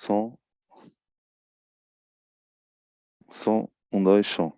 Som, som, um, dois, som.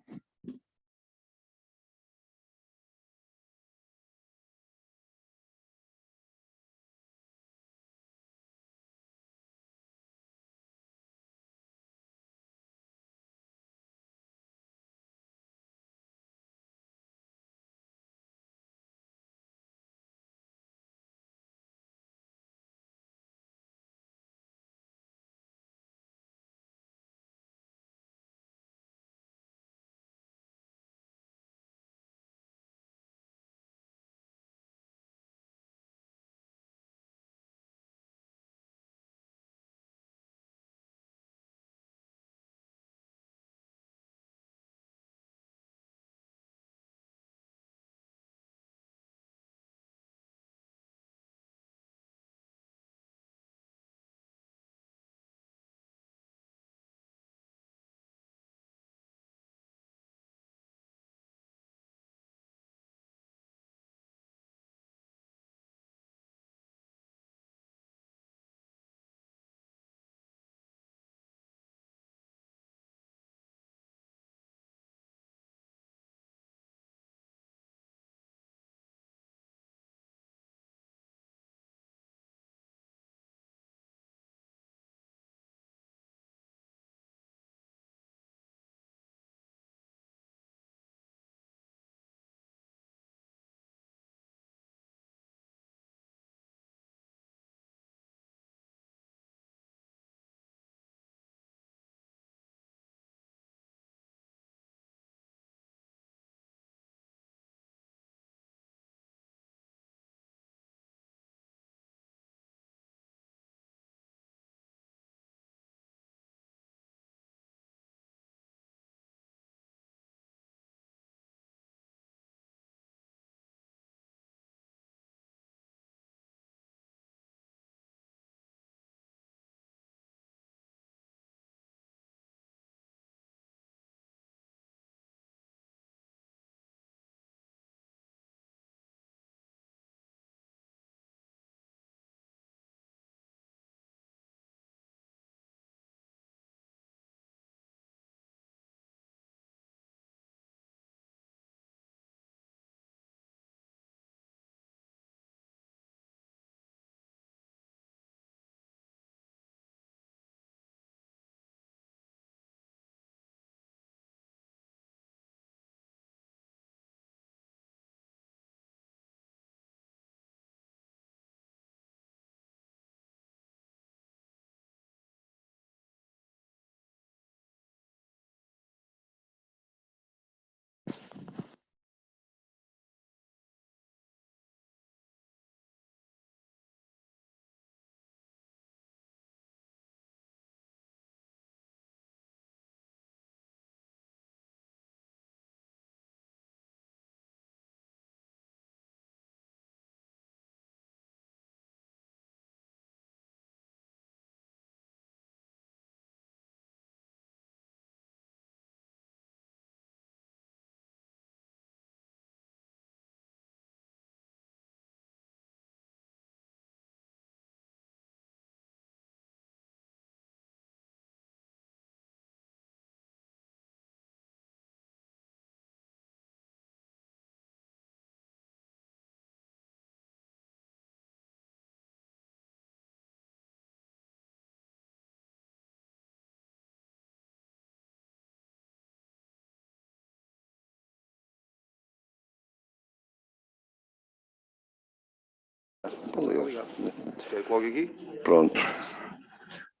Quer que logo aqui? Pronto.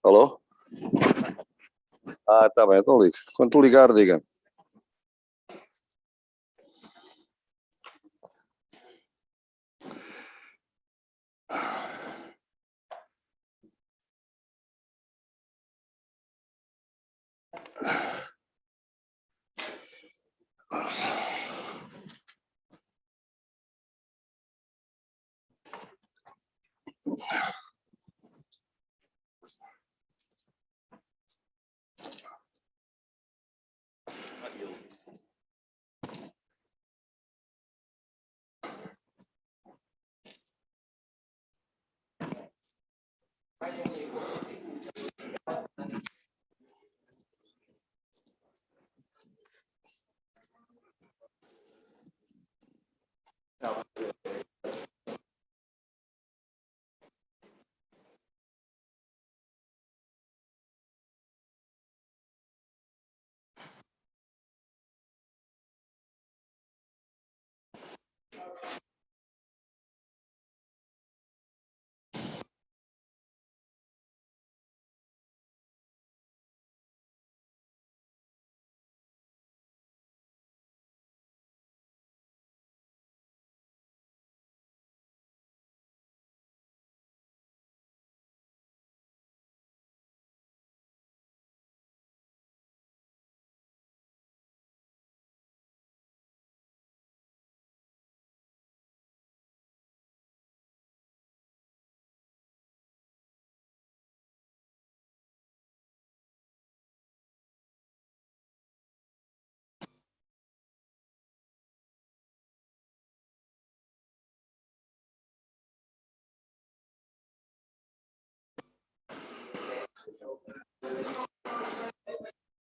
Alô? Tá bem, então liga. Quando tu ligar, diga.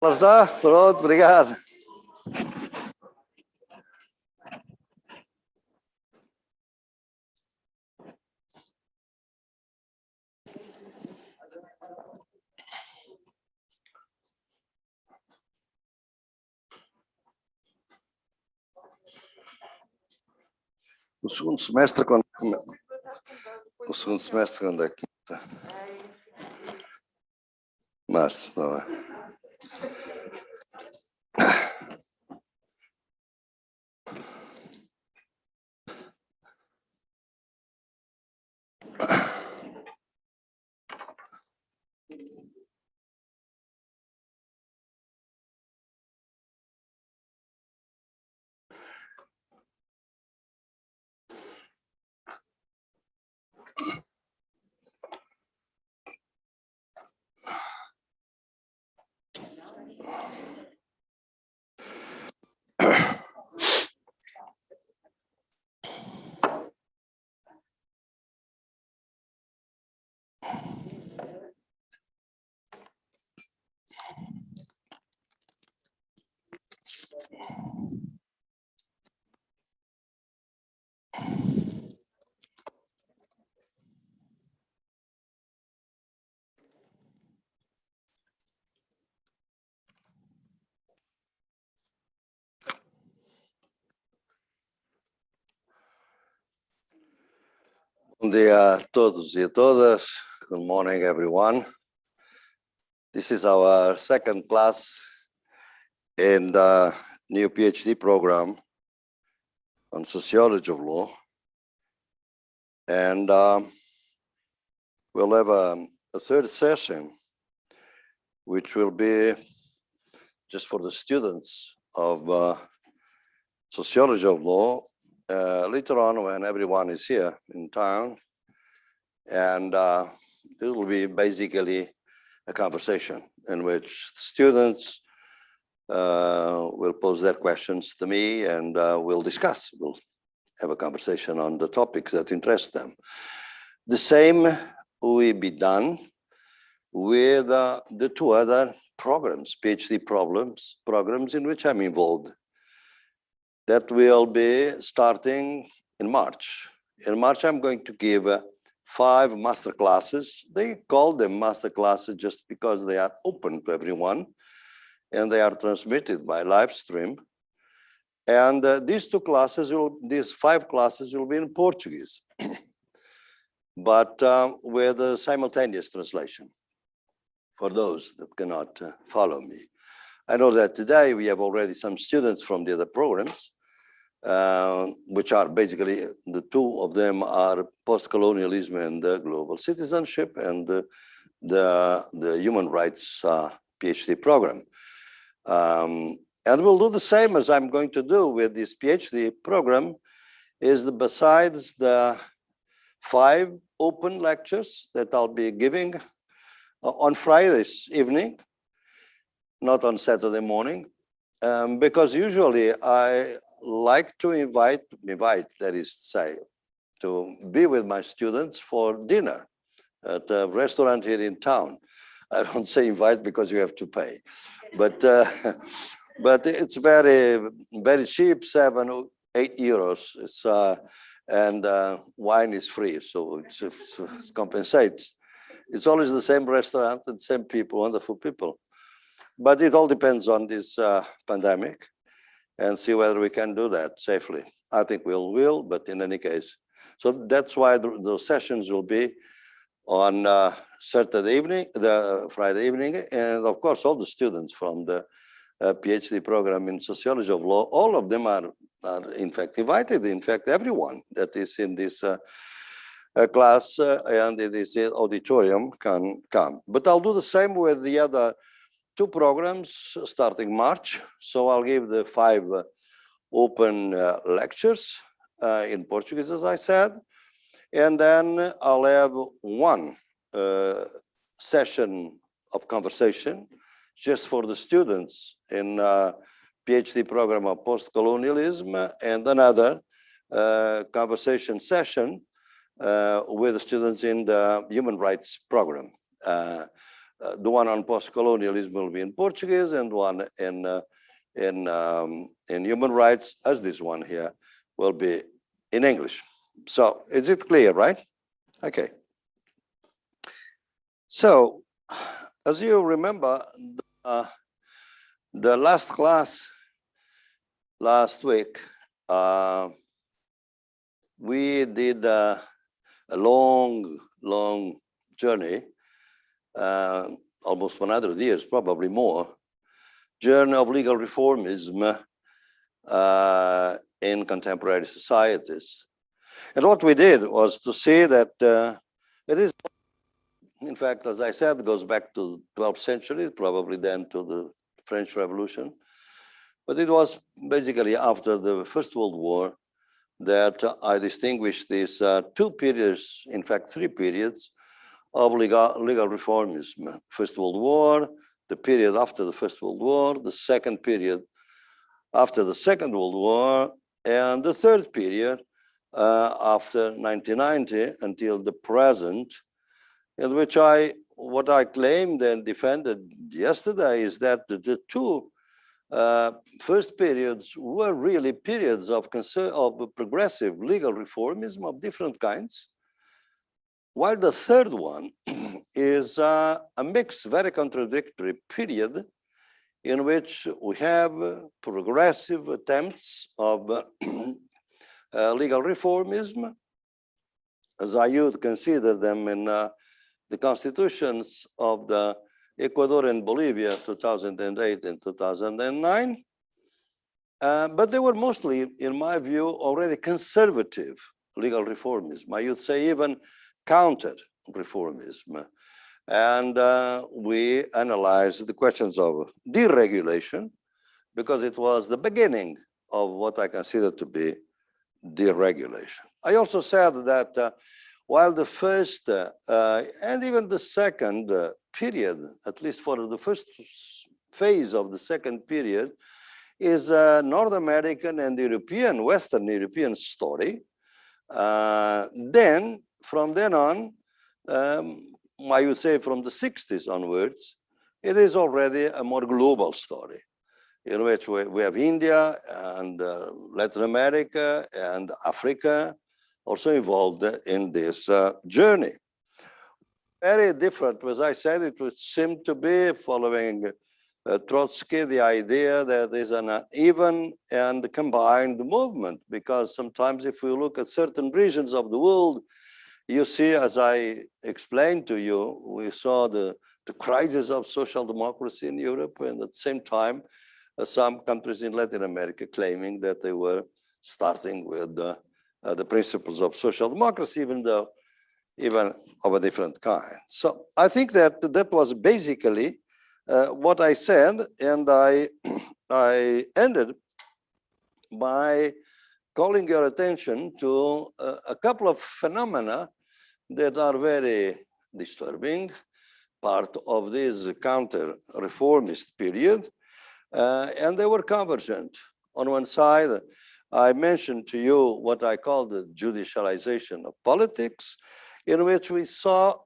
Lá está, pronto, obrigado. O segundo semestre, quando é que está? Março, não é? Bom dia a todos e a todas. Good morning, everyone. This is our second class in the new PhD program on sociology of law. And we'll have a third session, which will be just for the students of sociology of law later on when everyone is here in town. And it will be basically a conversation in which students will pose their questions to me and we'll discuss. We'll have a conversation on the topics that interest them. The same will be done with the two other programs, PhD programs in which I'm involved. That will be starting in March. In March, I'm going to give 5 master classes. They call them master classes just because they are open to everyone and they are transmitted by live stream. And these 5 classes will be in Portuguese, but with a simultaneous translation for those that cannot follow me. I know that today we have already some students from the other programs, which are basically, the 2 of them are post-colonialism and global citizenship, and the human rights PhD program. And we'll do the same as I'm going to do with this PhD program, is that besides the 5 open lectures that I'll be giving on Fridays evening, not on Saturday morning, because usually I like to invite, that is to say, to be with my students for dinner at a restaurant here in town. I don't say invite because you have to pay, but it's very, very cheap, 7 or 8 euros. It's, and wine is free, so it compensates. It's always the same restaurant and same people, wonderful people. But it all depends on this pandemic and see whether we can do that safely. I think we will, but in any case. So that's why the sessions will be on Saturday evening, the Friday evening, and of course, all the students from the PhD program in sociology of law, all of them are in fact invited. In fact, everyone that is in this class and in this auditorium can come. But I'll do the same with the other 2 programs starting March. So I'll give the 5 open lectures in Portuguese, as I said. And then I'll have 1 session of conversation just for the students in PhD program of post-colonialism, and another conversation session with the students in the human rights program. The one on post-colonialism will be in Portuguese, and one in human rights, as this one here, will be in English. So is it clear, right? Okay. So, as you remember, the last class last week, we did a long journey, almost 100 years, probably more, journey of legal reformism in contemporary societies. And what we did was to see that it is, in fact, as I said, goes back to the 12th century, probably then to the French Revolution. But it was basically after the First World War that I distinguished these two periods, in fact, three periods of legal reformism. First World War, the period after the First World War, the second period after the Second World War, and the third period after 1990 until the present, in which what I claimed and defended yesterday is that the two first periods were really periods of progressive legal reformism of different kinds, while the third one is a mixed, very contradictory period in which we have progressive attempts of legal reformism, as I would consider them in the constitutions of the Ecuador and Bolivia, 2008 and 2009. But they were mostly, in my view, already conservative legal reformism. I would say even counter reformism. And we analyzed the questions of deregulation, because it was the beginning of what I consider to be deregulation. I also said that while the first and even the second period, at least for the first phase of the second period, is a North American and European, Western European story. Then, from then on, I would say from the 60s onwards, it is already a more global story, in which we have India and Latin America and Africa also involved in this journey. Very different, as I said, it would seem to be following Trotsky, the idea that is an uneven and combined movement, because sometimes if we look at certain regions of the world, you see, as I explained to you, we saw the crisis of social democracy in Europe, and at the same time, some countries in Latin America claiming that they were starting with the principles of social democracy, even of a different kind. So I think that that was basically what I said, and I ended by calling your attention to a couple of phenomena that are very disturbing, part of this counter-reformist period, and they were convergent. On one side, I mentioned to you what I call the judicialization of politics, in which we saw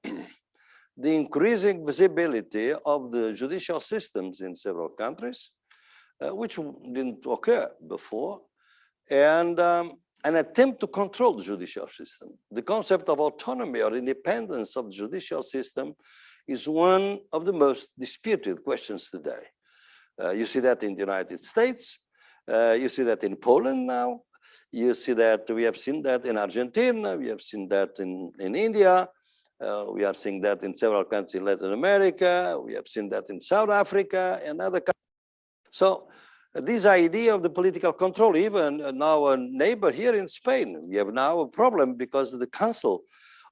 the increasing visibility of the judicial systems in several countries, which didn't occur before, and an attempt to control the judicial system. The concept of autonomy or independence of the judicial system is one of the most disputed questions today. You see that in the United States, you see that in Poland now, you see that we have seen that in Argentina, we have seen that in India, we are seeing that in several countries in Latin America, we have seen that in South Africa and other countries. So this idea of the political control, even now a neighbor here in Spain, we have now a problem because the Council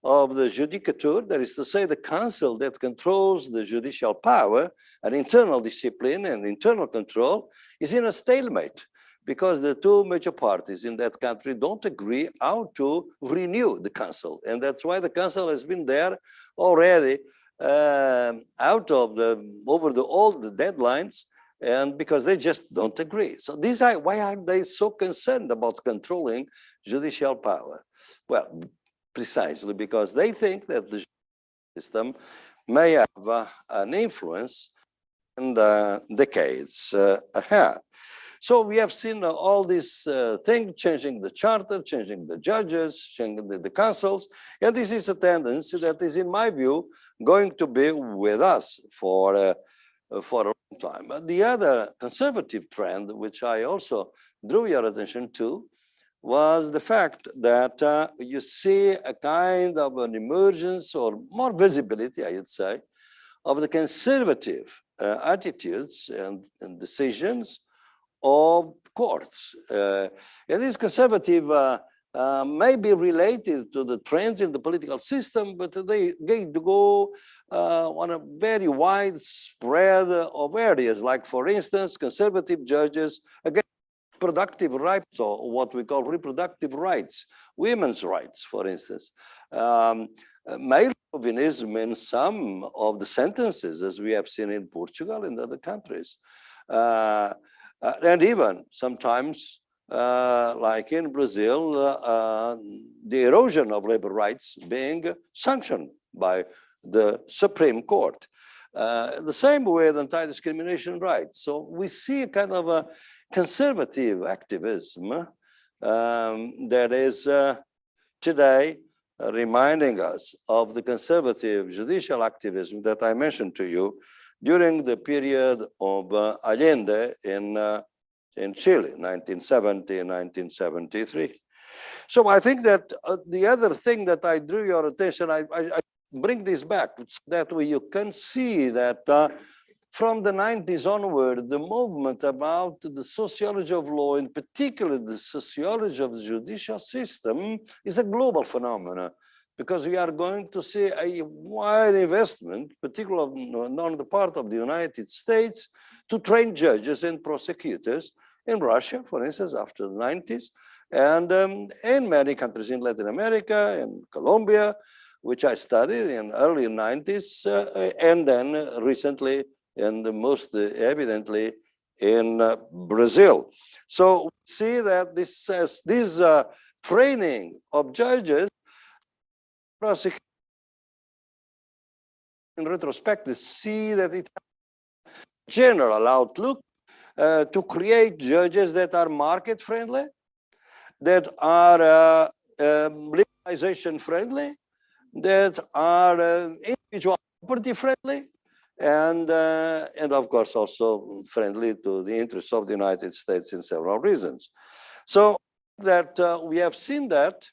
of the Judicature, that is to say the council that controls the judicial power and internal discipline and internal control, is in a stalemate because the two major parties in that country don't agree how to renew the council. And that's why the council has been there already out of over all the deadlines, and because they just don't agree. So why are they so concerned about controlling judicial power? Well, precisely because they think that the system may have an influence in the decades ahead. So we have seen all these things, changing the charter, changing the judges, changing the councils, and this is a tendency that is, in my view, going to be with us for a long time. But the other conservative trend, which I also drew your attention to, was the fact that you see a kind of an emergence or more visibility, I would say, of the conservative attitudes and decisions of courts. And this conservative may be related to the trends in the political system, but they go on a very wide spread of areas, like, for instance, conservative judges against productive rights, or what we call reproductive rights, women's rights, for instance. Male chauvinism in some of the sentences, as we have seen in Portugal and other countries. And even sometimes, like in Brazil, the erosion of labor rights being sanctioned by the Supreme Court. The same with anti-discrimination rights. So we see a kind of a conservative activism that is today reminding us of the conservative judicial activism that I mentioned to you during the period of Allende in Chile, 1970 and 1973. So I think that the other thing that I drew your attention, I bring this back, so that way you can see that from the 90s onward, the movement about the sociology of law, in particular the sociology of the judicial system, is a global phenomenon, because we are going to see a wide investment, particularly on the part of the United States, to train judges and prosecutors in Russia, for instance, after the 90s, and in many countries in Latin America and Colombia, which I studied in early 90s, and then recently, and most evidently, in Brazil. So we see that this training of judges, prosecutors, in retrospect, see that it has a general outlook to create judges that are market friendly, that are liberalization friendly, that are individual property friendly, and of course also friendly to the interests of the United States in several reasons. So that we have seen that,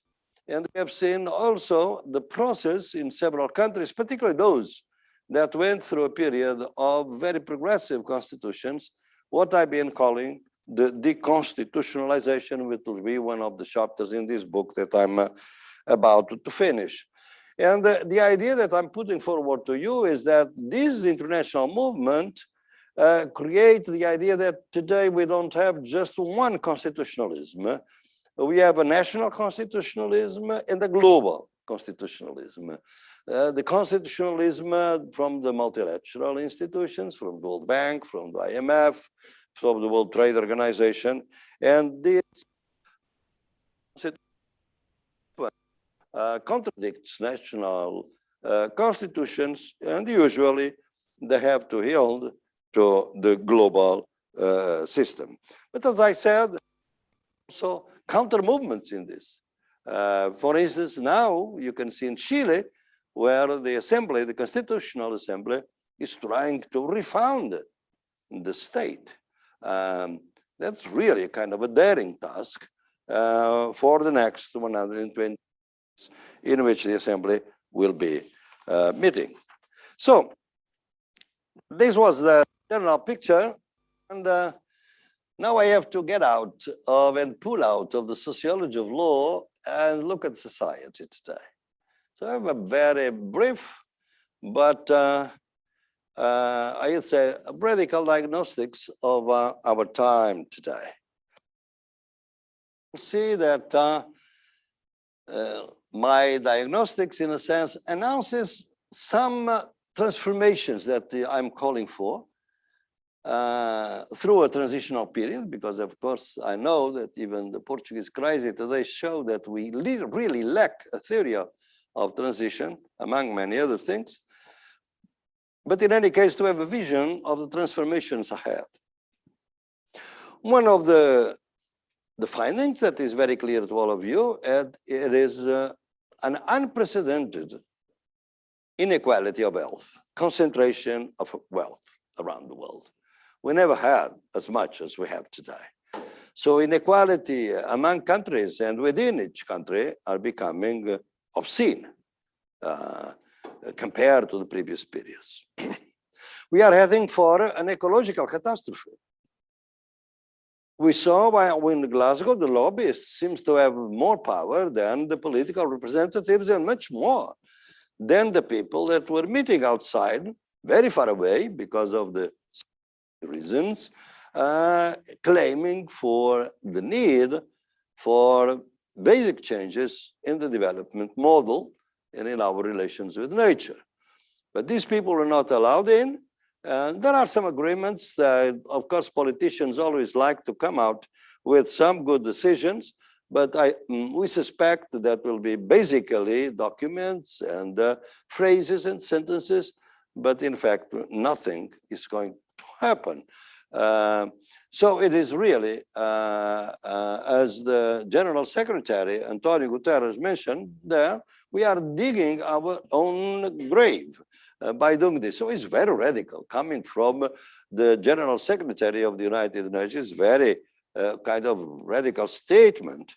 and we have seen also the process in several countries, particularly those that went through a period of very progressive constitutions, what I've been calling the deconstitutionalization, which will be one of the chapters in this book that I'm about to finish. And the idea that I'm putting forward to you is that this international movement creates the idea that today we don't have just one constitutionalism. We have a national constitutionalism and a global constitutionalism. The constitutionalism from the multilateral institutions, from the World Bank, from the IMF, from the World Trade Organization, and this contradicts national constitutions, and usually they have to yield to the global system. But as I said, also counter movements in this. For instance, now you can see in Chile, where the assembly, the Constitutional Assembly, is trying to refound the state. That's really a kind of a daring task for the next 120 in which the assembly will be meeting. So this was the general picture, and now I have to get out of and pull out of the sociology of law and look at society today. So I have a very brief, but I would say radical diagnostics of our time today. You'll see that my diagnostics, in a sense, announces some transformations that I'm calling for through a transitional period, because of course I know that even the Portuguese crisis today show that we really lack a theory of transition, among many other things. but in any case, to have a vision of the transformations ahead. One of the findings that is very clear to all of you, and it is an unprecedented inequality of wealth, concentration of wealth around the world. We never had as much as we have today. So inequality among countries and within each country are becoming obscene compared to the previous periods. We are heading for an ecological catastrophe. We saw when Glasgow, the lobbyists seems to have more power than the political representatives and much more than the people that were meeting outside, very far away because of the reasons, claiming for the need for basic changes in the development model and in our relations with nature. But these people are not allowed in. There are some agreements. Of course, politicians always like to come out with some good decisions, but we suspect that will be basically documents and phrases and sentences, but in fact, nothing is going to happen. So it is really, as the General Secretary, Antonio Guterres, mentioned there, we are digging our own grave by doing this. So it's very radical coming from the General Secretary of the United Nations, very kind of radical statement.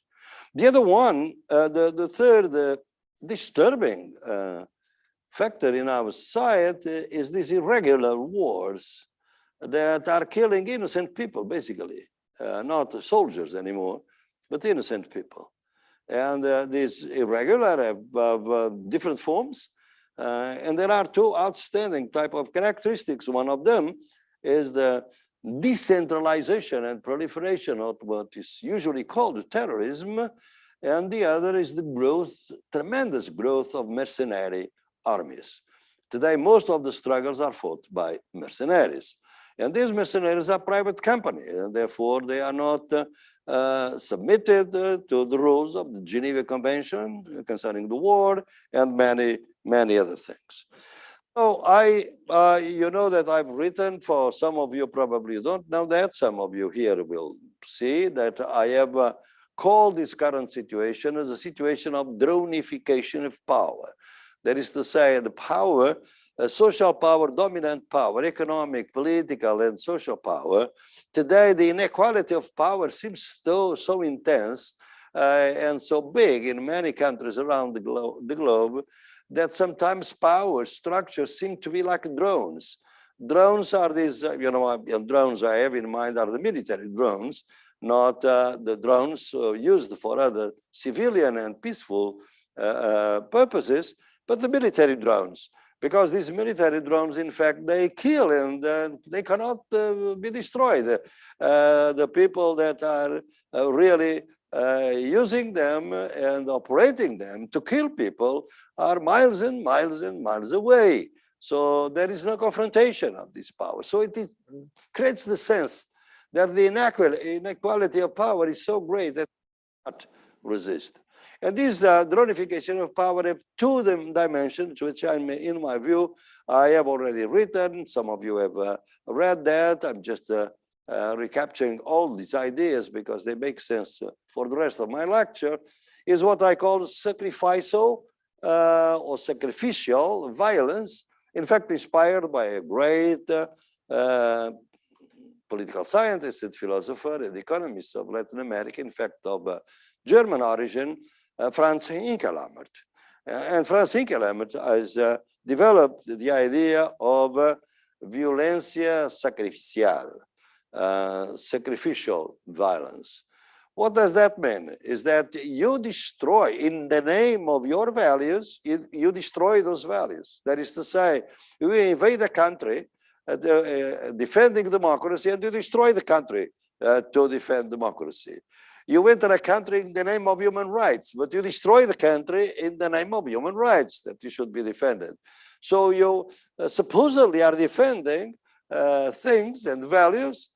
The other one, the third disturbing factor in our society is these irregular wars that are killing innocent people, basically, not soldiers anymore, but innocent people. And these irregular have different forms. And there are two outstanding type of characteristics. One of them is the decentralization and proliferation of what is usually called terrorism. And the other is the growth, tremendous growth of mercenary armies. Today, most of the struggles are fought by mercenaries. And these mercenaries are private companies, and therefore they are not submitted to the rules of the Geneva Convention concerning the war and many other things. So you know that I've written, for some of you probably don't know that, some of you here will see that I have called this current situation as a situation of dronification of power. That is to say, the power, social power, dominant power, economic, political, and social power. Today, the inequality of power seems so intense and so big in many countries around the globe that sometimes power structures seem to be like drones. Drones are these, drones I have in mind are the military drones, not the drones used for other civilian and peaceful purposes, but the military drones. Because these military drones, in fact, they kill and they cannot be destroyed. The people that are really using them and operating them to kill people are miles and miles and miles away. So there is no confrontation of this power. So it creates the sense that the inequality of power is so great that you cannot resist. And this dronification of power have two dimensions, which in my view, I have already written. Some of you have read that. I'm just recapturing all these ideas because they make sense for the rest of my lecture, is what I call sacrificial or sacrificial violence, in fact, inspired by a great political scientist and philosopher and economist of Latin America, in fact, of German origin, Franz Hinkelhammert. And Franz Hinkelhammert has developed the idea of violencia sacrificial, sacrificial violence. What does that mean? Is that you destroy, in the name of your values, you destroy those values. That is to say, you invade a country defending democracy and you destroy the country to defend democracy. You enter a country in the name of human rights, but you destroy the country in the name of human rights that you should be defended. So you supposedly are defending things and values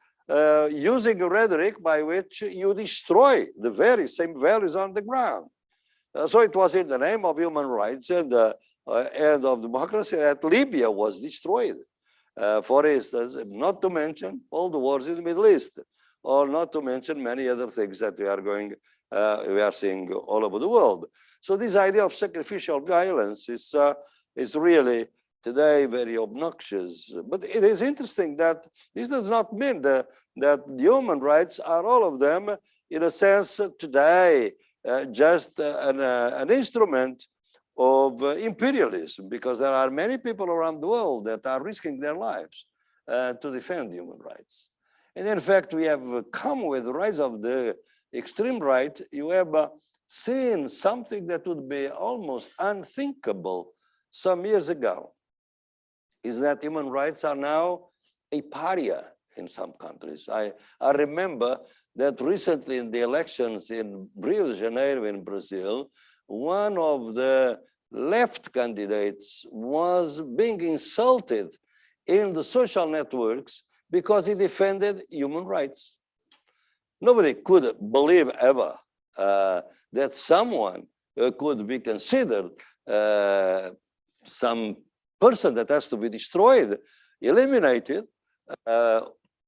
using a rhetoric by which you destroy the very same values on the ground. So it was in the name of human rights and end of democracy, that Libya was destroyed. For instance, not to mention all the wars in the Middle East, or not to mention many other things that we are seeing all over the world. So this idea of sacrificial violence is really today very obnoxious. But it is interesting that this does not mean that the human rights are all of them, in a sense, today, just an instrument of imperialism, because there are many people around the world that are risking their lives to defend human rights. And in fact, we have come with the rise of the extreme right. You have seen something that would be almost unthinkable some years ago, is that human rights are now a pariah in some countries. I remember that recently in the elections in Rio de Janeiro in Brazil, one of the left candidates was being insulted in the social networks because he defended human rights. Nobody could believe ever that someone could be considered some person that has to be destroyed, eliminated,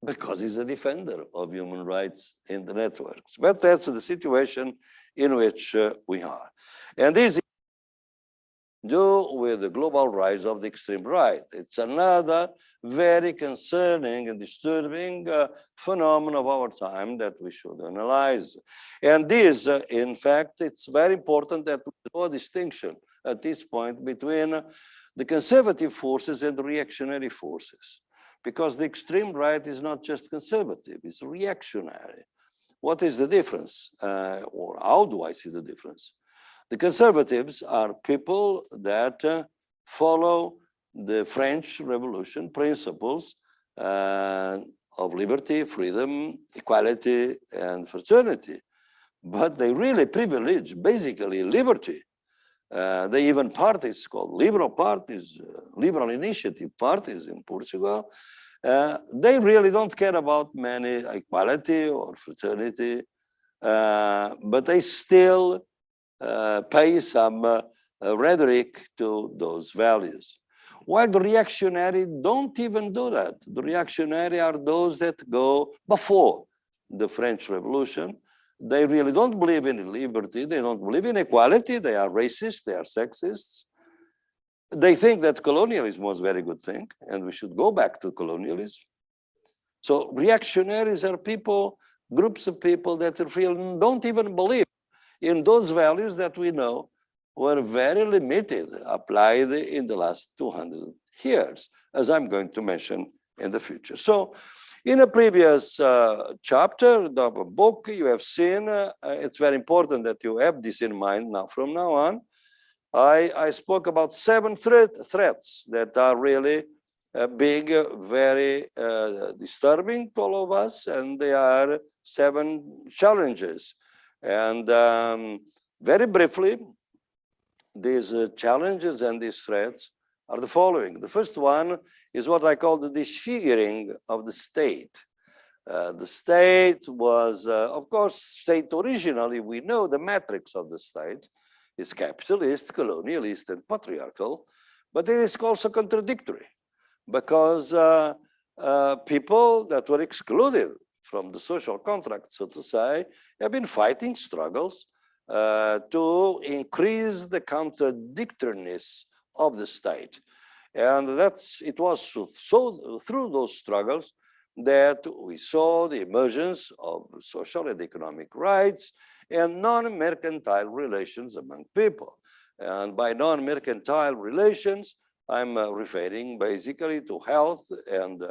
because he's a defender of human rights in the networks. But that's the situation in which we are. And this is do with the global rise of the extreme right. It's another very concerning and disturbing phenomenon of our time that we should analyze. And this, in fact, it's very important that we draw a distinction at this point between the conservative forces and the reactionary forces, because the extreme right is not just conservative, it's reactionary. What is the difference, or how do I see the difference? The conservatives are people that follow the French Revolution principles of liberty, freedom, equality, and fraternity. But they really privilege basically liberty. They even parties called liberal parties, liberal initiative parties in Portugal. They really don't care about many equality or fraternity, but they still pay some rhetoric to those values. While the reactionary don't even do that. The reactionary are those that go before the French Revolution. They really don't believe in liberty. They don't believe in equality. They are racist. They are sexists. They think that colonialism was a very good thing, and we should go back to colonialism. So reactionaries are people, groups of people that really don't even believe in those values that we know were very limited, applied in the last 200 years, as I'm going to mention in the future. So in a previous chapter of a book, you have seen, it's very important that you have this in mind now. From now on, I spoke about 7 threats that are really big, very disturbing to all of us, and they are 7 challenges. And very briefly, these challenges and these threats are the following. The first one is what I call the disfiguring of the state. The state was, of course, state originally, we know the matrix of the state is capitalist, colonialist, and patriarchal, but it is also contradictory because people that were excluded from the social contract, so to say, have been fighting struggles to increase the contradictoriness of the state. And it was so through those struggles that we saw the emergence of social and economic rights and non-mercantile relations among people. And by non-mercantile relations, I'm referring basically to health and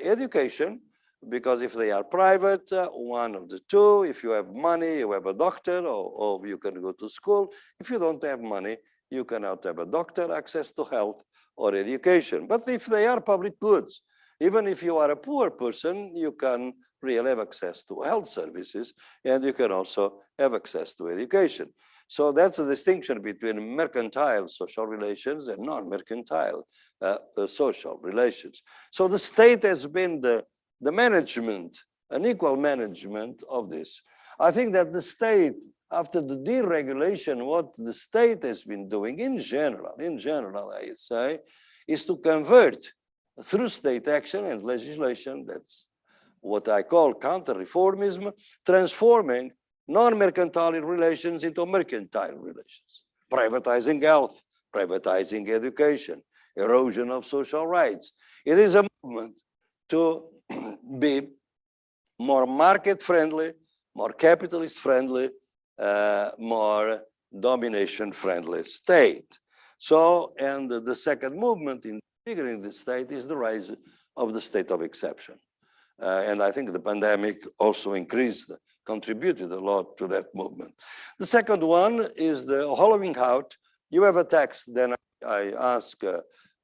education, because if they are private, one of the two, if you have money, you have a doctor, or you can go to school. If you don't have money, you cannot have a doctor, access to health or education. But if they are public goods, even if you are a poor person, you can really have access to health services, and you can also have access to education. So that's the distinction between mercantile social relations and non-mercantile social relations. So the state has been the management, an equal management of this. I think that the state after the deregulation, what the state has been doing in general, I would say, is to convert through state action and legislation, that's what I call counter-reformism, transforming non-mercantile relations into mercantile relations, privatizing health, privatizing education, erosion of social rights. It is a movement to be more market-friendly, more capitalist-friendly, more domination-friendly state. So, and the second movement in figuring the state is the rise of the state of exception. And I think the pandemic also contributed a lot to that movement. The second one is the hollowing out. You have a text, then I ask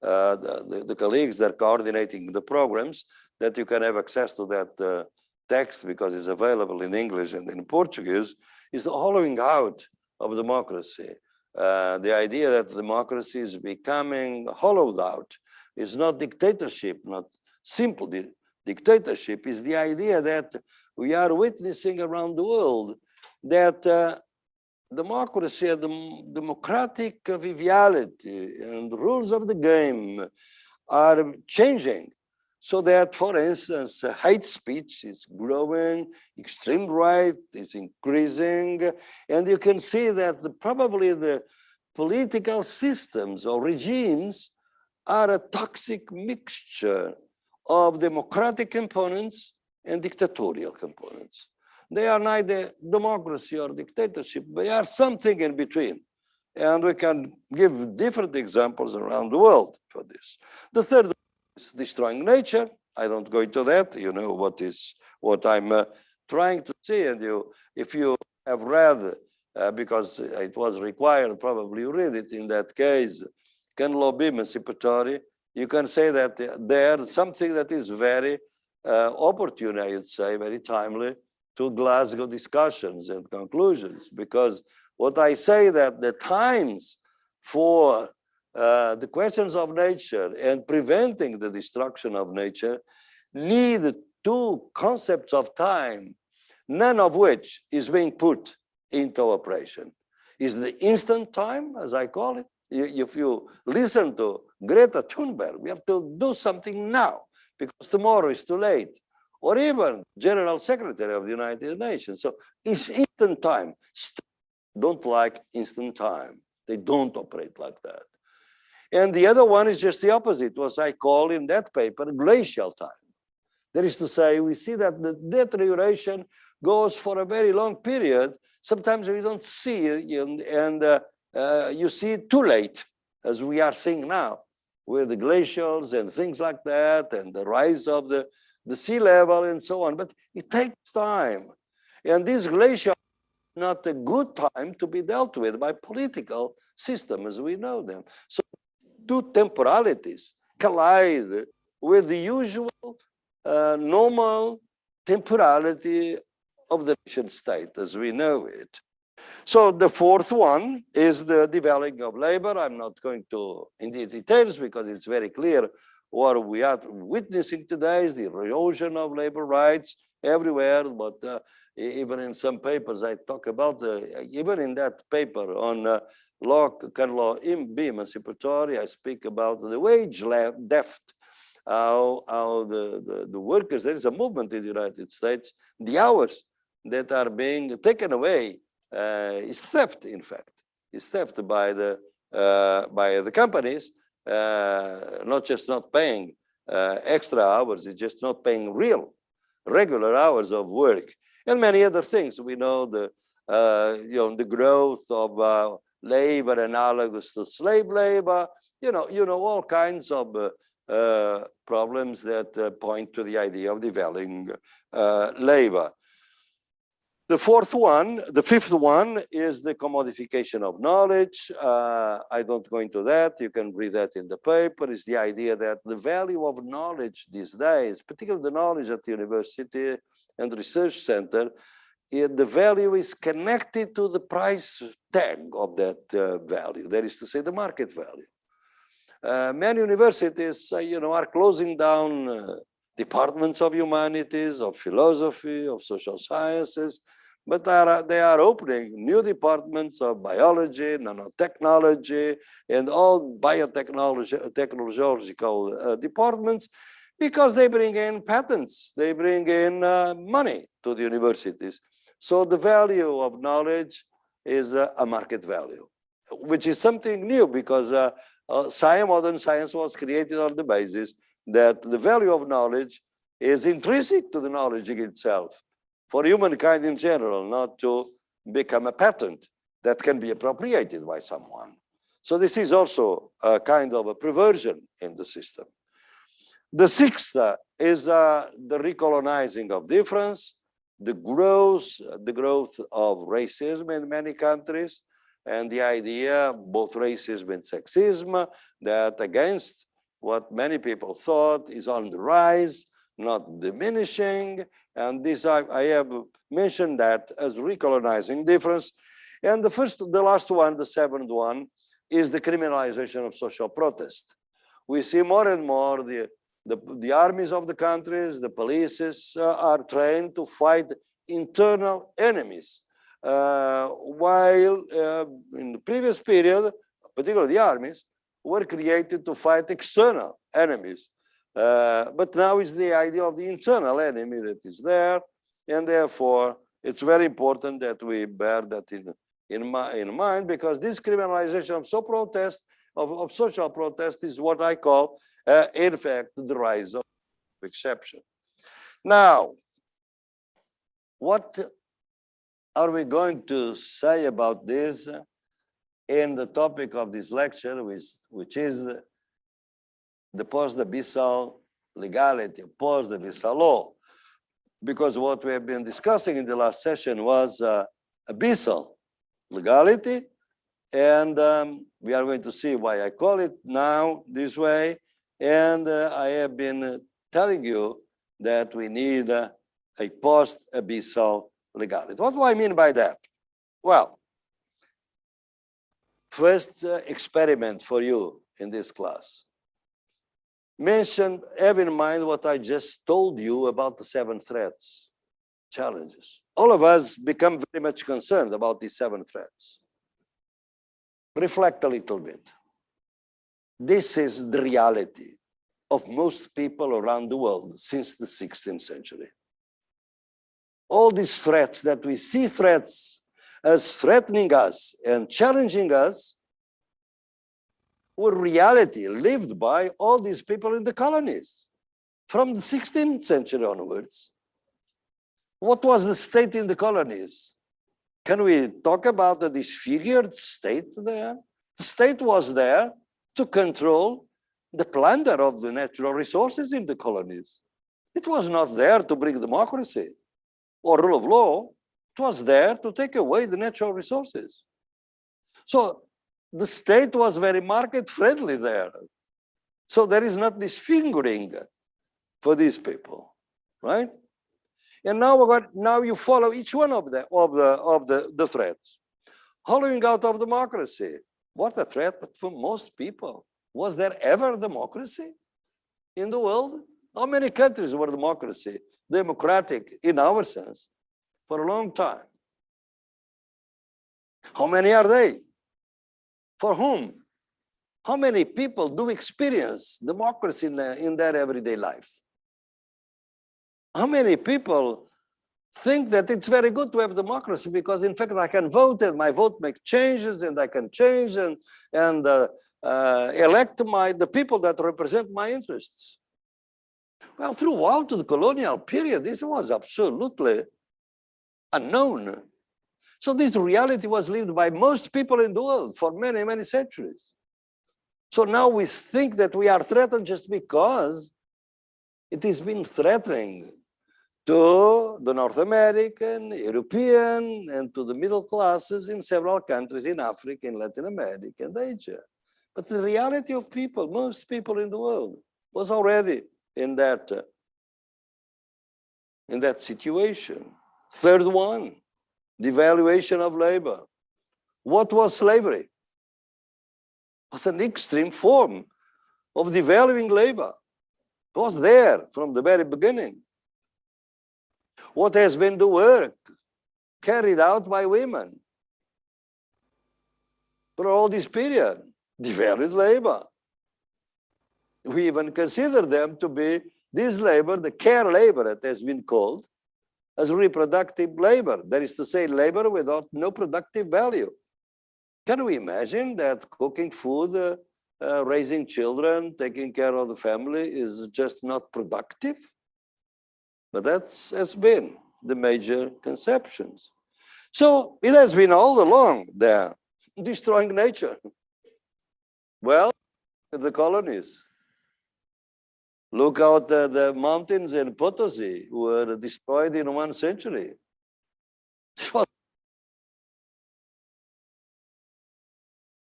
the colleagues that are coordinating the programs that you can have access to that text because it's available in English and in Portuguese, is the hollowing out of democracy. The idea that democracy is becoming hollowed out is not dictatorship, not simple dictatorship, is the idea that we are witnessing around the world that democracy and the democratic vitality and rules of the game are changing. So that, for instance, hate speech is growing, extreme right is increasing, and you can see that probably the political systems or regimes are a toxic mixture of democratic components and dictatorial components. They are neither democracy or dictatorship, they are something in between. And we can give different examples around the world for this. The third is destroying nature. I don't go into that. You know what I'm trying to say. And if you have read, because it was required, probably you read it in that case, Can Law Be Emancipatory? You can say that there's something that is very opportune, I would say, very timely to Glasgow discussions and conclusions, because what I say that the times for the questions of nature and preventing the destruction of nature need two concepts of time, none of which is being put into operation. Is the instant time, as I call it. If you listen to Greta Thunberg, we have to do something now because tomorrow is too late. Or even General Secretary of the United Nations. So it's instant time. Don't like instant time. They don't operate like that. And the other one is just the opposite, what I call in that paper glacial time. That is to say, we see that the deterioration goes for a very long period. Sometimes we don't see it, and you see it too late, as we are seeing now, with the glacials and things like that, and the rise of the sea level and so on. But it takes time. And this glacial is not a good time to be dealt with by political systems as we know them. So two temporalities collide with the usual normal temporality of the nation state as we know it. So the fourth one is the devaluing of labor. I'm not going to in the details because it's very clear what we are witnessing today is the erosion of labor rights everywhere. But even in some papers, I talk about even in that paper on Can Law Be Emancipatory, I speak about the wage theft, how the workers, there is a movement in the United States, the hours that are being taken away is theft, in fact. It's theft by the companies, not just not paying extra hours, it's just not paying regular hours of work, and many other things. We know the growth of labor analogous to slave labor. You know all kinds of problems that point to the idea of devaluing labor. The fifth one is the commodification of knowledge. I don't go into that. You can read that in the paper. It's the idea that the value of knowledge these days, particularly the knowledge at the university and research center, the value is connected to the price tag of that value. That is to say, the market value. Many universities, are closing down departments of humanities, of philosophy, of social sciences, but they are opening new departments of biology, nanotechnology, and all technological departments, because they bring in patents, they bring in money to the universities. So the value of knowledge is a market value, which is something new, because modern science was created on the basis that the value of knowledge is intrinsic to the knowledge itself, for humankind in general, not to become a patent that can be appropriated by someone. So this is also a kind of a perversion in the system. The sixth is the recolonizing of difference, the growth of racism in many countries, and the idea, both racism and sexism, that against what many people thought is on the rise, not diminishing. And this, I have mentioned that as recolonizing difference. And the last one, the seventh one, is the criminalization of social protest. We see more and more the armies of the countries, the polices are trained to fight internal enemies. While in the previous period, particularly the armies, were created to fight external enemies. But now it's the idea of the internal enemy that is there, and therefore it's very important that we bear that in mind, because this criminalization of social protest is what I call, in fact, the rise of exception. Now, what are we going to say about this in the topic of this lecture, which is the post-abyssal legality, post-abyssal law? Because what we have been discussing in the last session was abyssal legality, and we are going to see why I call it now this way. And I have been telling you that we need a post-abyssal legality. What do I mean by that? Well, first experiment for you in this class. Have in mind what I just told you about the 7 threats, challenges. All of us become very much concerned about these 7 threats. Reflect a little bit. This is the reality of most people around the world since the 16th century. All these threats that we see as threatening us and challenging us were reality lived by all these people in the colonies from the 16th century onwards. What was the state in the colonies? Can we talk about the disfigured state there? The state was there to control the plunder of the natural resources in the colonies. It was not there to bring democracy or rule of law. It was there to take away the natural resources. So the state was very market friendly there. So there is not this fingering for these people, right? And now you follow each one of the threats. Hollowing out of democracy. What a threat for most people. Was there ever democracy in the world? How many countries were democratic in our sense for a long time? How many are they? For whom? How many people do experience democracy in their everyday life? How many people think that it's very good to have democracy because, in fact, I can vote and my vote makes changes and I can change and elect the people that represent my interests? Well, throughout the colonial period, this was absolutely unknown. So this reality was lived by most people in the world for many, many centuries. So now we think that we are threatened just because it has been threatening to the North American, European, and to the middle classes in several countries in Africa, in Latin America, and Asia. But the reality of people, most people in the world, was already in that situation. Third one, devaluation of labor. What was slavery? It was an extreme form of devaluing labor. It was there from the very beginning. What has been the work carried out by women for all this period, the varied labor. We even consider them to be this labor, the care labor, it has been called, as reproductive labor. That is to say, labor without no productive value. Can we imagine that cooking food, raising children, taking care of the family is just not productive? But that has been the major conceptions. So it has been all along there, destroying nature. Well, the colonies. Look out the mountains in Potosi were destroyed in 1 century.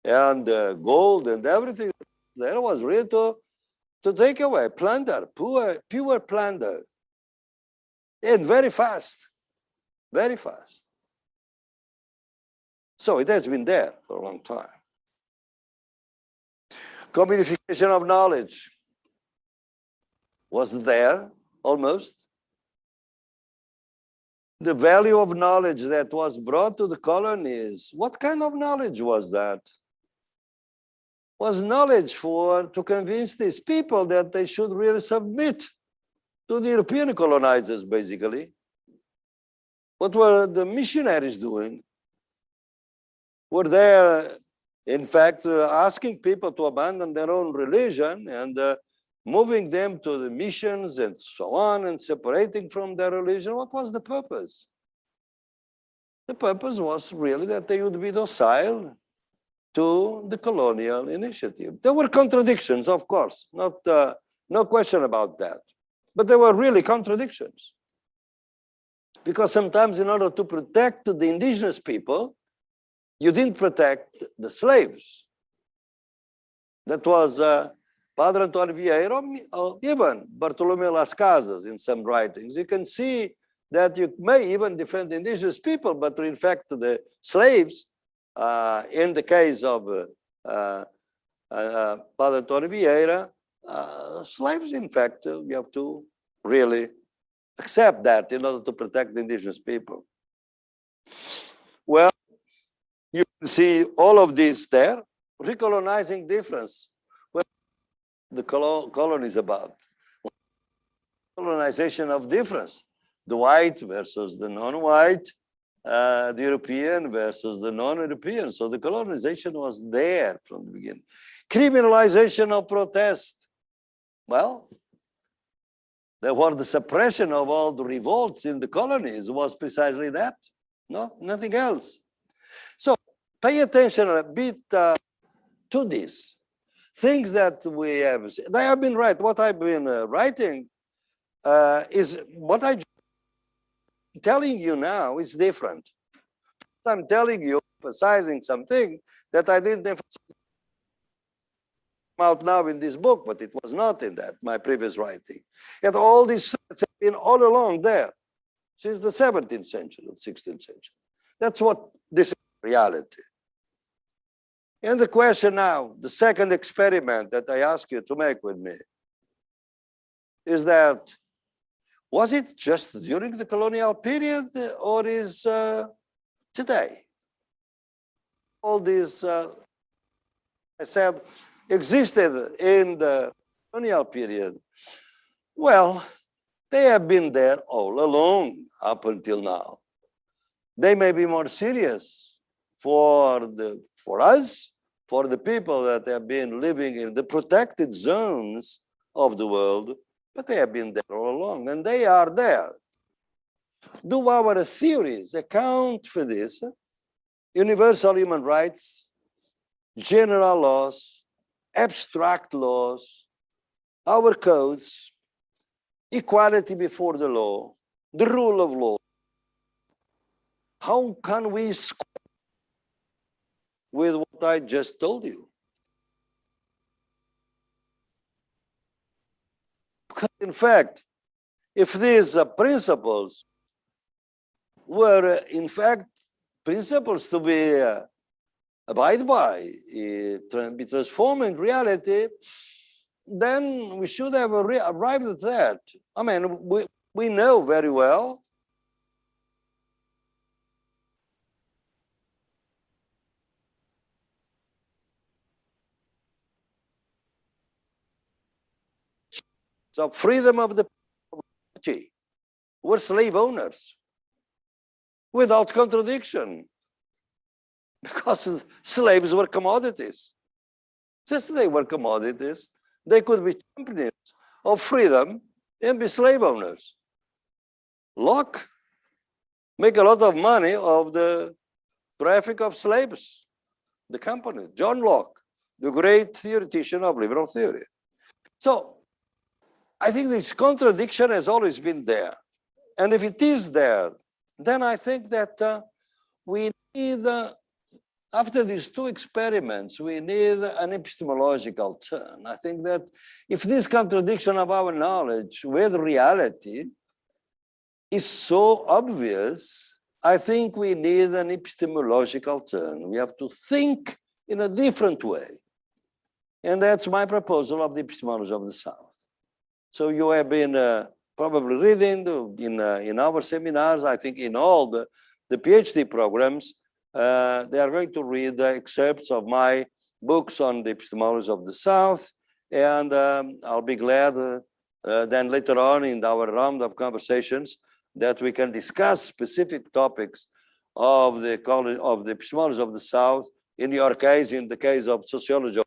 And gold and everything there was really to take away, plunder, pure plunder. And very fast, very fast. So it has been there for a long time. Commodification of knowledge was there almost. The value of knowledge that was brought to the colonies, what kind of knowledge was that? Was knowledge to convince these people that they should really submit to the European colonizers, basically. What were the missionaries doing? Were they, in fact, asking people to abandon their own religion and moving them to the missions and so on and separating from their religion? What was the purpose? The purpose was really that they would be docile to the colonial initiative. There were contradictions, of course, no question about that. But there were really contradictions. Because sometimes in order to protect the indigenous people, you didn't protect the slaves. That was Padre Antonio Vieira, or even Bartolomé Las Casas in some writings. You can see that you may even defend indigenous people, but in fact the slaves, in the case of Padre Antonio Vieira, slaves, in fact, you have to really accept that in order to protect the indigenous people. Well, you can see all of this there. Recolonizing difference. What the colony is about. Colonization of difference. The white versus the non-white, the European versus the non-European. So the colonization was there from the beginning. Criminalization of protest. Well, there was the suppression of all the revolts in the colonies was precisely that. No, nothing else. So pay attention a bit to this. Things that we have, they have been right. What I've been writing is what I'm telling you now is different. I'm telling you, emphasizing something that I didn't emphasize out now in this book, but it was not in that, my previous writing. And all these facts have been all along there since the 17th century, 16th century. That's what this is reality. And the question now, the second experiment that I ask you to make with me is that, was it just during the colonial period or is today? All these, I said, existed in the colonial period. Well, they have been there all along up until now. They may be more serious for us, for the people that have been living in the protected zones of the world, but they have been there all along, and they are there. Do our theories account for this? Universal human rights, general laws, abstract laws, our codes, equality before the law, the rule of law. How can we score with what I just told you? Because in fact, if these principles were in fact principles to be abide by, be transformed in reality, then we should have arrived at that. I mean, we know very well So freedom of the property. We're slave owners without contradiction, because slaves were commodities. Just they were commodities. They could be champions of freedom and be slave owners. Locke make a lot of money of the traffic of slaves, the company. John Locke, the great theoretician of liberal theory. So I think this contradiction has always been there. And if it is there, then I think that we need, after these two experiments, we need an epistemological turn. I think that if this contradiction of our knowledge with reality is so obvious, I think we need an epistemological turn. We have to think in a different way. And that's my proposal of the epistemology of the South. So you have been probably reading in our seminars, I think in all the PhD programs, they are going to read the excerpts of my books on the epistemology of the South. And I'll be glad then later on in our round of conversations that we can discuss specific topics of the epistemology of the South, in your case, in the case of sociology,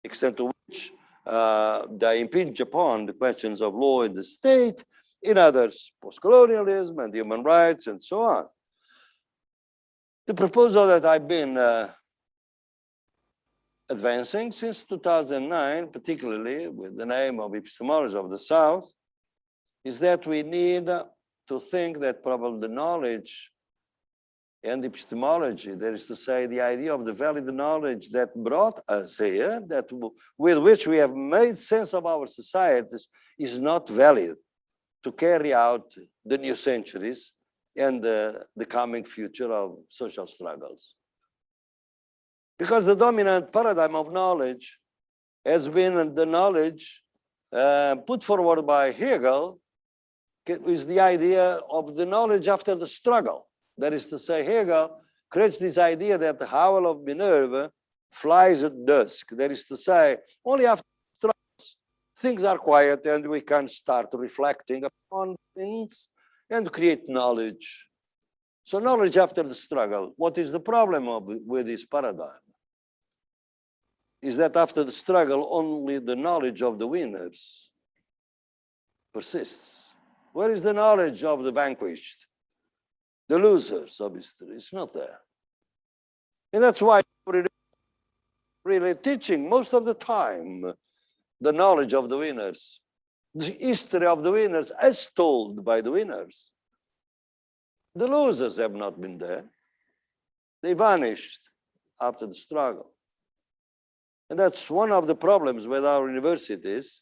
extent to which they impinge upon the questions of law in the state, in others, post-colonialism and human rights and so on. The proposal that I've been advancing since 2009, particularly with the name of epistemology of the South, is that we need to think that probably the knowledge and epistemology, that is to say, the idea of the valid knowledge that brought us here, that with which we have made sense of our societies, is not valid to carry out the new centuries and the coming future of social struggles. Because the dominant paradigm of knowledge has been the knowledge put forward by Hegel, is the idea of the knowledge after the struggle. That is to say, Hegel creates this idea that the howl of Minerva flies at dusk. That is to say, only after struggles, things are quiet and we can start reflecting upon things and create knowledge. So knowledge after the struggle. What is the problem with this paradigm? Is that after the struggle, only the knowledge of the winners persists. Where is the knowledge of the vanquished? The losers of history, it's not there. And that's why we're really teaching most of the time the knowledge of the winners, the history of the winners as told by the winners. The losers have not been there. They vanished after the struggle. And that's one of the problems with our universities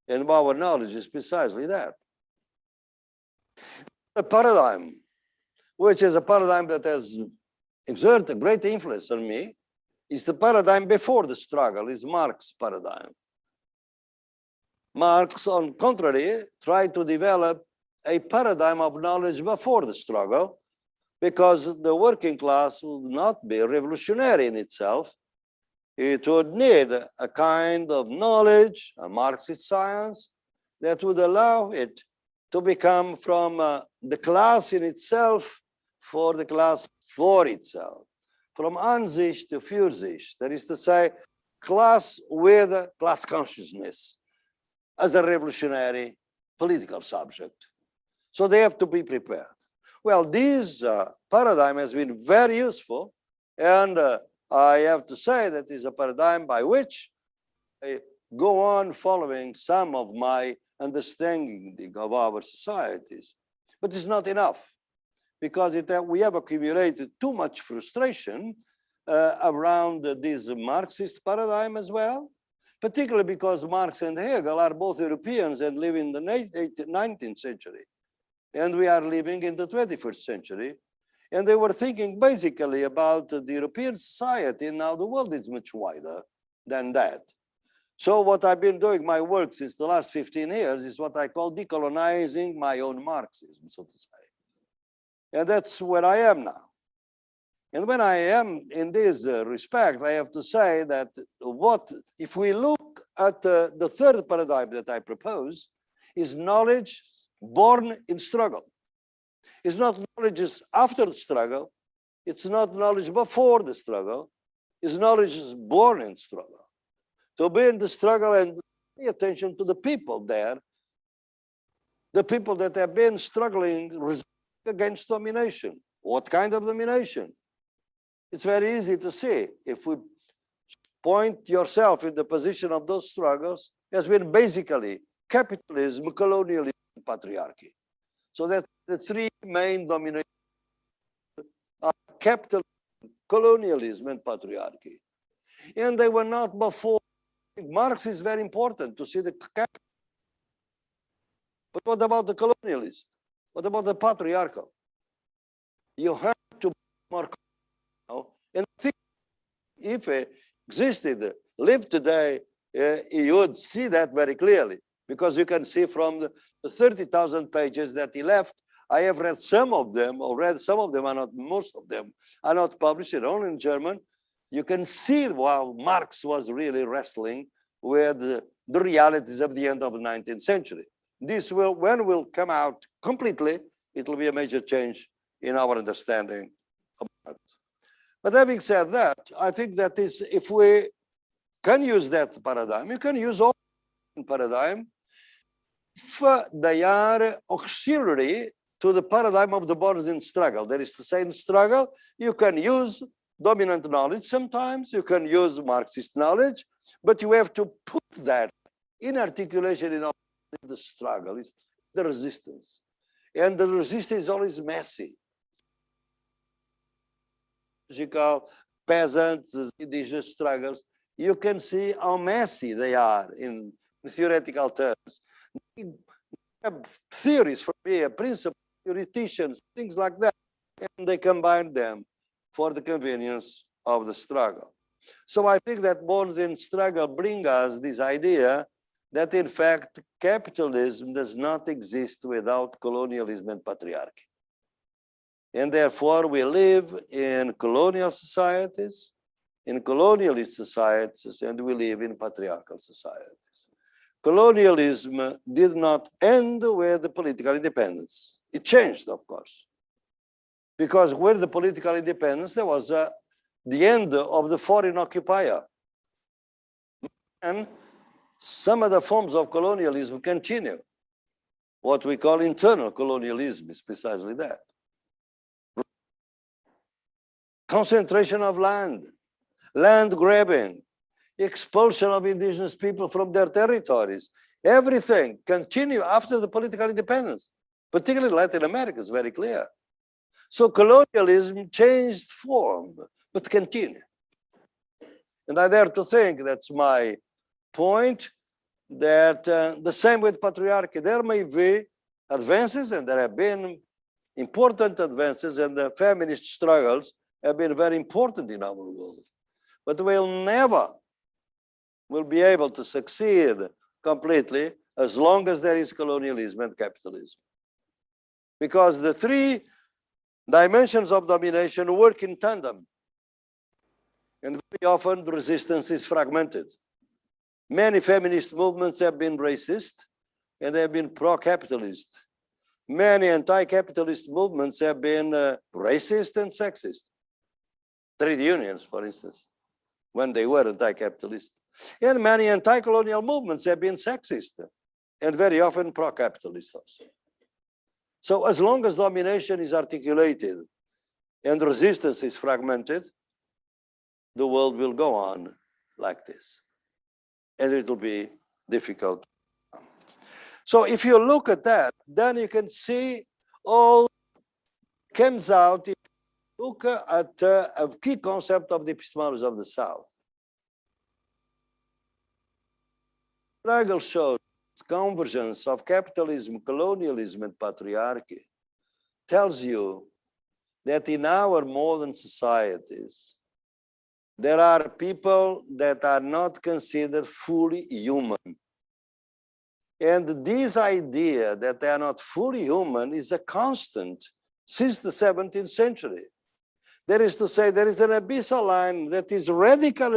and our knowledge is precisely that. The paradigm, which is a paradigm that has exerted great influence on me, is the paradigm before the struggle, is Marx's paradigm. Marx, on contrary, tried to develop a paradigm of knowledge before the struggle, because the working class would not be revolutionary in itself. It would need a kind of knowledge, a Marxist science, that would allow it to become from the class in itself for the class for itself, from Ansicht to Fürsicht, that is to say, class with class consciousness as a revolutionary political subject. So they have to be prepared. Well, this paradigm has been very useful, and I have to say that is a paradigm by which I go on following some of my understanding of our societies. But it's not enough, because we have accumulated too much frustration around this Marxist paradigm as well, particularly because Marx and Hegel are both Europeans and live in the 19th century. And we are living in the 21st century. And they were thinking basically about the European society, and now the world is much wider than that. So what I've been doing, my work since the last 15 years, is what I call decolonizing my own Marxism, so to say. And that's where I am now. And when I am in this respect, I have to say that if we look at the third paradigm that I propose, is knowledge born in struggle. It's not knowledge after the struggle. It's not knowledge before the struggle. It's knowledge born in struggle. To be in the struggle and pay attention to the people there, the people that have been struggling against domination. What kind of domination? It's very easy to see. If we point yourself in the position of those struggles, has been basically capitalism, colonialism, and patriarchy. So that's the three main dominations are capitalism, colonialism, and patriarchy. And they were not before. Marx is very important to see the capital. But what about the colonialist? What about the patriarchal? You have to be more. And I think if it existed, lived today, you would see that very clearly, because you can see from the 30,000 pages that he left. I have read some of them, or read some of them, are not, most of them are not published, only in German. You can see how Marx was really wrestling with the realities of the end of the 19th century. This will, when will come out completely, it will be a major change in our understanding of it. But having said that, I think that is, if we can use that paradigm, you can use all paradigm if they are auxiliary to the paradigm of the borders in struggle. That is to say, in struggle, you can use dominant knowledge sometimes, you can use Marxist knowledge, but you have to put that in articulation in the struggle, it's the resistance. And the resistance is always messy. Peasants, indigenous struggles, you can see how messy they are in theoretical terms. They have theories for me, principles, theoreticians, things like that, and they combine them for the convenience of the struggle. So I think that bonds in struggle bring us this idea that in fact capitalism does not exist without colonialism and patriarchy. And therefore we live in colonial societies, in colonialist societies, and we live in patriarchal societies. Colonialism did not end with the political independence. It changed, of course, because with the political independence, there was the end of the foreign occupier. And some of the forms of colonialism continue. What we call internal colonialism is precisely that. Concentration of land, land grabbing, expulsion of indigenous people from their territories, everything continue after the political independence, particularly Latin America is very clear. So colonialism changed form, but continue. And I dare to think, that's my point, that the same with patriarchy, there may be advances, and there have been important advances, and the feminist struggles have been very important in our world. But we'll never will be able to succeed completely as long as there is colonialism and capitalism. Because the three dimensions of domination work in tandem. And very often the resistance is fragmented. Many feminist movements have been racist and they have been pro-capitalist. Many anti-capitalist movements have been racist and sexist. Trade unions, for instance, when they were anti-capitalist. And many anti-colonial movements have been sexist and very often pro-capitalist also. So as long as domination is articulated and resistance is fragmented, the world will go on like this. And it will be difficult. So if you look at that, then you can see all comes out if you look at a key concept of the epistemology of the South. Struggle shows convergence of capitalism, colonialism, and patriarchy tells you that in our modern societies, there are people that are not considered fully human. And this idea that they are not fully human is a constant since the 17th century. That is to say, there is an abyssal line that is radical,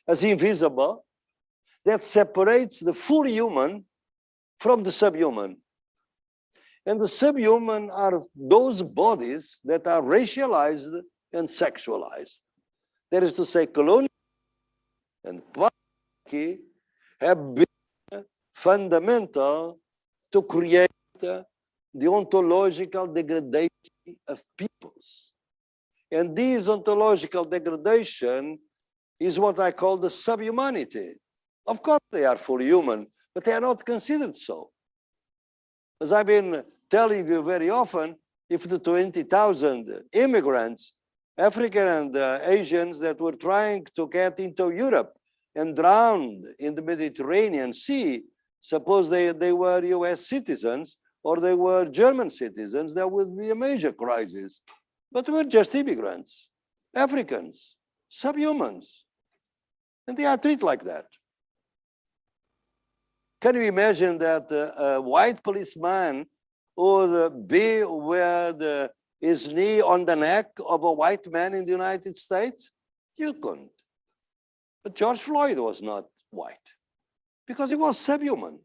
as invisible, that separates the full human from the subhuman. And the subhuman are those bodies that are racialized and sexualized. That is to say, colonialism and patriarchy have been fundamental to create the ontological degradation of peoples. And this ontological degradation is what I call the subhumanity. Of course, they are fully human, but they are not considered so. As I've been telling you very often, if the 20,000 immigrants, African and Asians that were trying to get into Europe and drowned in the Mediterranean Sea, suppose they were US citizens or they were German citizens, there would be a major crisis. But we're just immigrants, Africans, subhumans, and they are treated like that. Can you imagine that a white policeman would be with his knee on the neck of a white man in the United States? You couldn't. But George Floyd was not white because he was subhuman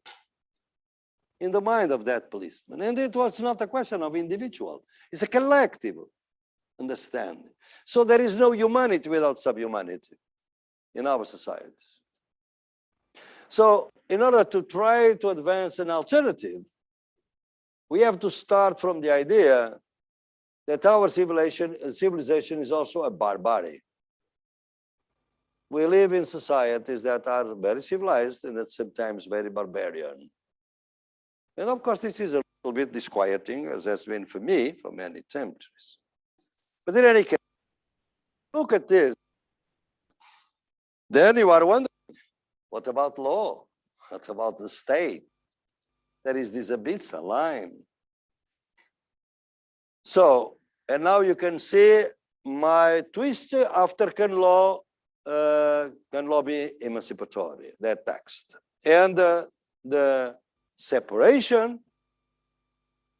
in the mind of that policeman. And it was not a question of individual. It's a collective understanding. So there is no humanity without subhumanity in our societies. So in order to try to advance an alternative, we have to start from the idea that our civilization is also a barbary. We live in societies that are very civilized and at sometimes very barbarian. And of course, this is a little bit disquieting, as has been for me for many centuries. But in any case, look at this. Then you are wondering, what about law? What about the state? There is this abyssal line. So, and now you can see my twist after can law be emancipatory, that text. And the separation,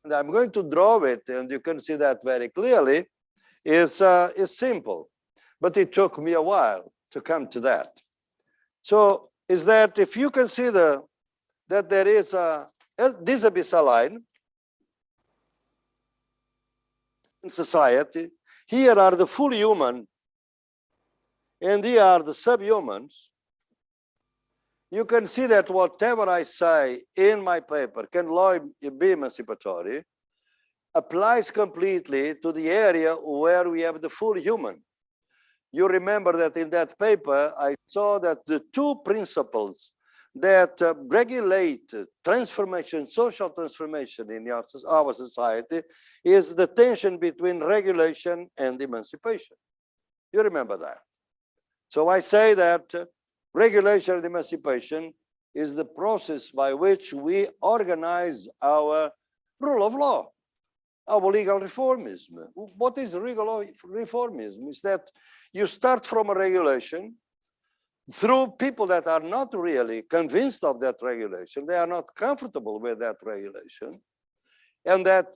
and I'm going to draw it, and you can see that very clearly, is simple. But it took me a while to come to that. So is that if you consider that there is this abyssal line in society, here are the full human, and here are the subhumans, you can see that whatever I say in my paper, can law be emancipatory, applies completely to the area where we have the full human. You remember that in that paper, I saw that the two principles that regulate transformation, social transformation in our society is the tension between regulation and emancipation. You remember that. So I say that regulation and emancipation is the process by which we organize our rule of law, our legal reformism. What is legal reformism? Is that you start from a regulation through people that are not really convinced of that regulation, they are not comfortable with that regulation, and that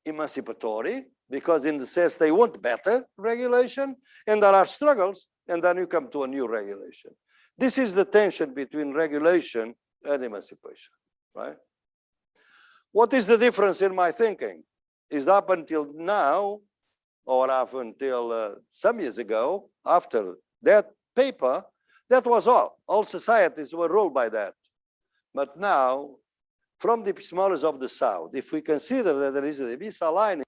emancipatory, because in the sense they want better regulation, and there are struggles, and then you come to a new regulation. This is the tension between regulation and emancipation, right? What is the difference in my thinking? Is up until now, or up until some years ago, after that paper, that was all. All societies were ruled by that. But now, from the epistemology of the South, if we consider that there is a abyssal line,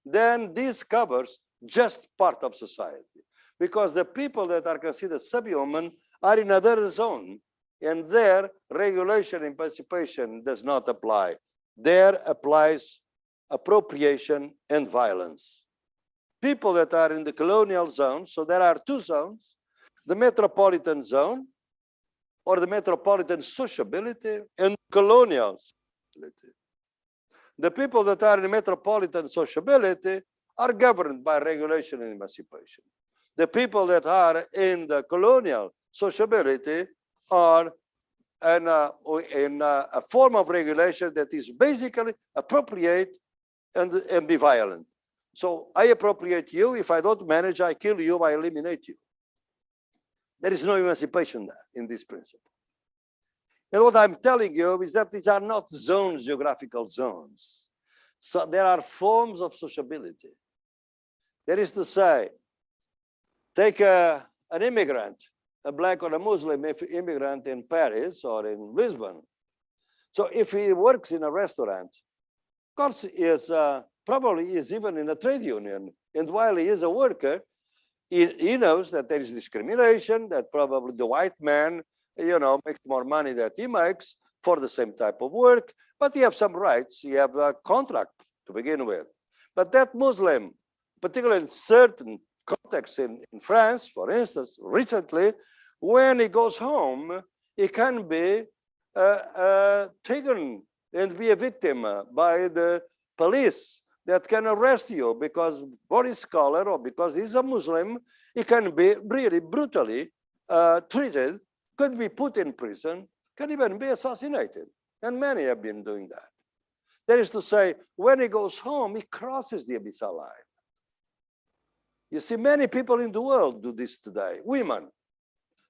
then this covers just part of society. Because the people that are considered subhuman are in another zone, and there regulation and emancipation does not apply. There applies appropriation and violence. People that are in the colonial zone, so there are two zones, the metropolitan zone or the metropolitan sociability and colonial sociability. The people that are in the metropolitan sociability are governed by regulation and emancipation. The people that are in the colonial sociability are in a form of regulation that is basically appropriate and be violent. So I appropriate you. If I don't manage, I kill you, I eliminate you. There is no emancipation there in this principle. And what I'm telling you is that these are not zones, geographical zones. So there are forms of sociability. That is to say, take an immigrant, a black or a Muslim immigrant in Paris or in Lisbon. So if he works in a restaurant, of course, he is probably is even in a trade union. And while he is a worker, he knows that there is discrimination, that probably the white man, makes more money that he makes for the same type of work, but he has some rights. He has a contract to begin with. But that Muslim, particularly in certain contexts in France, for instance, recently, when he goes home, he can be taken and be a victim by the police that can arrest you because for his color or because he's a Muslim, he can be really brutally treated, could be put in prison, can even be assassinated. And many have been doing that. That is to say, when he goes home, he crosses the abyssal line. You see, many people in the world do this today. Women.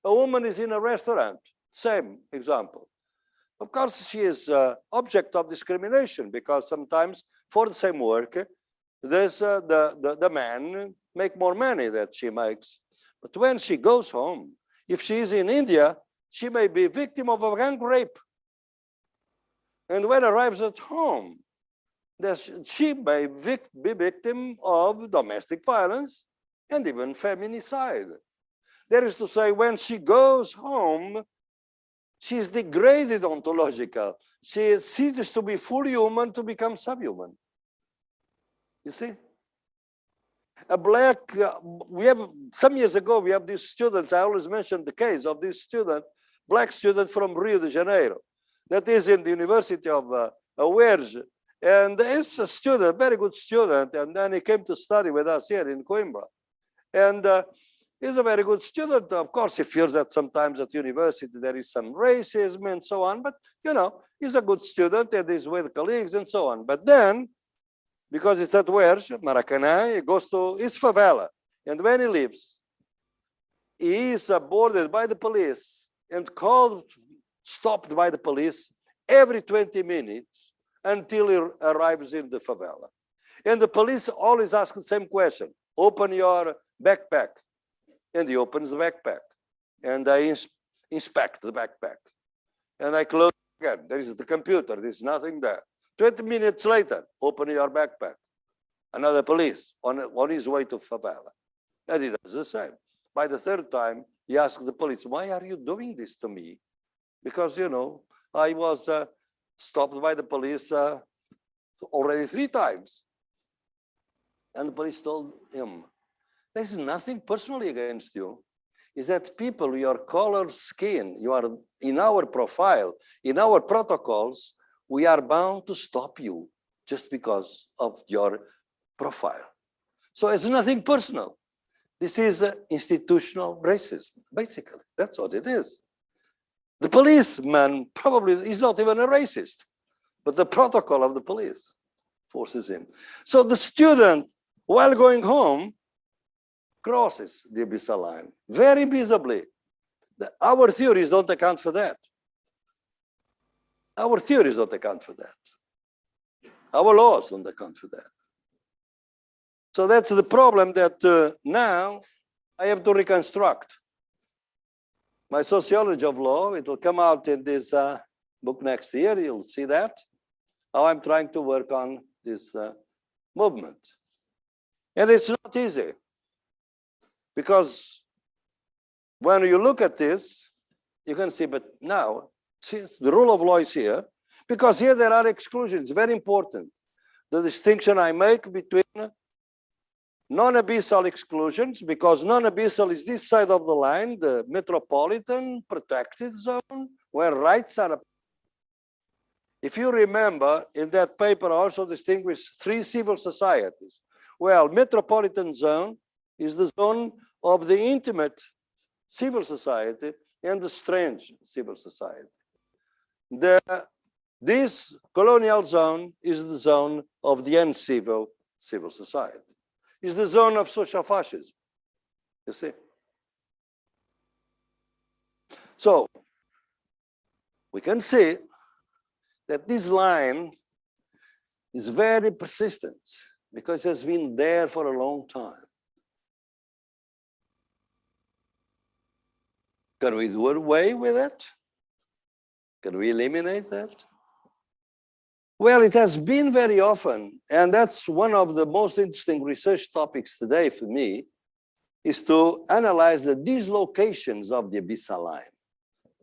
A woman is in a restaurant, same example. Of course, she is object of discrimination because sometimes for the same work, there's the man make more money that she makes. But when she goes home, if she is in India, she may be victim of a gang rape. And when arrives at home, she may be victim of domestic violence and even feminicide. That is to say, when she goes home, she is degraded ontological. She ceases to be fully human to become subhuman. You see? A black, we have, some years ago, we have these students, I always mention the case of this student, black student from Rio de Janeiro, that is in the University of Wales. And he's a student, a very good student, and then he came to study with us here in Coimbra. And he's a very good student. Of course, he feels that sometimes at university there is some racism and so on, but he's a good student and he's with colleagues and so on. But then, because it's at Wales, Maracanã, he goes to his favela. And when he leaves, he is boarded by the police and stopped by the police every 20 minutes until he arrives in the favela. And the police always ask the same question: open your backpack. And he opens the backpack. And I inspect the backpack. And I close it again. There is the computer. There's nothing there. 20 minutes later, open your backpack. Another police on his way to favela. And he does the same. By the third time, he asks the police, why are you doing this to me? Because, I was stopped by the police already 3 times. And the police told him, there's nothing personally against you. Is that people, your color skin, you are in our profile, in our protocols, we are bound to stop you just because of your profile. So it's nothing personal. This is institutional racism, basically. That's what it is. The policeman probably is not even a racist, but the protocol of the police forces him. So the student, while going home, crosses the abyssal line very visibly. Our theories don't account for that. Our theories don't account for that. Our laws don't account for that. So that's the problem that now I have to reconstruct. My sociology of law, it will come out in this book next year. You'll see that, how I'm trying to work on this movement. And it's not easy. Because when you look at this, you can see, but now, since the rule of law is here, because here there are exclusions, very important. The distinction I make between non-abyssal exclusions, because non-abyssal is this side of the line, the metropolitan protected zone, where rights are. If you remember, in that paper, I also distinguished 3 civil societies. Well, metropolitan zone is the zone of the intimate civil society and the strange civil society. This colonial zone is the zone of the uncivil civil society. is the zone of social fascism. You see? So we can see that this line is very persistent because it has been there for a long time. Can we do away with it? Can we eliminate that? Well, it has been very often, and that's one of the most interesting research topics today for me, is to analyze the dislocations of the abyssal line.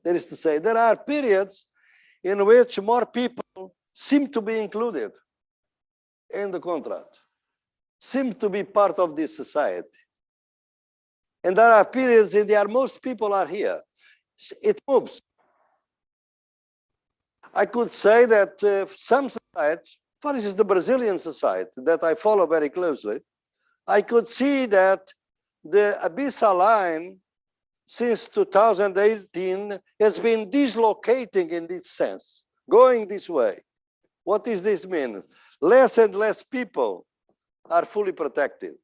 That is to say, there are periods in which more people seem to be included in the contract, seem to be part of this society. And there are periods in which most people are here. It moves. I could say that some societies, for instance, the Brazilian society that I follow very closely, I could see that the abyssal line since 2018 has been dislocating in this sense, going this way. What does this mean? Less and less people are fully protected.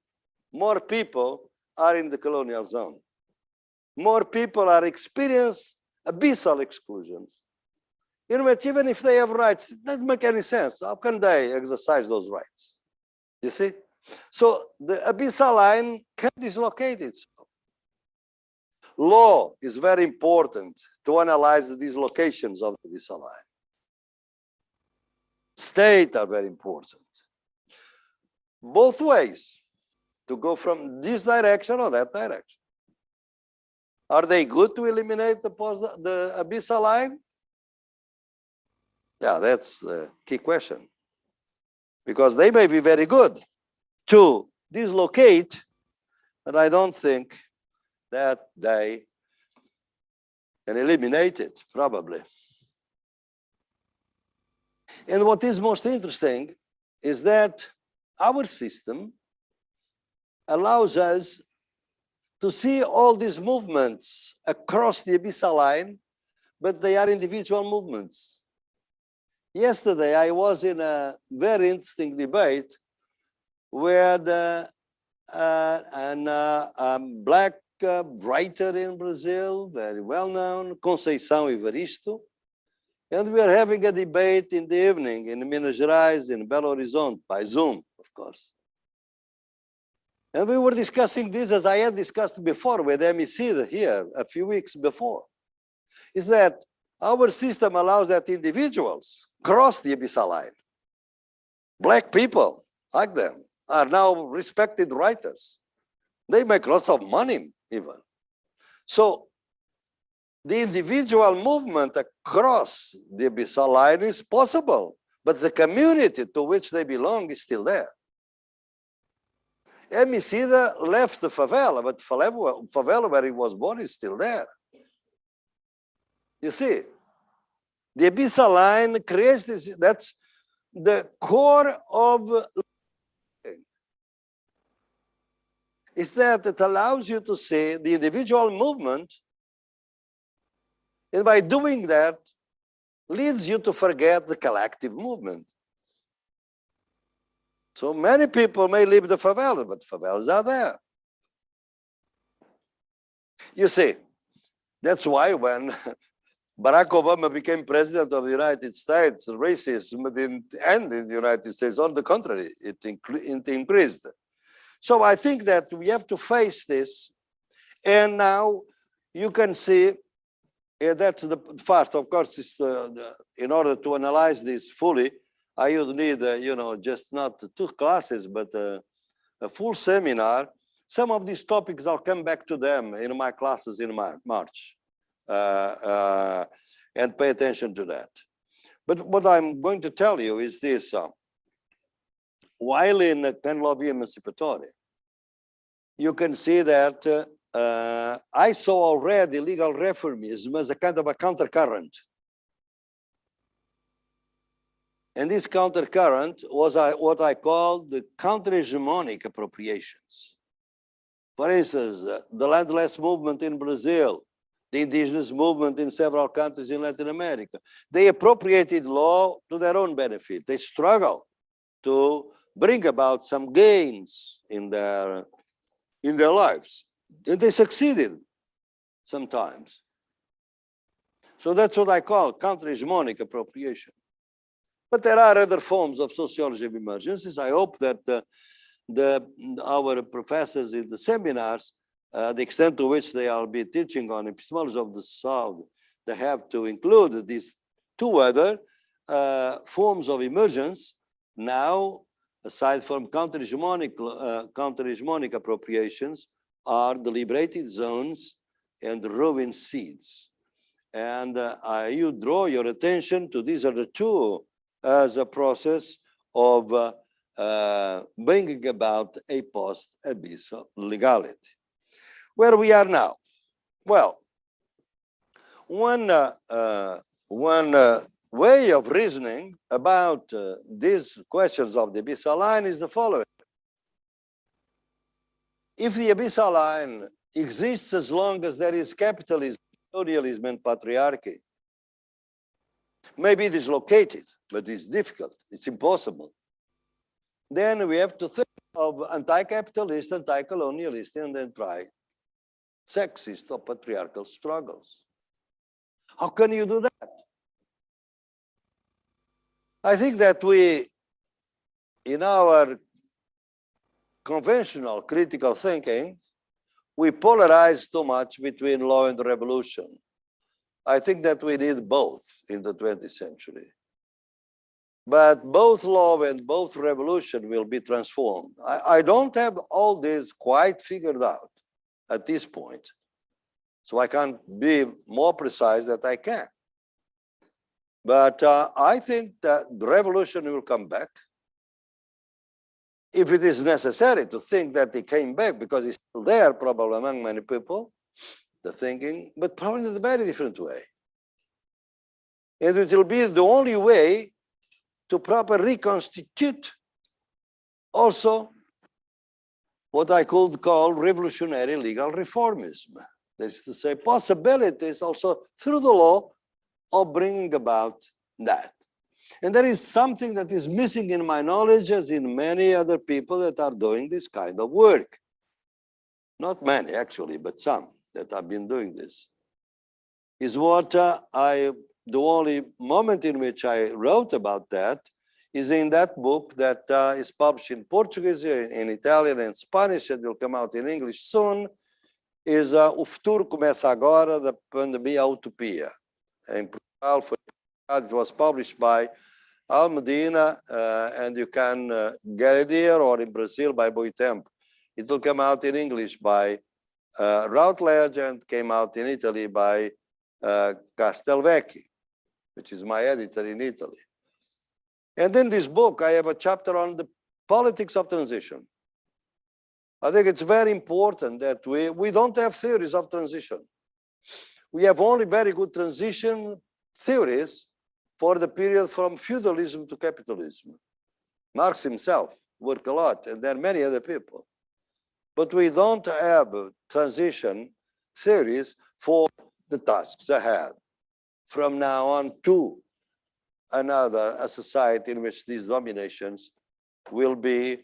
More people are in the colonial zone. More people are experiencing abyssal exclusions, in which even if they have rights, it doesn't make any sense. How can they exercise those rights? You see? So the abyssal line can dislocate itself. Law is very important to analyze the dislocations of the abyssal line. State are very important. Both ways, to go from this direction or that direction. Are they good to eliminate the abyssal line? Yeah, that's the key question. Because they may be very good to dislocate, but I don't think that they can eliminate it, probably. And what is most interesting is that our system allows us to see all these movements across the abyssal line, but they are individual movements. Yesterday, I was in a very interesting debate where a black writer in Brazil, very well known, Conceição Evaristo, and we are having a debate in the evening in Minas Gerais, in Belo Horizonte, by Zoom, of course. And we were discussing this as I had discussed before with MEC here a few weeks before, is that our system allows that individuals cross the abyssal line. Black people, like them, are now respected writers. They make lots of money even. So the individual movement across the abyssal line is possible, but the community to which they belong is still there. Emicida left the favela, but favela where he was born is still there. You see, the abyssal line creates this, that's the core of living. Is that it allows you to see the individual movement, and by doing that, leads you to forget the collective movement. So many people may leave the favela, but favelas are there. You see, that's why when Barack Obama became president of the United States, racism didn't end in the United States. On the contrary, it increased. So I think that we have to face this. And now you can see, that's the first, of course, in order to analyze this fully, I would need, just not 2 classes, but a full seminar. Some of these topics, I'll come back to them in my classes in March. And pay attention to that. But what I'm going to tell you is this. While in Canlovia Emancipatoria, you can see that I saw already legal reformism as a kind of a countercurrent. And this countercurrent was what I call the counter-hegemonic appropriations. For instance, the landless movement in Brazil, the indigenous movement in several countries in Latin America. They appropriated law to their own benefit. They struggle to bring about some gains in their lives. And they succeeded sometimes. So that's what I call counter-hegemonic appropriation. But there are other forms of sociology of emergencies. I hope that our professors in the seminars, the extent to which they will be teaching on epistemology of the South, they have to include these two other forms of emergence now, aside from counter-hegemonic appropriations, are the liberated zones and the ruined seeds. And you draw your attention to these other two as a process of bringing about a post-abyssal legality. Where we are now? Well, one way of reasoning about these questions of the abyssal line is the following. If the abyssal line exists as long as there is capitalism, colonialism, and patriarchy, maybe it is located, but it's difficult, it's impossible. Then we have to think of anti-capitalist, anti-colonialist, and anti-sexist or patriarchal struggles. How can you do that? I think that we, in our conventional critical thinking, we polarize too much between law and revolution. I think that we need both in the 20th century. But both law and both revolution will be transformed. I don't have all this quite figured out at this point. So I can't be more precise than I can. But I think that the revolution will come back. If it is necessary to think that it came back because it's still there, probably among many people, the thinking, but probably in a very different way. And it will be the only way to properly reconstitute also what I could call revolutionary legal reformism. That is to say, possibilities also through the law of bringing about that. And there is something that is missing in my knowledge, as in many other people that are doing this kind of work. Not many, actually, but some that have been doing this. Is what the only moment in which I wrote about that is in that book that is published in Portuguese, in Italian, and Spanish, and will come out in English soon, is O Futuro Começa Agora, da Pandemia à Utopia. In Portugal, it was published by Almedina, and you can get it here, or in Brazil by Boitempo. It will come out in English by Routledge, and came out in Italy by Castelvecchi, which is my editor in Italy. And in this book, I have a chapter on the politics of transition. I think it's very important that we don't have theories of transition. We have only very good transition theories for the period from feudalism to capitalism. Marx himself worked a lot, and there are many other people. But we don't have transition theories for the tasks ahead from now on to a society in which these dominations will be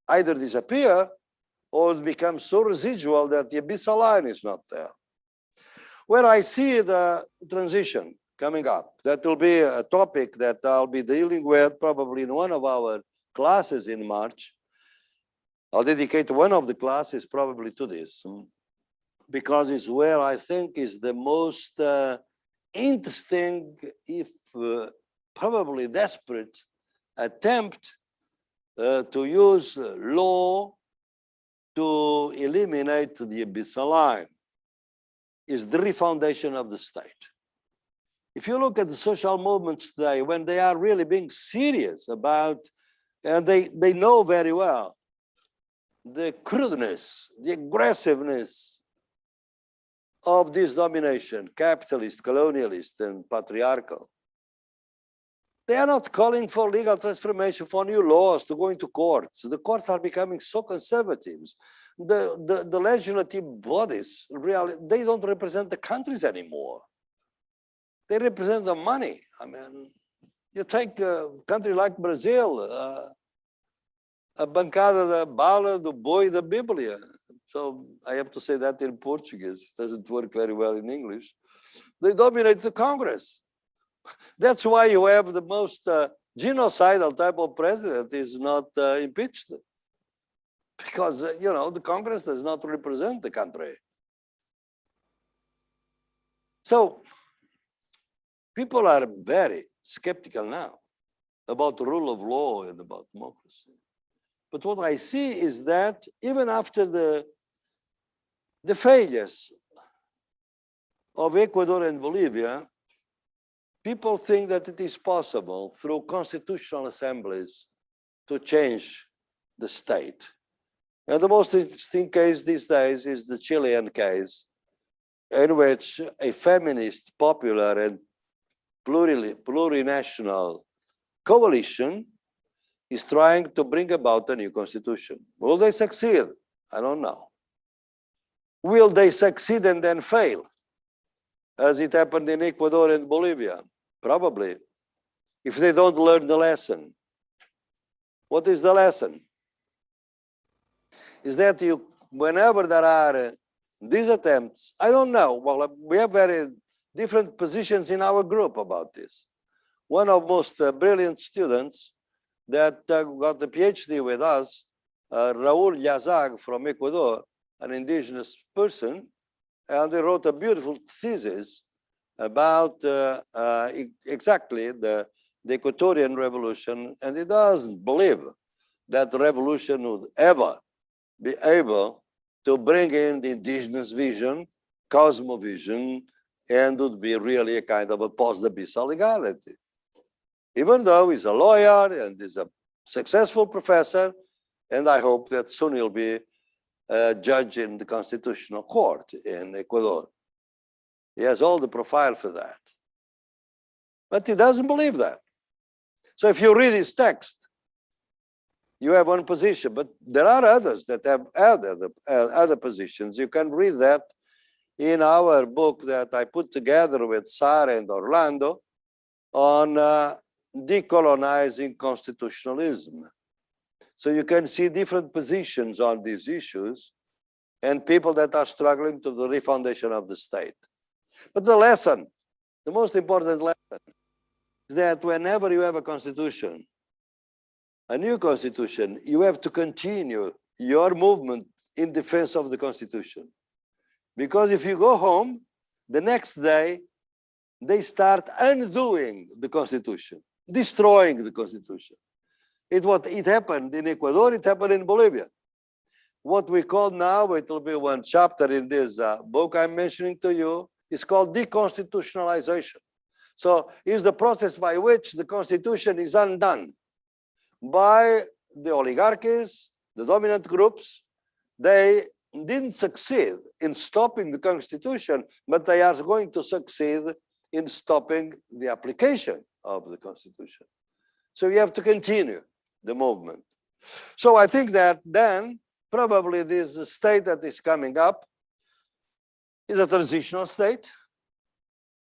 either disappear or become so residual that the abyssal line is not there. Where I see the transition coming up, that will be a topic that I'll be dealing with probably in one of our classes in March. I'll dedicate one of the classes probably to this, because it's where I think is the most interesting, if probably desperate, attempt to use law to eliminate the abyssal line, is the refoundation of the state. If you look at the social movements today, when they are really being serious about, and they know very well, the crudeness, the aggressiveness of this domination, capitalist, colonialist, and patriarchal. They are not calling for legal transformation, for new laws, to go into courts. The courts are becoming so conservative. The legislative bodies, really, they don't represent the countries anymore. They represent the money. I mean, you take a country like Brazil, a bancada da bala do boi da Bíblia. So I have to say that in Portuguese. It doesn't work very well in English. They dominate the Congress. That's why you have the most genocidal type of president is not impeached. Because, you know, the Congress does not represent the country. So people are very skeptical now about the rule of law and about democracy. But what I see is that even after the failures of Ecuador and Bolivia, people think that it is possible through constitutional assemblies to change the state. And the most interesting case these days is the Chilean case, in which a feminist, popular, and plurinational coalition is trying to bring about a new constitution. Will they succeed? I don't know. Will they succeed and then fail, as it happened in Ecuador and Bolivia? Probably, if they don't learn the lesson. What is the lesson? Is that whenever there are these attempts, I don't know, well, we have very different positions in our group about this. One of most brilliant students that got the PhD with us, Raul Yazag from Ecuador, an indigenous person, and they wrote a beautiful thesis about exactly the Equatorian revolution, and he doesn't believe that the revolution would ever be able to bring in the indigenous vision, cosmovision, and would be really a kind of a post-abyssal legality. Even though he's a lawyer and is a successful professor, and I hope that soon he'll be a judge in the Constitutional Court in Ecuador. He has all the profile for that. But he doesn't believe that. So if you read his text, you have one position, but there are others that have other positions. You can read that in our book that I put together with Sarah and Orlando on decolonizing constitutionalism. So you can see different positions on these issues and people that are struggling to the refoundation of the state. But the lesson, the most important lesson, is that whenever you have a constitution, a new constitution, you have to continue your movement in defense of the constitution. Because if you go home, the next day, they start undoing the constitution, destroying the constitution. It happened in Ecuador, it happened in Bolivia. What we call now, it will be one chapter in this book I'm mentioning to you, is called deconstitutionalization. So it's the process by which the constitution is undone by the oligarchies, the dominant groups. They didn't succeed in stopping the constitution, but they are going to succeed in stopping the application of the constitution. So you have to continue the movement. So I think that then probably this state that is coming up is a transitional state.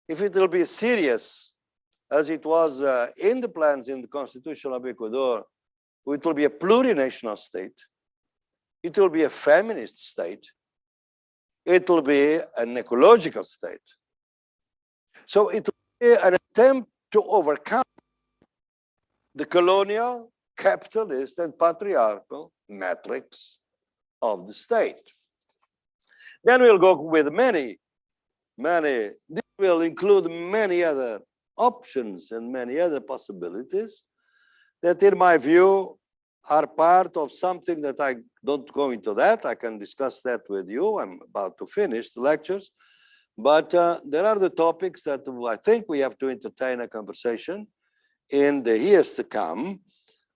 If it will be serious, as it was in the plans in the Constitution of Ecuador, it will be a plurinational state. It will be a feminist state. It will be an ecological state. So it will be an attempt to overcome the colonial, capitalist, and patriarchal metrics of the state. Then we'll go with many, this will include many other options and many other possibilities that, in my view, are part of something that I don't go into that. I can discuss that with you. I'm about to finish the lectures. But there are the topics that I think we have to entertain a conversation in the years to come.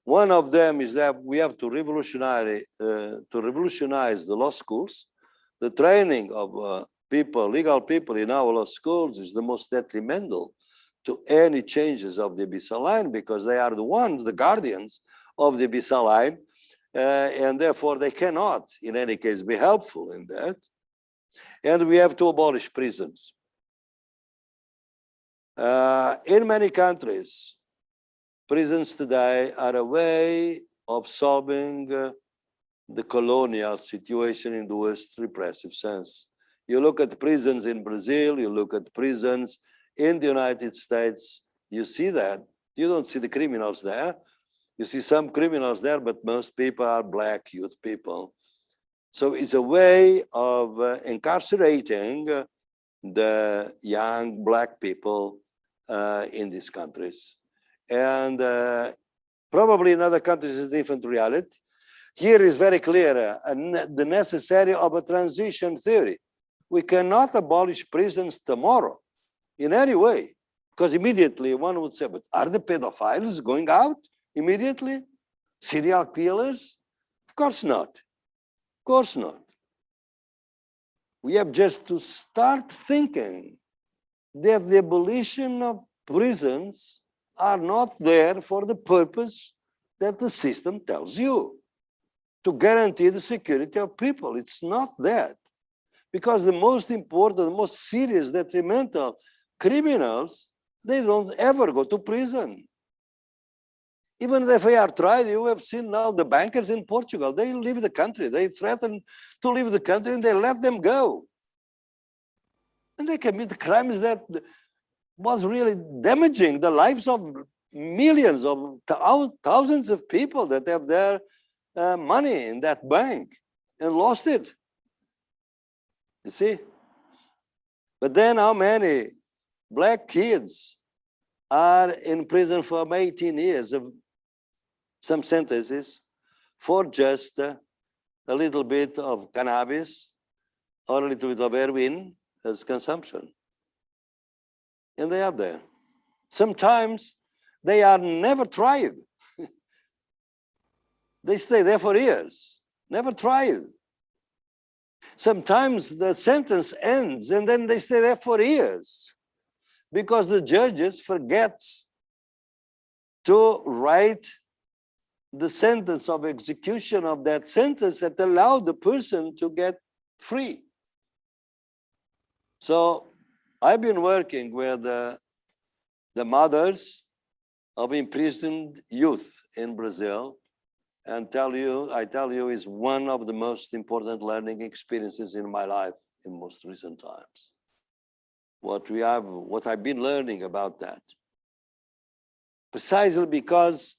One of them is that we have to revolutionize the law schools. The training of legal people in our law schools is the most detrimental to any changes of the abyssal line, because they are the ones, the guardians of the abyssal line, and therefore they cannot, in any case, be helpful in that. And we have to abolish prisons. In many countries, prisons today are a way of solving the colonial situation in the worst repressive sense. You look at prisons in Brazil, you look at prisons in the United States, you see that. You don't see the criminals there. You see some criminals there, but most people are Black youth people. So it's a way of incarcerating the young Black people in these countries. And probably in other countries is different reality. Here is very clear the necessary of a transition theory. We cannot abolish prisons tomorrow in any way, because immediately one would say, but are the pedophiles going out immediately? Serial killers? Of course not. Of course not. We have just to start thinking that the abolition of prisons are not there for the purpose that the system tells you, to guarantee the security of people. It's not that. Because the most important, the most serious detrimental criminals, they don't ever go to prison. Even if they are tried, you have seen now the bankers in Portugal, they leave the country. They threaten to leave the country and they let them go. And they commit crimes that was really damaging the lives of millions of thousands of people that have their money in that bank and lost it. You see? But then how many Black kids are in prison for 18 years of some sentences for just a little bit of cannabis or a little bit of heroin as consumption? And they are there. Sometimes they are never tried. They stay there for years, never tried. Sometimes the sentence ends and then they stay there for years because the judges forget to write the sentence of execution of that sentence that allowed the person to get free. So I've been working with the mothers of imprisoned youth in Brazil, and I tell you, is one of the most important learning experiences in my life in most recent times. What I've been learning about that. Precisely because,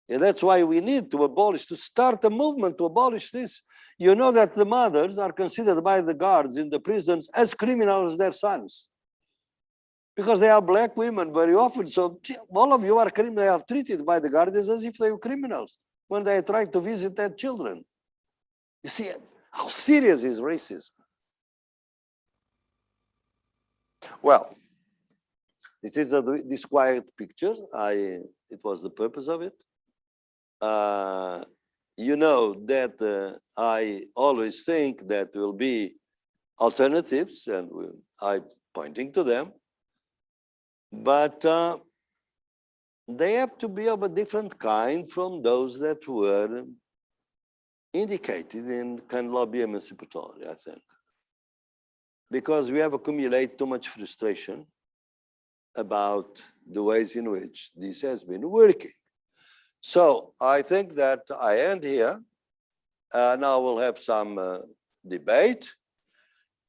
and that's why we need to start a movement to abolish this. You know that the mothers are considered by the guards in the prisons as criminals as their sons. Because they are Black women very often. So all of you are criminals. They are treated by the guardians as if they were criminals when they try to visit their children. You see how serious is racism? Well, this is this quiet picture. It was the purpose of it. You know that I always think that will be alternatives, and I'm pointing to them. But they have to be of a different kind from those that were indicated in Can Law Be Emancipatory, I think. Because we have accumulated too much frustration about the ways in which this has been working. So I think that I end here. Now we'll have some debate.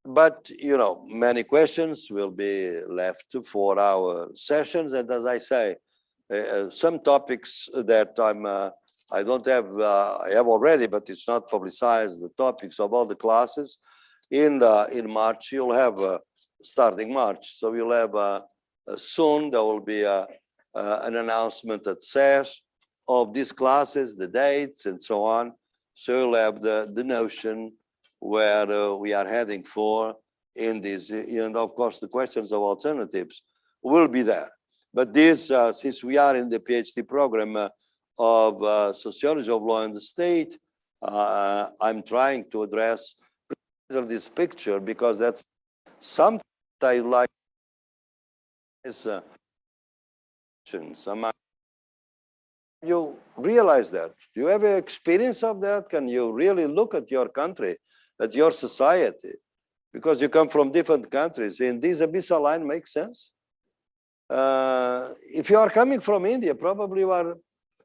But, you know, many questions will be left for our sessions. And as I say, some topics that I don't have, I have already, but it's not publicized, the topics of all the classes. In March, you'll have, starting March, so you'll have soon, there will be an announcement that says of these classes, the dates and so on. So you'll have the notion where we are heading for in this, and of course the questions of alternatives will be there. But this, since we are in the PhD program of sociology of law and the state, I'm trying to address this picture because that's something I like. You realize that? Do you have an experience of that? Can you really look at your country, at your society? Because you come from different countries, and this abyssal line makes sense. If you are coming from India, probably you are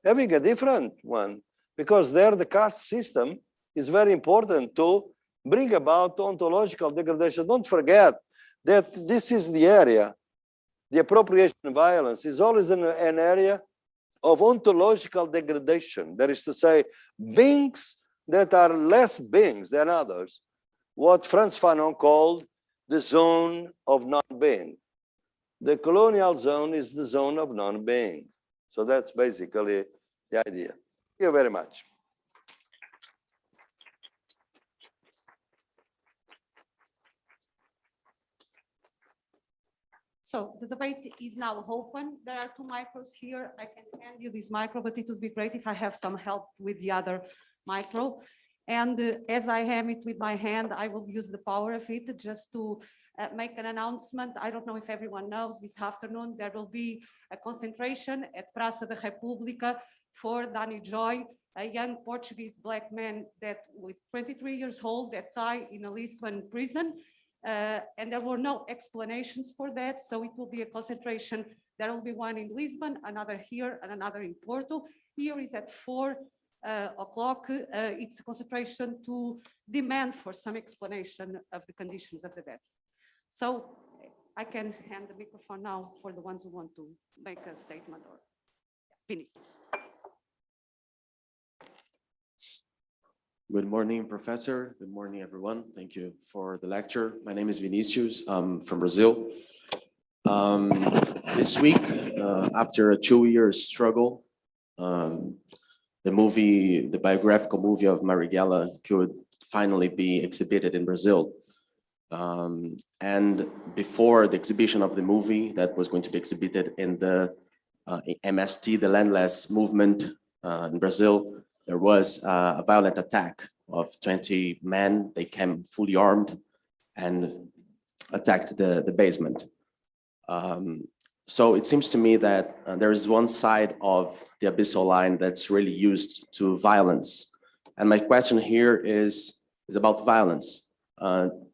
having a different one. because there the caste system is very important to bring about ontological degradation. Don't forget that this is the area, the appropriation violence is always an area of ontological degradation. That is to say, beings that are less beings than others, what Frantz Fanon called the zone of non-being. The colonial zone is the zone of non-being. So that's basically the idea. Thank you very much. So the debate is now open. There are two micros here. I can hand you this micro, but it would be great if I have some help with the other micro. And as I have it with my hand, I will use the power of it just to make an announcement. I don't know if everyone knows, this afternoon there will be a concentration at Praça da República for Dani Joy, a young Portuguese black man that with 23 years old that died in a Lisbon prison. And there were no explanations for that. So it will be a concentration. There will be one in Lisbon, another here, and another in Porto. Here is at 4 o'clock. It's a concentration to demand for some explanation of the conditions of the death. So I can hand the microphone now for the ones who want to make a statement or finish. Good morning, Professor. Good morning, everyone. Thank you for the lecture. My name is Vinicius. I'm from Brazil. This week, after a 2-year struggle, the biographical movie of Marighella could finally be exhibited in Brazil. And before the exhibition of the movie that was going to be exhibited in the MST, the landless movement in Brazil, there was a violent attack of 20 men. They came fully armed and attacked the basement. So it seems to me that there is one side of the abyssal line that's really used to violence. And my question here is about violence.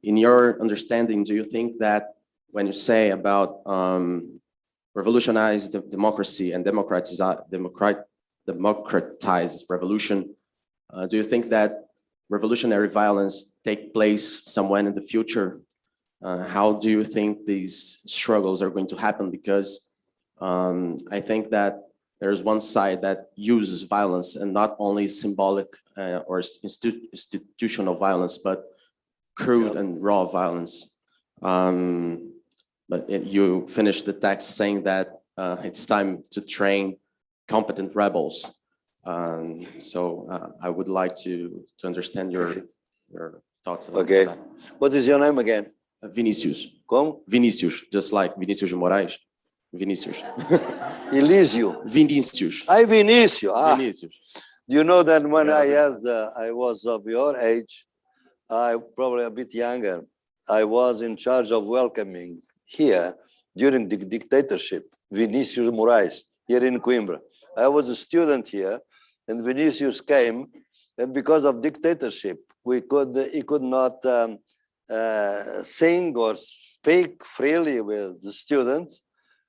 In your understanding, do you think that when you say about revolutionize the democracy and democratize revolution, do you think that revolutionary violence take place somewhere in the future? How do you think these struggles are going to happen? Because I think that there's one side that uses violence, and not only symbolic or institutional violence, but crude and raw violence. But you finished the text saying that it's time to train competent rebels. So I would like to understand your thoughts about that. What is your name again? Vinicius. Como? Vinicius, just like Vinicius de Moraes. Vinicius. Elísio. Vinicius. Ay, Vinicio. Ah. Vinicius. Do you know that when I was of your age, I probably a bit younger, I was in charge of welcoming here during the dictatorship, Vinicius Moraes, here in Coimbra. I was a student here, and Vinicius came, and because of dictatorship, he could not sing or speak freely with the students.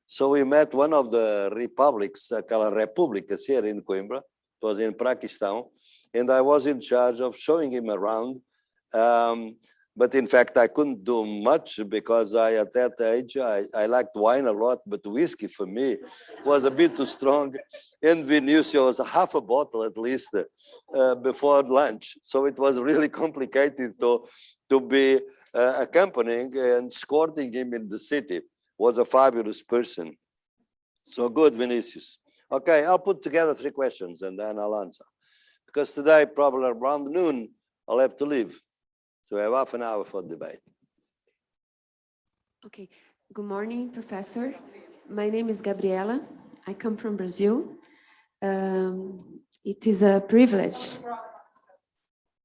So we met one of the republics, repúblicas here in Coimbra. It was in Pakistan, and I was in charge of showing him around. But in fact, I couldn't do much because at that age, I liked wine a lot, but whiskey for me was a bit too strong. And Vinicius was half a bottle at least before lunch. So it was really complicated to be accompanying and escorting him in the city. Was a fabulous person. So good, Vinicius. Okay, I'll put together 3 questions and then I'll answer. Because today, probably around noon, I'll have to leave. So we have half an hour for debate. Okay, good morning, Professor. My name is Gabriela. I come from Brazil. It is a privilege.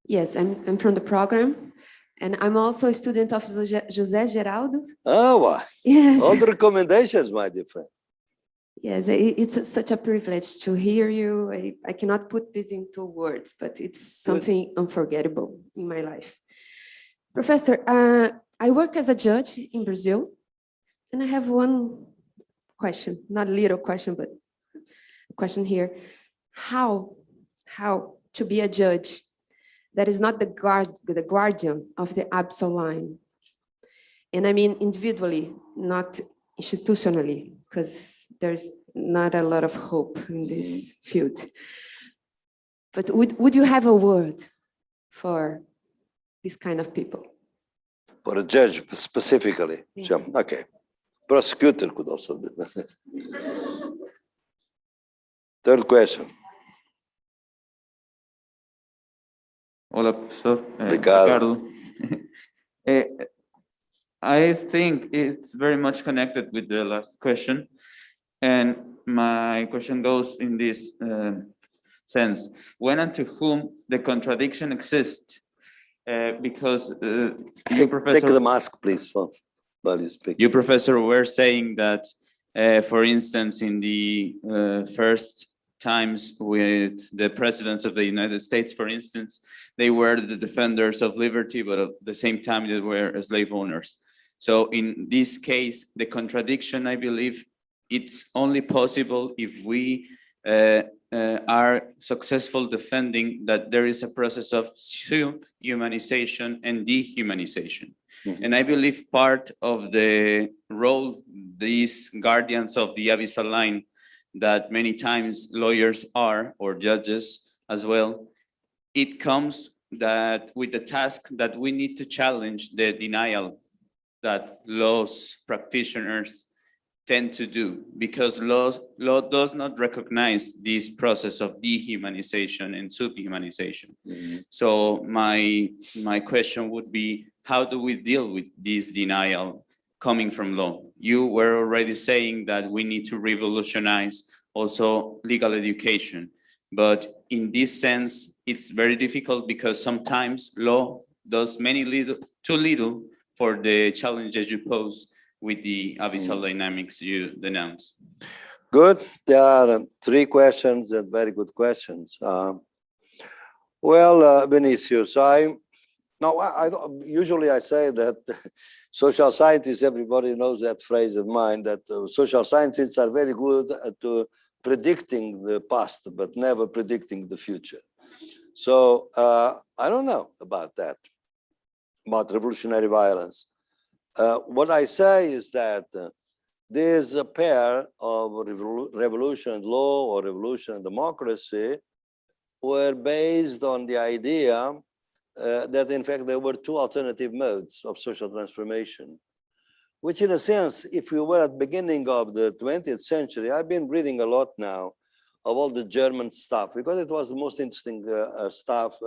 Yes, I'm from the program. And I'm also a student of José Geraldo. Oh, wow. Yes. All the recommendations, my dear friend. Yes, it's such a privilege to hear you. I cannot put this into words, but it's something unforgettable in my life. Professor, I work as a judge in Brazil, and I have one question, not a little question, but a question here. How to be a judge that is not the guardian of the abyssal line. And I mean individually, not institutionally, because there's not a lot of hope in this field. But would you have a word for this kind of people? For a judge specifically? Sure. Okay. Prosecutor could also be. Third question. Hola, professor. Ricardo. I think it's very much connected with the last question. And my question goes in this sense. When and to whom the contradiction exists? Because you, Professor... Take the mask, please, while you speak. You, Professor, were saying that, for instance, in the first times with the presidents of the United States, for instance, they were the defenders of liberty, but at the same time they were slave owners. So in this case, the contradiction, I believe, it's only possible if we are successful defending that there is a process of humanization and dehumanization. Mm-hmm. And I believe part of the role these guardians of the abyssal line that many times lawyers are, or judges as well, it comes that with the task that we need to challenge the denial that laws practitioners tend to do, because law does not recognize this process of dehumanization and subhumanization. Mm-hmm. So my question would be, how do we deal with this denial coming from law? You were already saying that we need to revolutionize also legal education, but in this sense, it's very difficult because sometimes law does too little for the challenges you pose with the abyssal dynamics you denounce. Good. There are three questions and very good questions. Well, Vinicius, usually I say that social scientists, everybody knows that phrase of mine, that social scientists are very good at predicting the past, but never predicting the future. So I don't know about that, about revolutionary violence. What I say is that there's a pair of revolution and law or revolution and democracy were based on the idea that in fact there were two alternative modes of social transformation, which in a sense, if we were at the beginning of the 20th century, I've been reading a lot now of all the German stuff, because it was the most interesting stuff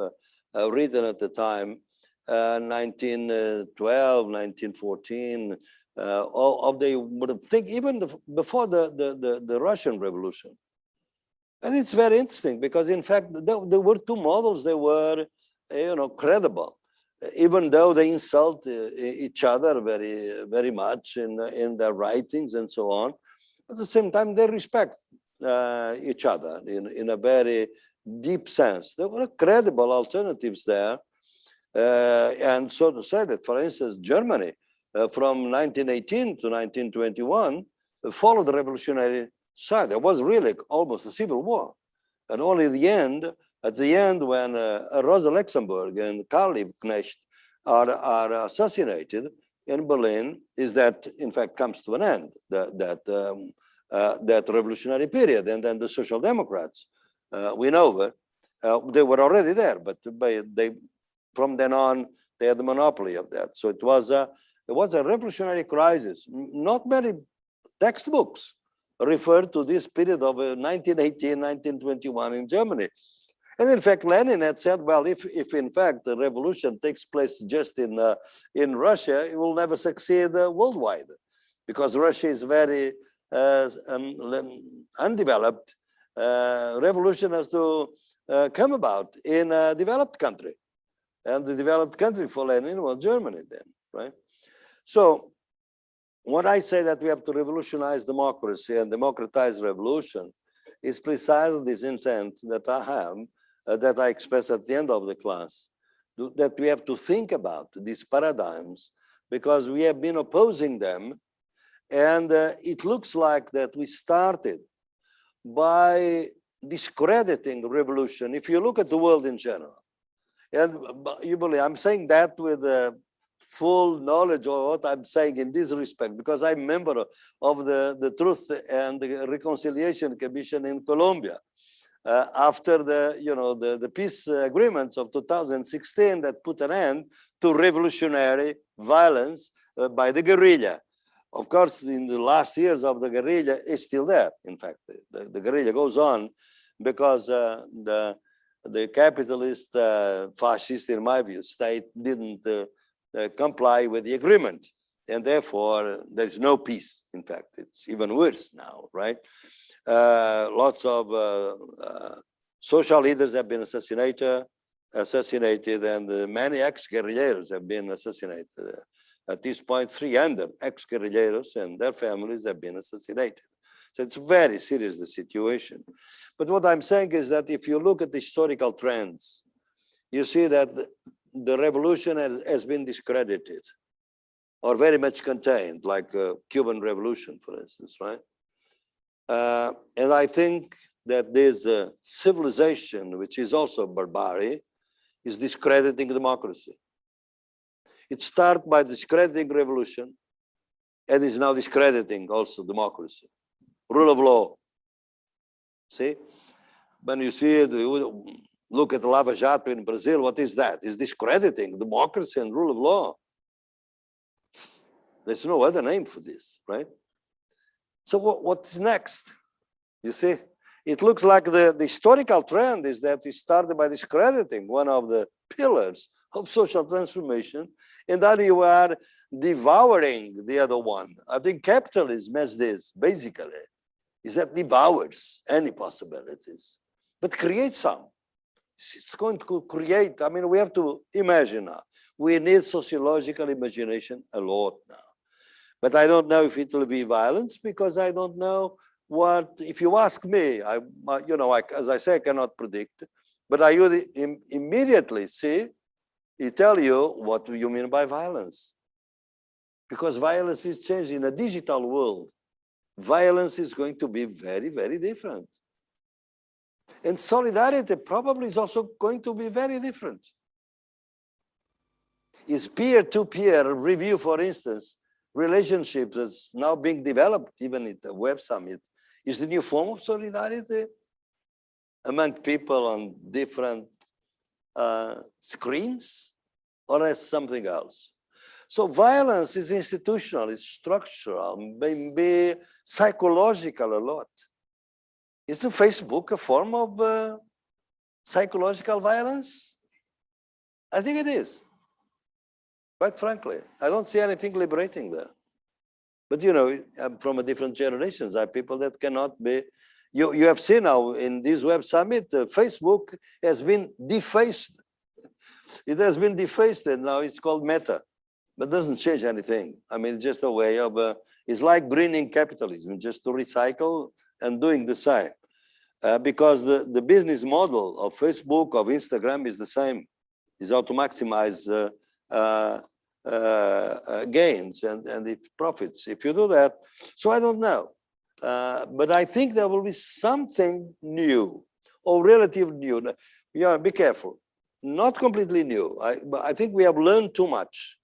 written at the time, 1912, 1914, they would think even before the Russian Revolution. And it's very interesting because in fact, there were two models, they were, credible, even though they insult each other very, very much in their writings and so on. At the same time, they respect each other in a very deep sense. There were credible alternatives there. And so to say that, for instance, Germany from 1918 to 1921 followed the revolutionary side. There was really almost a civil war. And only at the end when Rosa Luxemburg and Karl Liebknecht are assassinated in Berlin, is that in fact comes to an end, that revolutionary period. And then the Social Democrats win over. They were already there, but from then on, they had the monopoly of that. So it was a revolutionary crisis. Not many textbooks refer to this period of 1918, 1921 in Germany. And in fact, Lenin had said, well, if in fact the revolution takes place just in Russia, it will never succeed worldwide, because Russia is very undeveloped. Revolution has to come about in a developed country. And the developed country for Lenin was Germany then, right? So what I say that we have to revolutionize democracy and democratize revolution is precisely this intent that I have, that I expressed at the end of the class, that we have to think about these paradigms because we have been opposing them. And it looks like that we started by discrediting revolution. If you look at the world in general, and you believe I'm saying that with full knowledge of what I'm saying in this respect, because I'm a member of the Truth and the Reconciliation Commission in Colombia. After the peace agreements of 2016 that put an end to revolutionary violence by the guerrilla. Of course, in the last years of the guerrilla is still there. In fact, the guerrilla goes on because the capitalist, fascist, in my view, state didn't comply with the agreement. And therefore, there's no peace. In fact, it's even worse now, right? Lots of social leaders have been assassinated, and many ex-guerrilleros have been assassinated. At this point, 300 ex-guerrilleros and their families have been assassinated. So it's very serious, the situation. But what I'm saying is that if you look at the historical trends, you see that the revolution has been discredited or very much contained, like Cuban Revolution, for instance, right? And I think that this civilization, which is also barbaric, is discrediting democracy. It started by discrediting revolution and is now discrediting also democracy. Rule of law. See? When you see it, look at Lava Jato in Brazil, what is that? It's discrediting democracy and rule of law. There's no other name for this, right? So what's next? You see, it looks like the historical trend is that we started by discrediting one of the pillars of social transformation, and then you are devouring the other one. I think capitalism as this, basically, is that devours any possibilities, but creates some. It's going to create, I mean, we have to imagine now. We need sociological imagination a lot now. But I don't know if it will be violence, because I don't know what, if you ask me, as I say, I cannot predict, but I would immediately tell you what do you mean by violence. Because violence is changing. In a digital world, violence is going to be very, very different. And solidarity probably is also going to be very different. Is peer-to-peer review, for instance, relationships that's now being developed even at the Web Summit, is the new form of solidarity among people on different screens, or as something else? So violence is institutional, it's structural, maybe psychological a lot. Isn't Facebook a form of psychological violence? I think it is. Quite frankly, I don't see anything liberating there. But I'm from a different generations. There are people that cannot be. You have seen now in this Web Summit, Facebook has been defaced. It has been defaced, and now it's called Meta. But it doesn't change anything. I mean, it's just a way of, it's like greening capitalism, just to recycle and doing the same. Because the business model of Facebook, of Instagram is the same. Is how to maximize gains and profits if you do that. So I don't know. But I think there will be something new or relative new. Yeah, be careful. Not completely new. But I think we have learned too much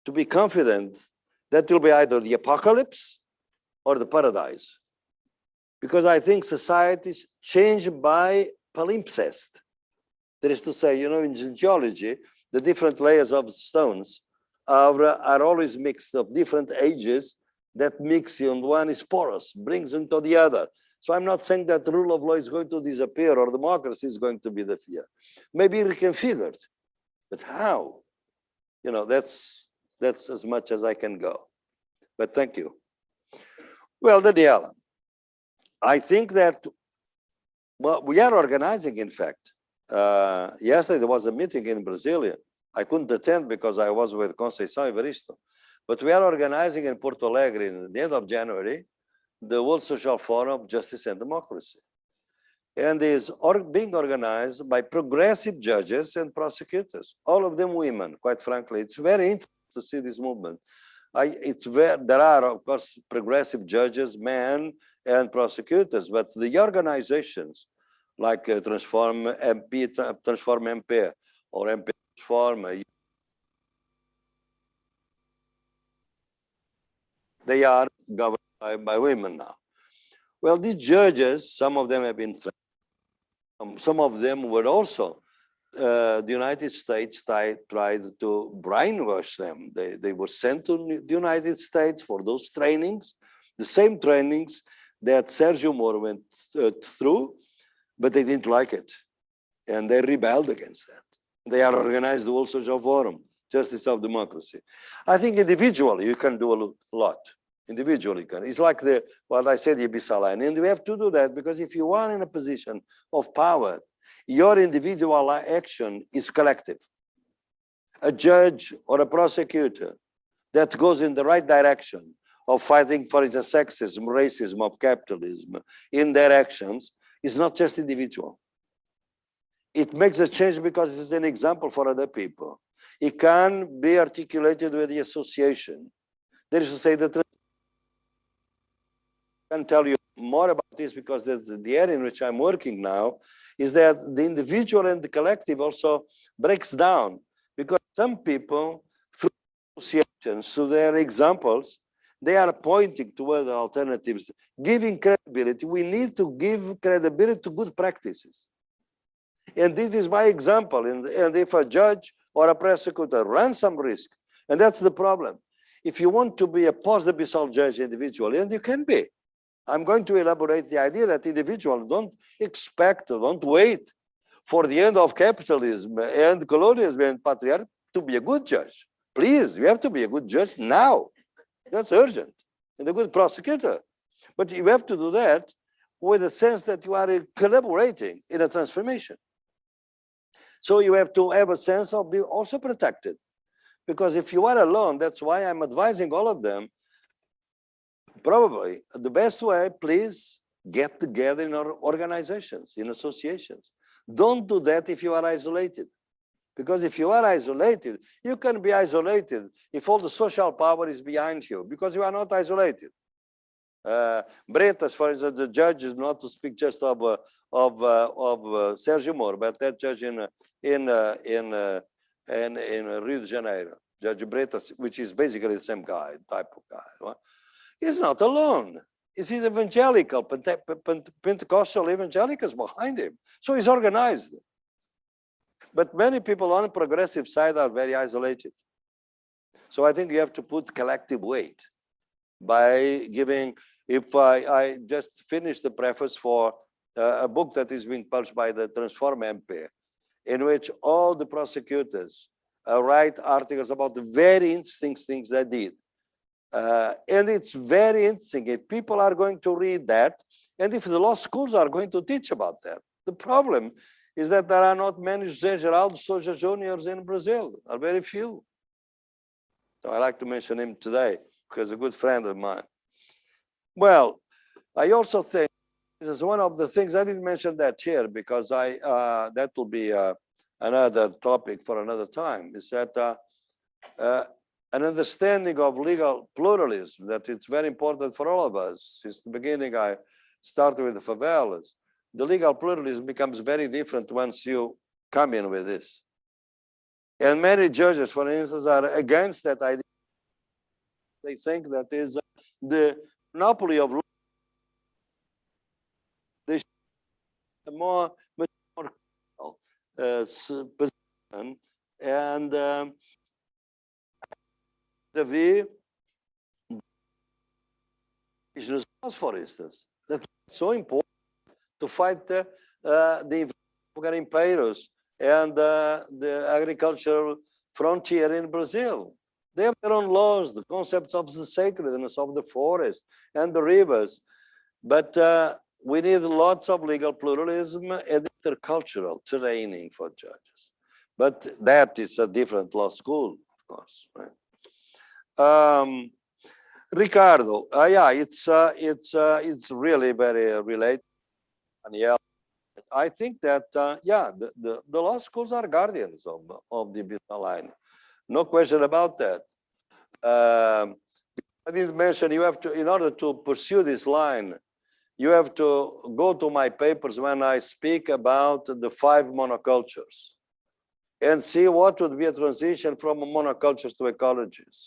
to be confident that it will be either the apocalypse or the paradise. Because I think societies change by palimpsest. That is to say, in geology, the different layers of stones are always mixed of different ages that mix, and one is porous, brings into the other. So I'm not saying that the rule of law is going to disappear or democracy is going to be the fear. Maybe reconfigured, but how? That's as much as I can go. But thank you. Well, Daniela, I think that, we are organizing, in fact. Yesterday there was a meeting in Brasilia. I couldn't attend because I was with Conceição Evaristo. But we are organizing in Porto Alegre in the end of January, the World Social Forum of Justice and Democracy. And is being organized by progressive judges and prosecutors, all of them women, quite frankly. It's very interesting to see this movement. There are, of course, progressive judges, men, and prosecutors, but the organizations like Transform MP or MP Transform, they are governed by women now. Well, these judges, some of them have been threatened. Some of them were also, the United States tried to brainwash them. They were sent to the United States for those trainings, the same trainings that Sergio Moro went through, but they didn't like it. And they rebelled against that. They are organized the World Social Forum, Justice of Democracy. I think individually you can do a lot. Individually can. It's like what I said, the abyssal line. And we have to do that because if you are in a position of power, your individual action is collective. A judge or a prosecutor that goes in the right direction of fighting for sexism, racism, of capitalism in their actions is not just individual. It makes a change because it's an example for other people. It can be articulated with the association. That is to say that I can tell you more about this because that's the area in which I'm working now, is that the individual and the collective also breaks down because some people, through associations, through their examples, they are pointing to other alternatives, giving credibility. We need to give credibility to good practices. And this is my example. And if a judge or a prosecutor runs some risk, and that's the problem. If you want to be a post-abyssal judge individually, and you can be, I'm going to elaborate the idea that individuals don't wait for the end of capitalism and colonialism and patriarchy to be a good judge. Please, you have to be a good judge now. That's urgent. And a good prosecutor. But you have to do that with a sense that you are collaborating in a transformation. So you have to have a sense of being also protected. Because if you are alone, that's why I'm advising all of them, probably the best way, please get together in organizations, in associations. Don't do that if you are isolated. Because if you are isolated, you can be isolated if all the social power is behind you, because you are not isolated. Bretas, for instance, the judge is not to speak just of Sergio Moro, but that judge in Rio de Janeiro, Judge Bretas, which is basically the same guy, type of guy. Right? He's not alone. He's evangelical, Pentecostal evangelicals behind him. So he's organized. But many people on the progressive side are very isolated. So I think you have to put collective weight by giving, if I just finished the preface for a book that is being published by the Transform MP, in which all the prosecutors write articles about the very interesting things they did. And it's very interesting if people are going to read that, and if the law schools are going to teach about that. The problem is that there are not many José Geraldo Souza Juniors in Brazil, are very few. So I like to mention him today because he's a good friend of mine. Well, I also think this is one of the things, I didn't mention that here because that will be another topic for another time, is that an understanding of legal pluralism, that it's very important for all of us. Since the beginning, I started with the favelas. The legal pluralism becomes very different once you come in with this. And many judges, for instance, are against that idea. They think that is the monopoly of law. They should have more position and the view, for instance, that's so important to fight the garimpeiros and the agricultural frontier in Brazil. They have their own laws, the concepts of the sacredness of the forest and the rivers. But we need lots of legal pluralism and intercultural training for judges. But that is a different law school, of course. Right? Ricardo, yeah, it's really very related. And yeah, I think that yeah, the law schools are guardians of the abyssal line. No question about that. I didn't mention you have to, in order to pursue this line, you have to go to my papers when I speak about the 5 monocultures and see what would be a transition from monocultures to ecologies.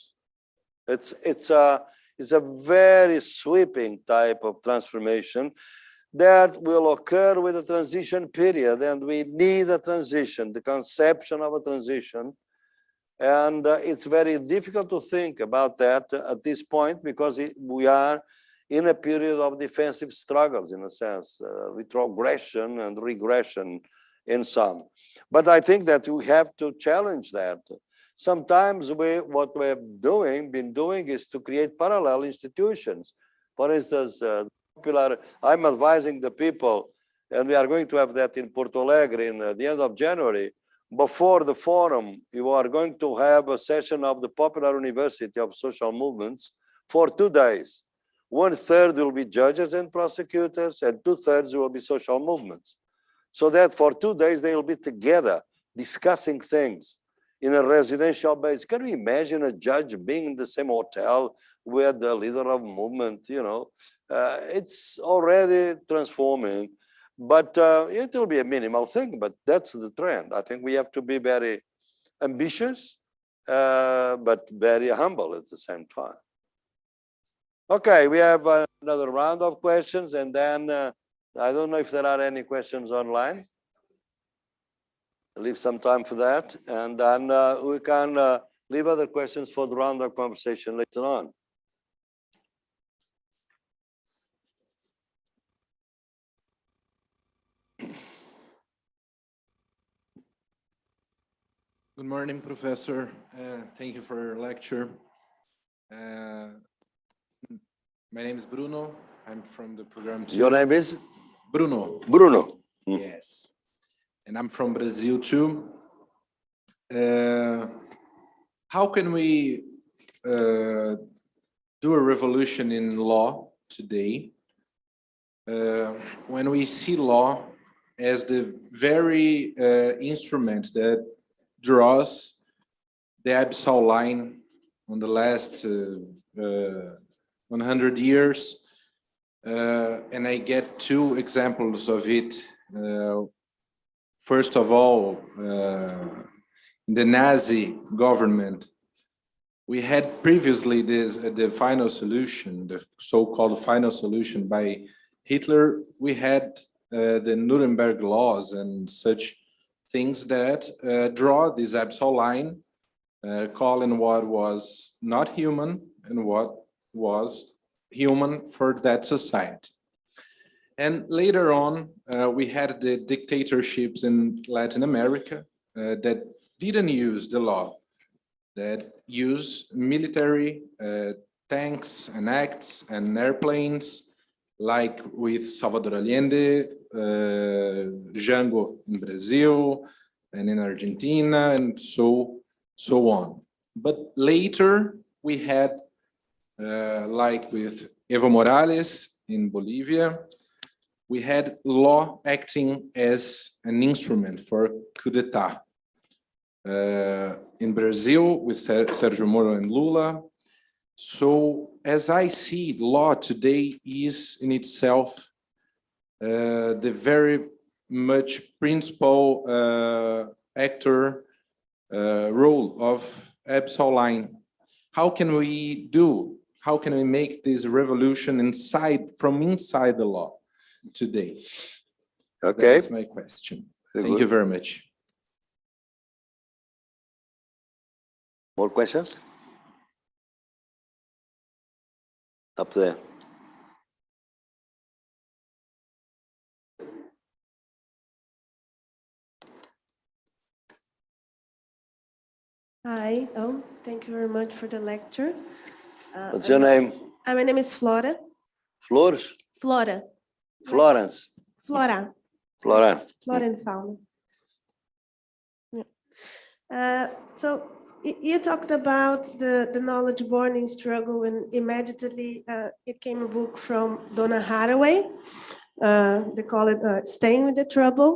It's a very sweeping type of transformation that will occur with a transition period, and we need a transition, the conception of a transition. And it's very difficult to think about that at this point because we are in a period of defensive struggles, in a sense, retrogression and regression in some. But I think that we have to challenge that. Sometimes what we've been doing is to create parallel institutions. For instance, I'm advising the people, and we are going to have that in Porto Alegre in the end of January. Before the forum, you are going to have a session of the Popular University of Social Movements for 2 days. 1/3 will be judges and prosecutors, and 2/3 will be social movements. So that for 2 days, they will be together discussing things in a residential base. Can you imagine a judge being in the same hotel with the leader of movement? You know, it's already transforming, but it will be a minimal thing, but that's the trend. I think we have to be very ambitious, but very humble at the same time. Okay, we have another round of questions, and then I don't know if there are any questions online. I'll leave some time for that, and then we can leave other questions for the round of conversation later on. Good morning, Professor. Thank you for your lecture. My name is Bruno. I'm from the program. Your name is? Bruno. Bruno. Yes. And I'm from Brazil too. How can we do a revolution in law today when we see law as the very instrument that draws the abyssal line on the last 100 years? And I get 2 examples of it. First of all, the Nazi government, we had previously the final solution, the so-called final solution by Hitler. We had the Nuremberg laws and such things that draw this abyssal line, calling what was not human and what was human for that society. And later on, we had the dictatorships in Latin America that didn't use the law, that used military tanks and acts and airplanes, like with Salvador Allende, Jango in Brazil, and in Argentina, and so on. But later, we had, like with Evo Morales in Bolivia, we had law acting as an instrument for coup d'etat. In Brazil, with Sergio Moro and Lula. So as I see, law today is in itself the very much principal actor role of abyssal line. How can we make this revolution from inside the law today? Okay. That's my question. Thank you very much. More questions? Up there. Hi, thank you very much for the lecture. What's your name? My name is Flora. Flores? Flora. Florence? Flora. Flora. Flora and fauna. Yeah. So you talked about the knowledge-born struggle, and immediately it came a book from Donna Haraway. They call it Staying with the Trouble,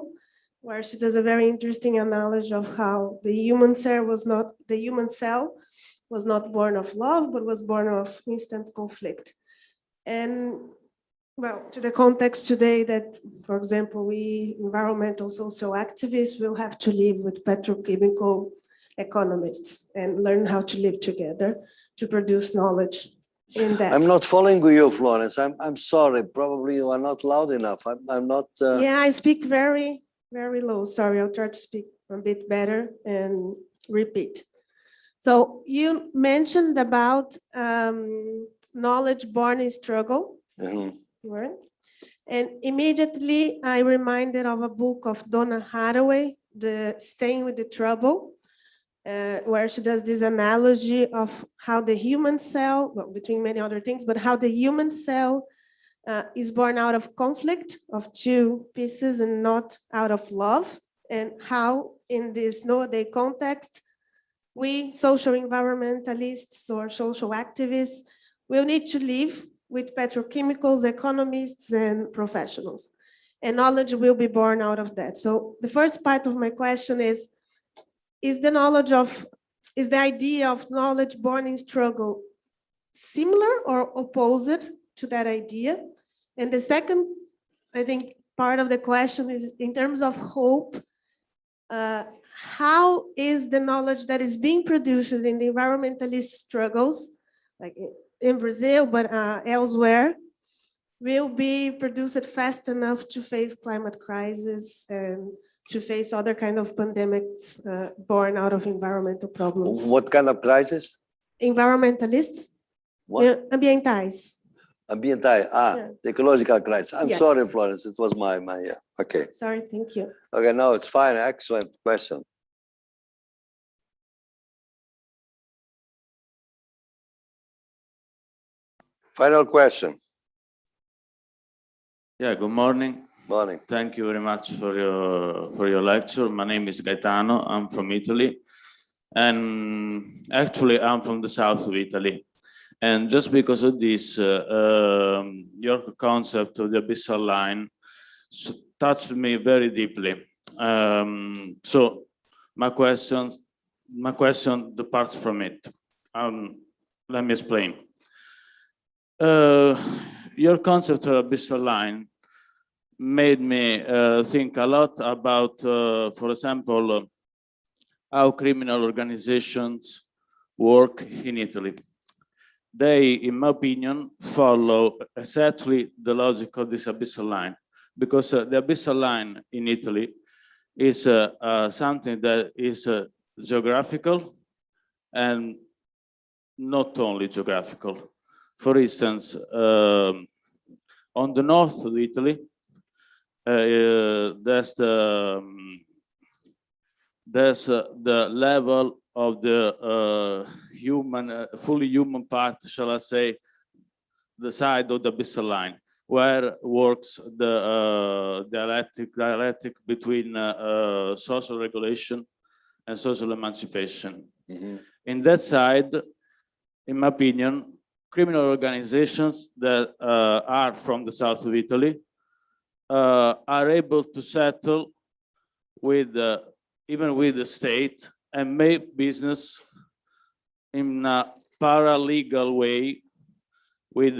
where she does a very interesting analysis of how the human cell was not born of love, but was born of instant conflict. And Well, to the context today that, for example, we environmental social activists will have to live with petrochemical economists and learn how to live together to produce knowledge in that. I'm not following you, Florence. I'm sorry. Probably you are not loud enough. I'm not. Yeah, I speak very, very low. Sorry, I'll try to speak a bit better and repeat. So you mentioned about knowledge born in struggle. Mhm. Right? And immediately I reminded of a book of Donna Haraway, the Staying with the Trouble, where she does this analogy of how the human cell, well, between many other things, but how the human cell is born out of conflict of two pieces and not out of love, and how in this nowadays context, we social environmentalists or social activists will need to live with petrochemicals, economists, and professionals. And knowledge will be born out of that. So the first part of my question is the idea of knowledge born in struggle similar or opposite to that idea? And the second, I think, part of the question is in terms of hope, how is the knowledge that is being produced in the environmentalist struggles, like in Brazil, but elsewhere, will be produced fast enough to face climate crisis and to face other kind of pandemics born out of environmental problems? What kind of crisis? Environmentalists, ambientais. Ambiental. Yeah. The ecological crisis. I'm Yes. sorry, Florence. It was my okay. Sorry, thank you. Okay, no, it's fine. Excellent question. Final question. Yeah, good morning. Morning. Thank you very much for your lecture. My name is Gaetano. I'm from Italy. And actually, I'm from the south of Italy. And just because of this, your concept of the abyssal line touched me very deeply. So my question departs from it. Let me explain. Your concept of abyssal line made me think a lot about, for example, how criminal organizations work in Italy. They, in my opinion, follow exactly the logic of this abyssal line, because the abyssal line in Italy is something that is geographical and not only geographical. For instance, on the north of Italy, there's the level of the fully human part, shall I say, the side of the abyssal line, where works the dialectic between social regulation and social emancipation. Mm-hmm. In that side, in my opinion, criminal organizations that are from the south of Italy are able to settle with even with the state and make business in a paralegal way with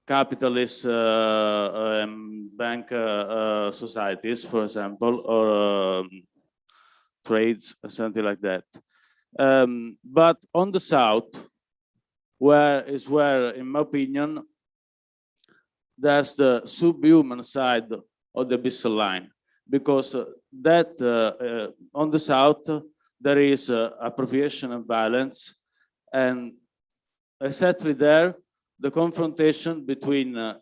capitalist bank societies, for example, or trades, something like that. But on the south, where, in my opinion, there's the subhuman side of the abyssal line, because that on the south there is appropriation and violence, and exactly there the confrontation between the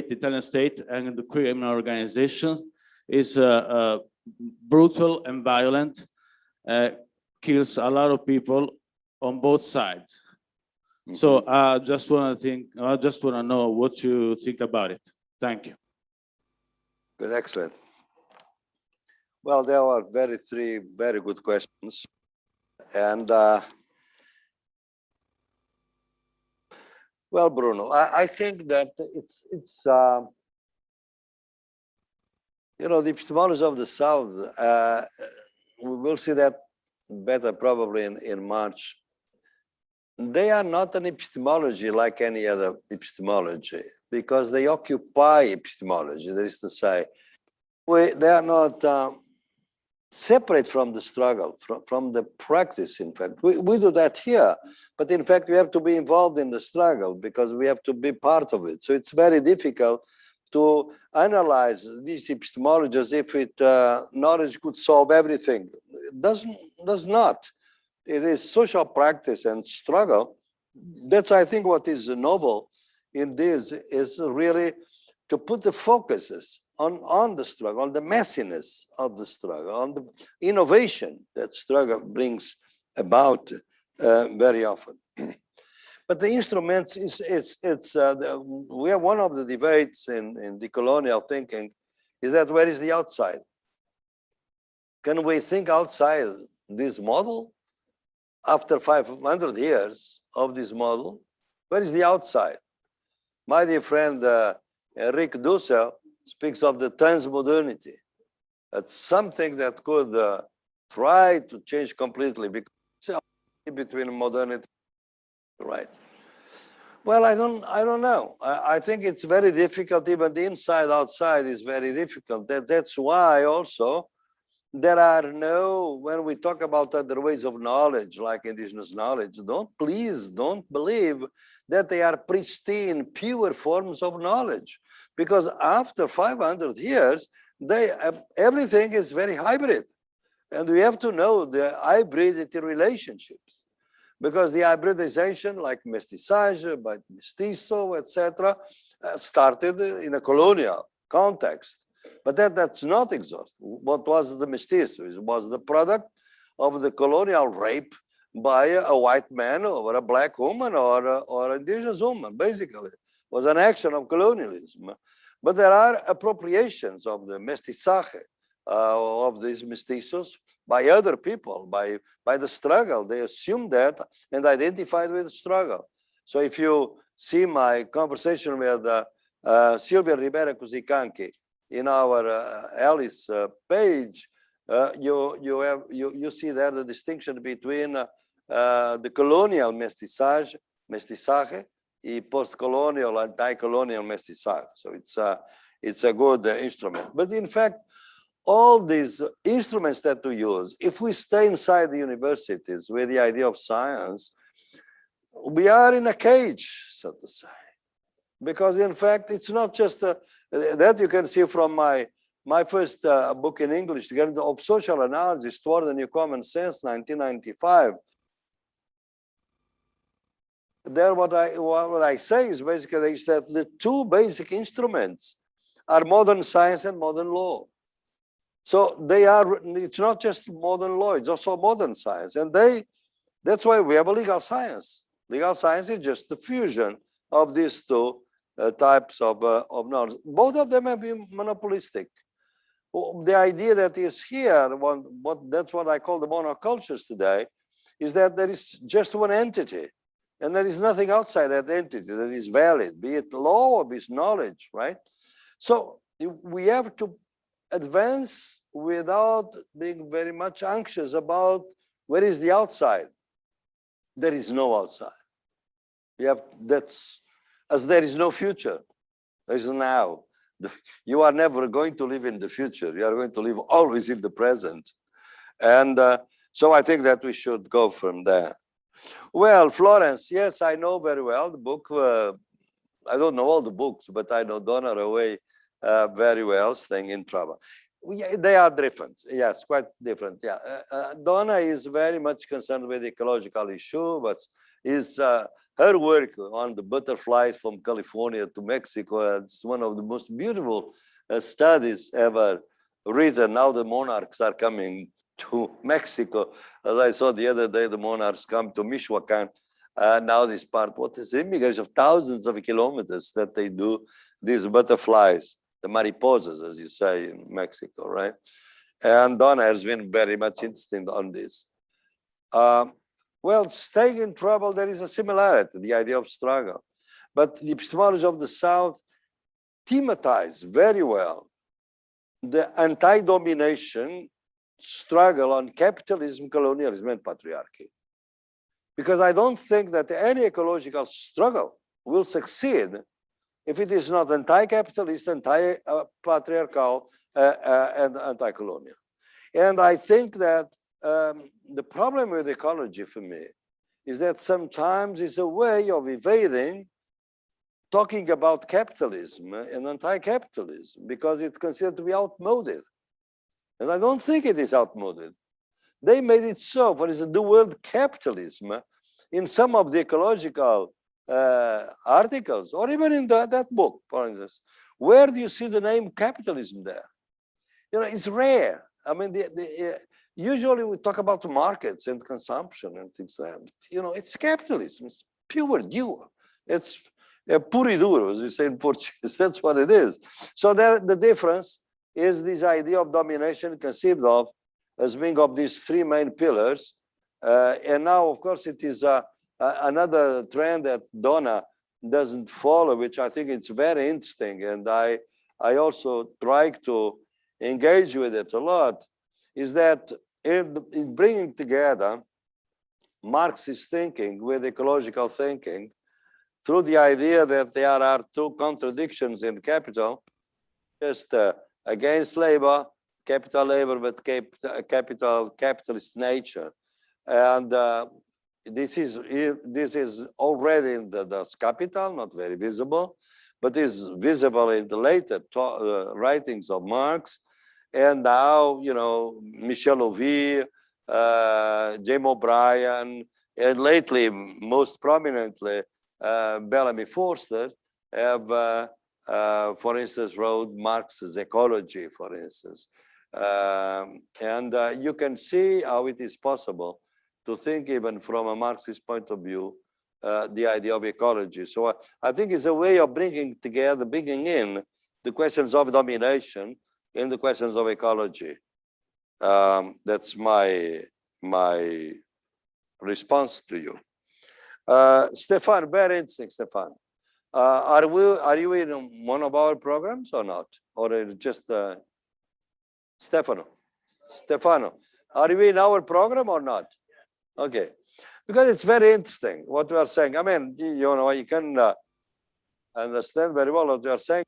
Italian state, and the criminal organizations is brutal and violent, kills a lot of people on both sides. Mm-hmm. So I just want to know what you think about it. Thank you. Good, excellent. Well, there are three very good questions, and well, Bruno, I think that it's you know, the epistemology of the South. We will see that better probably in March. they are not an epistemology like any other epistemology, because they occupy epistemology. That is to say, they are not separate from the struggle, from the practice, in fact. We do that here, but in fact, we have to be involved in the struggle because we have to be part of it. So it's very difficult to analyze these epistemology as if knowledge could solve everything. It does not. It is social practice and struggle. That's, I think, what is novel in this is really to put the focuses on the struggle, on the messiness of the struggle, on the innovation that struggle brings about very often. But the instruments we have one of the debates in decolonial thinking is that where is the outside? Can we think outside this model? After 500 years of this model, where is the outside? My dear friend Judicial speaks of the transmodernity. That's something that could try to change completely, because it's between modernity, right? Well, I don't know. I think it's very difficult. Even the inside outside is very difficult. That's why also there are no, when we talk about other ways of knowledge, like indigenous knowledge, please don't believe that they are pristine, pure forms of knowledge. Because after 500 years, everything is very hybrid. And we have to know the hybridity relationships. Because the hybridization, like mestiçage, by mestizo, etc., started in a colonial context. But that's not exhaustive. What was the mestizo? It was the product of the colonial rape by a white man over a black woman or an indigenous woman, basically. It was an action of colonialism. But there are appropriations of the mestizaje, of these mestizos, by other people, by the struggle. They assumed that and identified with the struggle. So if you see my conversation with Silvia Ribera Cusicanqui, in our Alice page, you see there the distinction between the colonial mestiçage and post-colonial, anti-colonial mestiçage. So it's a good instrument. But in fact, all these instruments that we use, if we stay inside the universities with the idea of science, we are in a cage, so to say. Because in fact, it's not just that you can see from my first book in English, of social analysis toward the new common sense, 1995. There, what I say is basically is that the two basic instruments are modern science and modern law. So they are. It's not just modern law; it's also modern science, and that's why we have a legal science. Legal science is just the fusion of these two types of knowledge. Both of them have been monopolistic. The idea that is here, that's what I call the monocultures today, is that there is just one entity, and there is nothing outside that entity that is valid, be it law or be it knowledge, right? So we have to advance without being very much anxious about where is the outside. There is no outside. As there is no future, there is now. You are never going to live in the future. You are going to live always in the present. And so I think that we should go from there. Well, Florence, yes, I know very well the book. I don't know all the books, but I know Donna Haraway very well, Staying in Trouble. They are different. Yes, quite different. Yeah, Donna is very much concerned with the ecological issue, but is her work on the butterflies from California to Mexico. It's one of the most beautiful studies ever written. Now the monarchs are coming to Mexico. As I saw the other day, the monarchs come to Michoacan. Now this part, what is immigration of thousands of kilometers that they do, these butterflies, the mariposas, as you say in Mexico, right? And Donna has been very much interested on this. Well, Staying in Trouble, there is a similarity, the idea of struggle. But the epistemology of the South thematized very well the anti-domination struggle on capitalism, colonialism, and patriarchy. because I don't think that any ecological struggle will succeed if it is not anti-capitalist, anti-patriarchal, and anti-colonial. And I think that the problem with ecology for me is that sometimes it's a way of evading talking about capitalism and anti-capitalism because it's considered to be outmoded. And I don't think it is outmoded. They made it so. For instance, the word capitalism in some of the ecological articles, or even in that book, for instance, where do you see the name capitalism there? You know, it's rare. I mean, usually we talk about markets and consumption and things like that. You know, it's capitalism. It's pure duro. It's puro e duro, as you say in Portuguese. That's what it is. So there, the difference is this idea of domination conceived of as being of these three main pillars. And now, of course, it is another trend that Donna doesn't follow, which I think it's very interesting. And I also try to engage with it a lot, is that in bringing together Marxist thinking with ecological thinking through the idea that there are two contradictions in capital, just against labor, capital labor, but capitalist nature. And this is already in the Das Kapital, not very visible, but is visible in the later writings of Marx. And now, you know, Michel Ovy, James O'Brien, and lately, most prominently, Bellamy Forster have, for instance, wrote Marx's Ecology, for instance. And you can see how it is possible to think even from a Marxist point of view, the idea of ecology. So I think it's a way of bringing together, bringing in the questions of domination in the questions of ecology. That's my response to you. Stefan, very interesting, Stefan. Are you in one of our programs or not? Or just Stefano, are you in our program or not? Okay, because it's very interesting what we are saying. I mean, you know, you can understand very well what we are saying.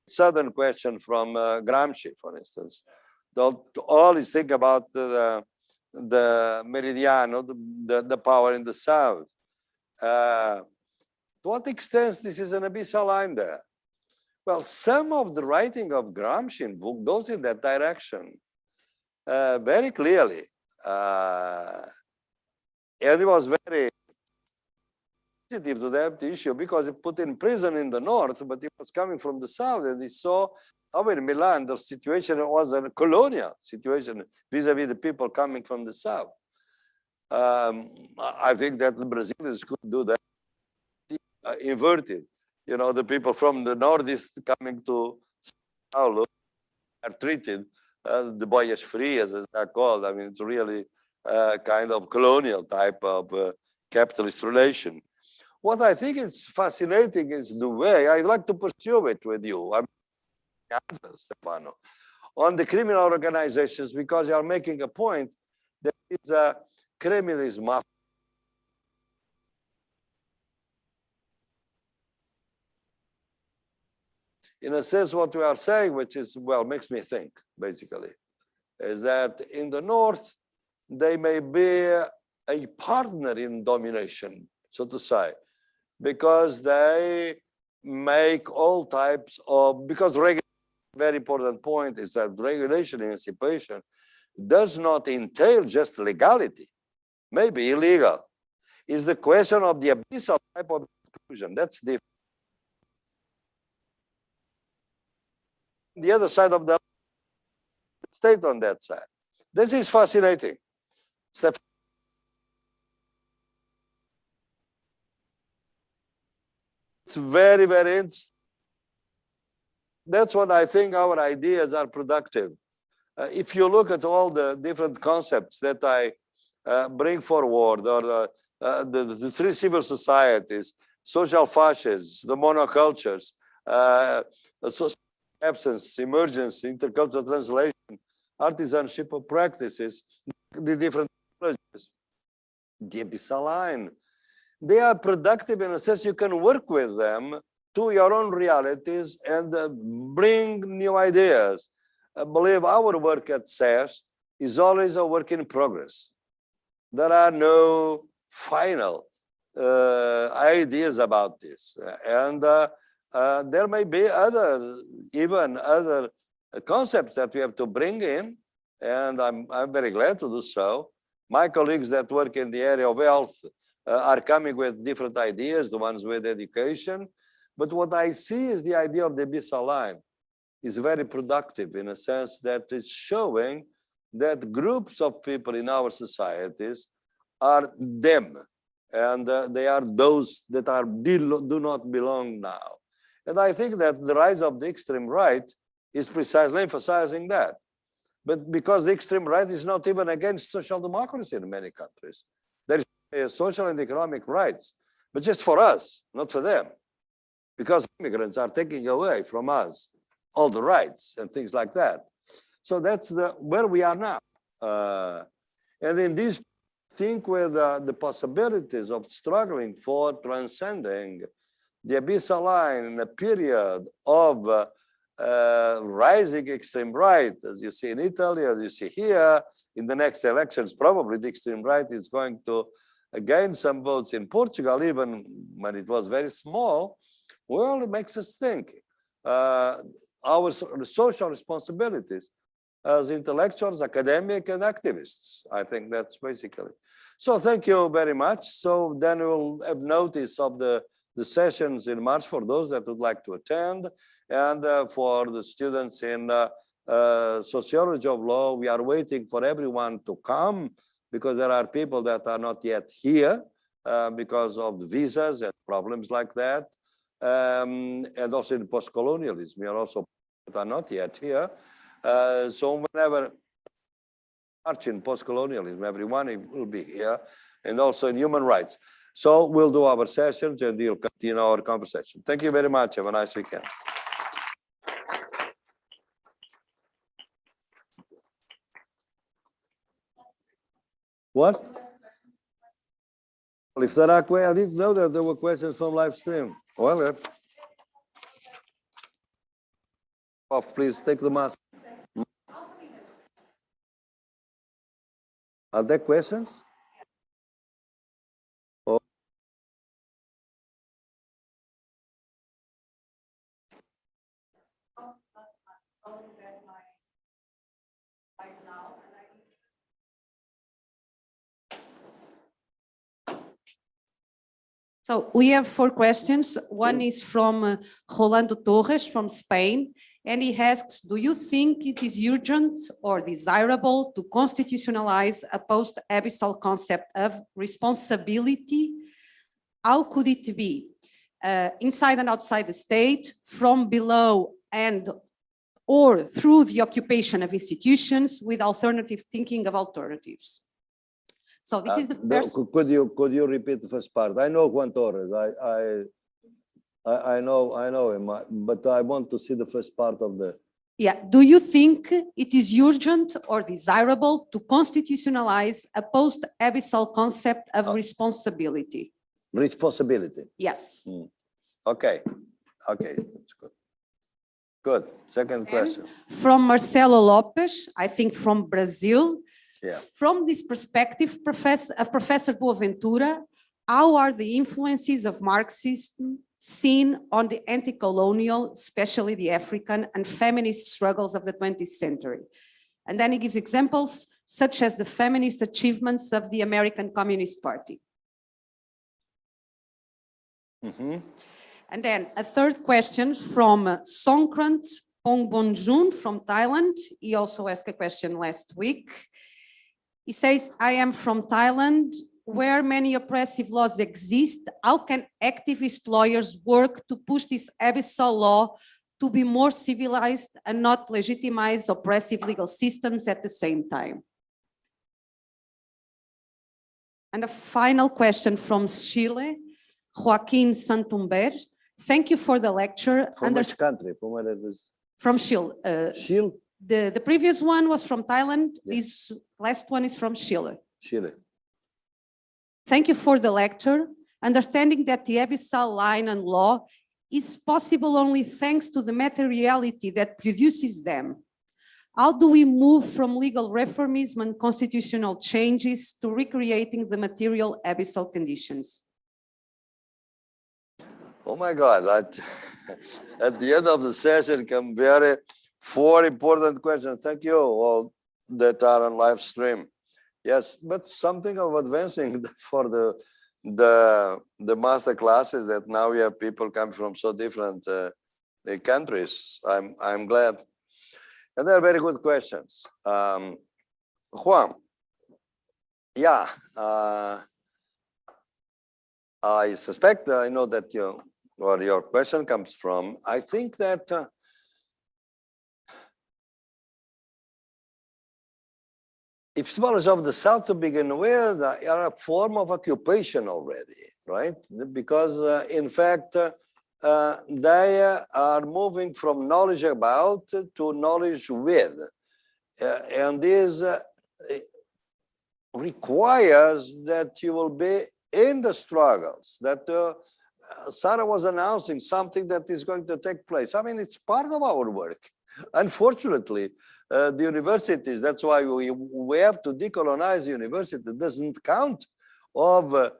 Southern question from Gramsci, for instance. All is think about the meridiano, the power in the south. To what extent this is an abyssal line there? Well, some of the writing of Gramsci in book goes in that direction very clearly. And he was very sensitive to that issue because he put in prison in the north, but he was coming from the south, and he saw how in Milan the situation was a colonial situation vis-a-vis the people coming from the south. I think that the Brazilians could do that inverted. You know, the people from the northeast coming to Sao Paulo are treated the boyish free, as they're called. I mean, it's really kind of colonial type of capitalist relation. What I think is fascinating is the way, I'd like to pursue it with you, Stefano, on the criminal organizations, because you are making a point that it's a criminalism. In a sense, what we are saying, which is, well, makes me think, basically, is that in the North, they may be a partner in domination, so to say, because they make all types of, because very important point is that regulation emancipation does not entail just legality, maybe illegal. Is the question of the abyssal type of exclusion. That's different. The other side of the state on that side. This is fascinating. It's very, very interesting. That's what I think our ideas are productive. If you look at all the different concepts that I bring forward, or the three civil societies, social fascists, the monocultures, social absence, emergence, intercultural translation, artisanship of practices, the different technologies. the abyssal line. They are productive in a sense you can work with them to your own realities and bring new ideas. I believe our work at SES is always a work in progress. There are no final ideas about this. And there may be even other concepts that we have to bring in, and I'm very glad to do so. My colleagues that work in the area of health are coming with different ideas, the ones with education. But what I see is the idea of the abyssal line is very productive in a sense that it's showing that groups of people in our societies are them, and they are those that do not belong now. And I think that the rise of the extreme right is precisely emphasizing that. But because the extreme right is not even against social democracy in many countries. There is social and economic rights, but just for us, not for them. Because immigrants are taking away from us all the rights and things like that. So that's where we are now. And in this, think with the possibilities of struggling for transcending the abyssal line in a period of rising extreme right, as you see in Italy, as you see here, in the next elections, probably the extreme right is going to gain some votes in Portugal, even when it was very small. Well, it makes us think. Our social responsibilities as intellectuals, academic, and activists. I think that's basically. So thank you very much. So then we'll have notice of the sessions in March for those that would like to attend. And for the students in sociology of law, we are waiting for everyone to come because there are people that are not yet here because of the visas and problems like that. And also in post-colonialism, we are also that are not yet here. So whenever March in post-colonialism, everyone will be here, and also in human rights. So we'll do our sessions and we'll continue our conversation. Thank you very much. Have a nice weekend. What? Well, if there are questions, I didn't know that there were questions from live stream. Well, please take the mask. Are there questions? Oh. So we have 4 questions. One is from Rolando Torres from Spain. And he asks, do you think it is urgent or desirable to constitutionalize a post-abyssal concept of responsibility? How could it be? Inside and outside the state, from below and or through the occupation of institutions with alternative thinking of alternatives? So this is the first. Could you repeat the first part? I know Juan Torres. I know him, but I want to see the first part of the. Yeah. Do you think it is urgent or desirable to constitutionalize a post-abyssal concept of responsibility? Responsibility. Yes. Okay. Okay. That's good. Good. Second question. From Marcelo Lopes, I think from Brazil. Yeah. From this perspective, Professor Boaventura, how are the influences of Marxism seen on the anti-colonial, especially the African and feminist struggles of the 20th century? And then he gives examples such as the feminist achievements of the American Communist Party. Mm-hmm. And then a third question from Songkrant Pongbonjun from Thailand. He also asked a question last week. He says, I am from Thailand, where many oppressive laws exist. How can activist lawyers work to push this abyssal law to be more civilized and not legitimize oppressive legal systems at the same time? And a final question from Chile, Joaquin Santumber. Thank you for the lecture. From which country? From where it is? From Chile. Chile? The previous one was from Thailand. Yes. This last one is from Chile. Chile. Thank you for the lecture. Understanding that the abyssal line and law is possible only thanks to the materiality that produces them. How do we move from legal reformism and constitutional changes to recreating the material abyssal conditions? Oh my God, at the end of the session come very 4 important questions. Thank you all that are on live stream. Yes, but something of advancing for the master classes that now we have people coming from so different countries. I'm glad. And they're very good questions. Juan, yeah, I suspect, I know that where your question comes from. I think that epistemology of the South to begin with are a form of occupation already, right? Because in fact, they are moving from knowledge about to knowledge with. And this requires that you will be in the struggles, that Sarah was announcing something that is going to take place. I mean, it's part of our work. Unfortunately, the universities, that's why we have to decolonize university. It doesn't count of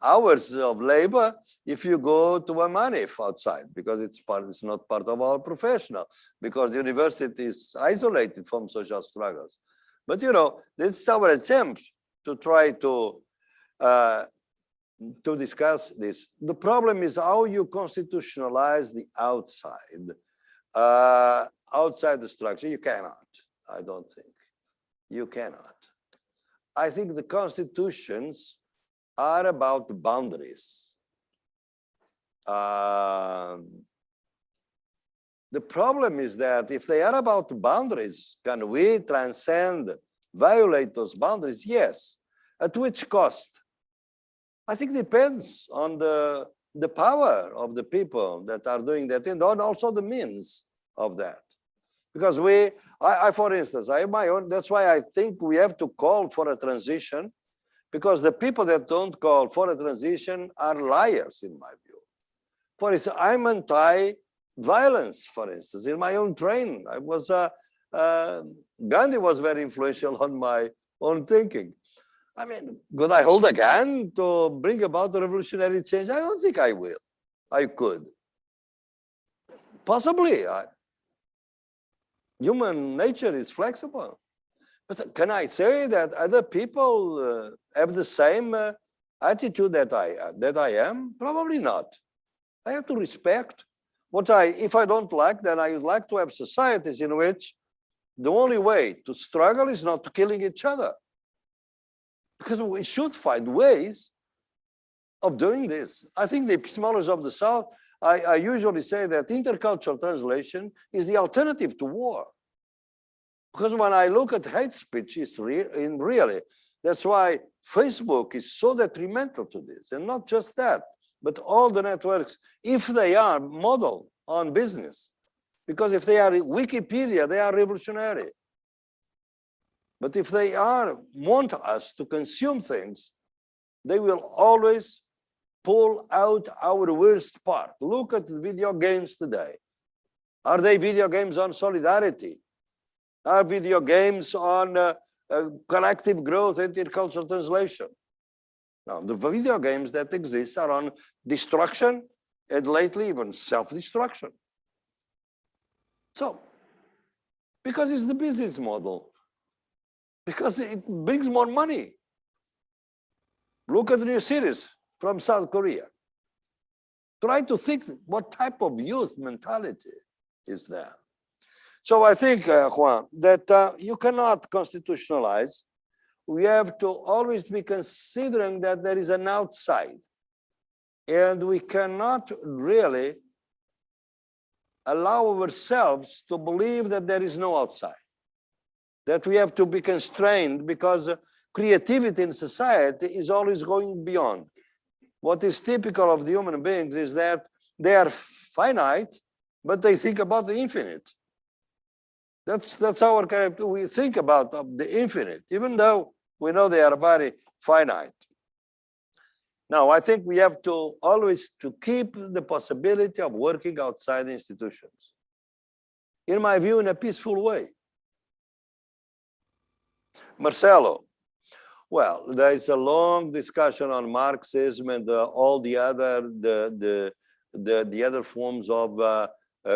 hours of labor if you go to a MANIF outside, because it's not part of our professional, because the university is isolated from social struggles. But this is our attempt to try to discuss this. The problem is how you constitutionalize the outside. Outside the structure, you cannot, I don't think. You cannot. I think the constitutions are about boundaries. The problem is that if they are about boundaries, can we transcend, violate those boundaries? Yes. At which cost? I think it depends on the power of the people that are doing that, and also the means of that. Because for instance, I have my own, that's why I think we have to call for a transition, because the people that don't call for a transition are liars, in my view. For instance, I'm anti-violence, for instance, in my own training. I was, Gandhi was very influential on my own thinking. I mean, could I hold a gun to bring about a revolutionary change? I don't think I will. I could. Possibly. Human nature is flexible. But can I say that other people have the same attitude that I am? Probably not. I have to respect what if I don't like, then I would like to have societies in which the only way to struggle is not killing each other. Because we should find ways of doing this. I think the epistemology of the South, I usually say that intercultural translation is the alternative to war. Because when I look at hate speech, it's really, that's why Facebook is so detrimental to this. And not just that, but all the networks, if they are modeled on business, because if they are Wikipedia, they are revolutionary. But if they want us to consume things, they will always pull out our worst part. Look at the video games today. Are they video games on solidarity? Are video games on collective growth, intercultural translation? Now, the video games that exist are on destruction and lately even self-destruction. So, because it's the business model. Because it brings more money. Look at the new series from South Korea. Try to think what type of youth mentality is there. So I think, Juan, that you cannot constitutionalize. We have to always be considering that there is an outside. And we cannot really allow ourselves to believe that there is no outside. That we have to be constrained because creativity in society is always going beyond. What is typical of the human beings is that they are finite, but they think about the infinite. That's our character. We think about the infinite, even though we know they are very finite. Now, I think we have to always to keep the possibility of working outside the institutions. In my view, in a peaceful way. Marcelo, well, there is a long discussion on Marxism and all the other forms of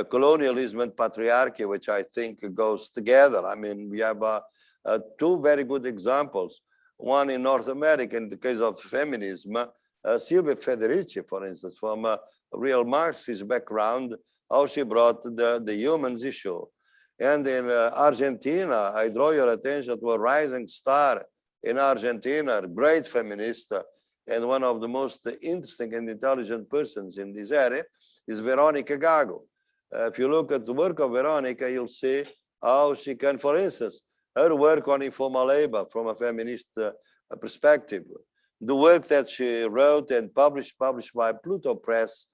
colonialism and patriarchy, which I think goes together. I mean, we have two very good examples. One in North America, in the case of feminism, Silvia Federici, for instance, from a real Marxist background, how she brought the humans issue. And in Argentina, I draw your attention to a rising star in Argentina, a great feminist, and one of the most interesting and intelligent persons in this area is Veronica Gago. If you look at the work of Veronica, you'll see how she can, for instance, her work on informal labor from a feminist perspective, the work that she wrote and published by Pluto Press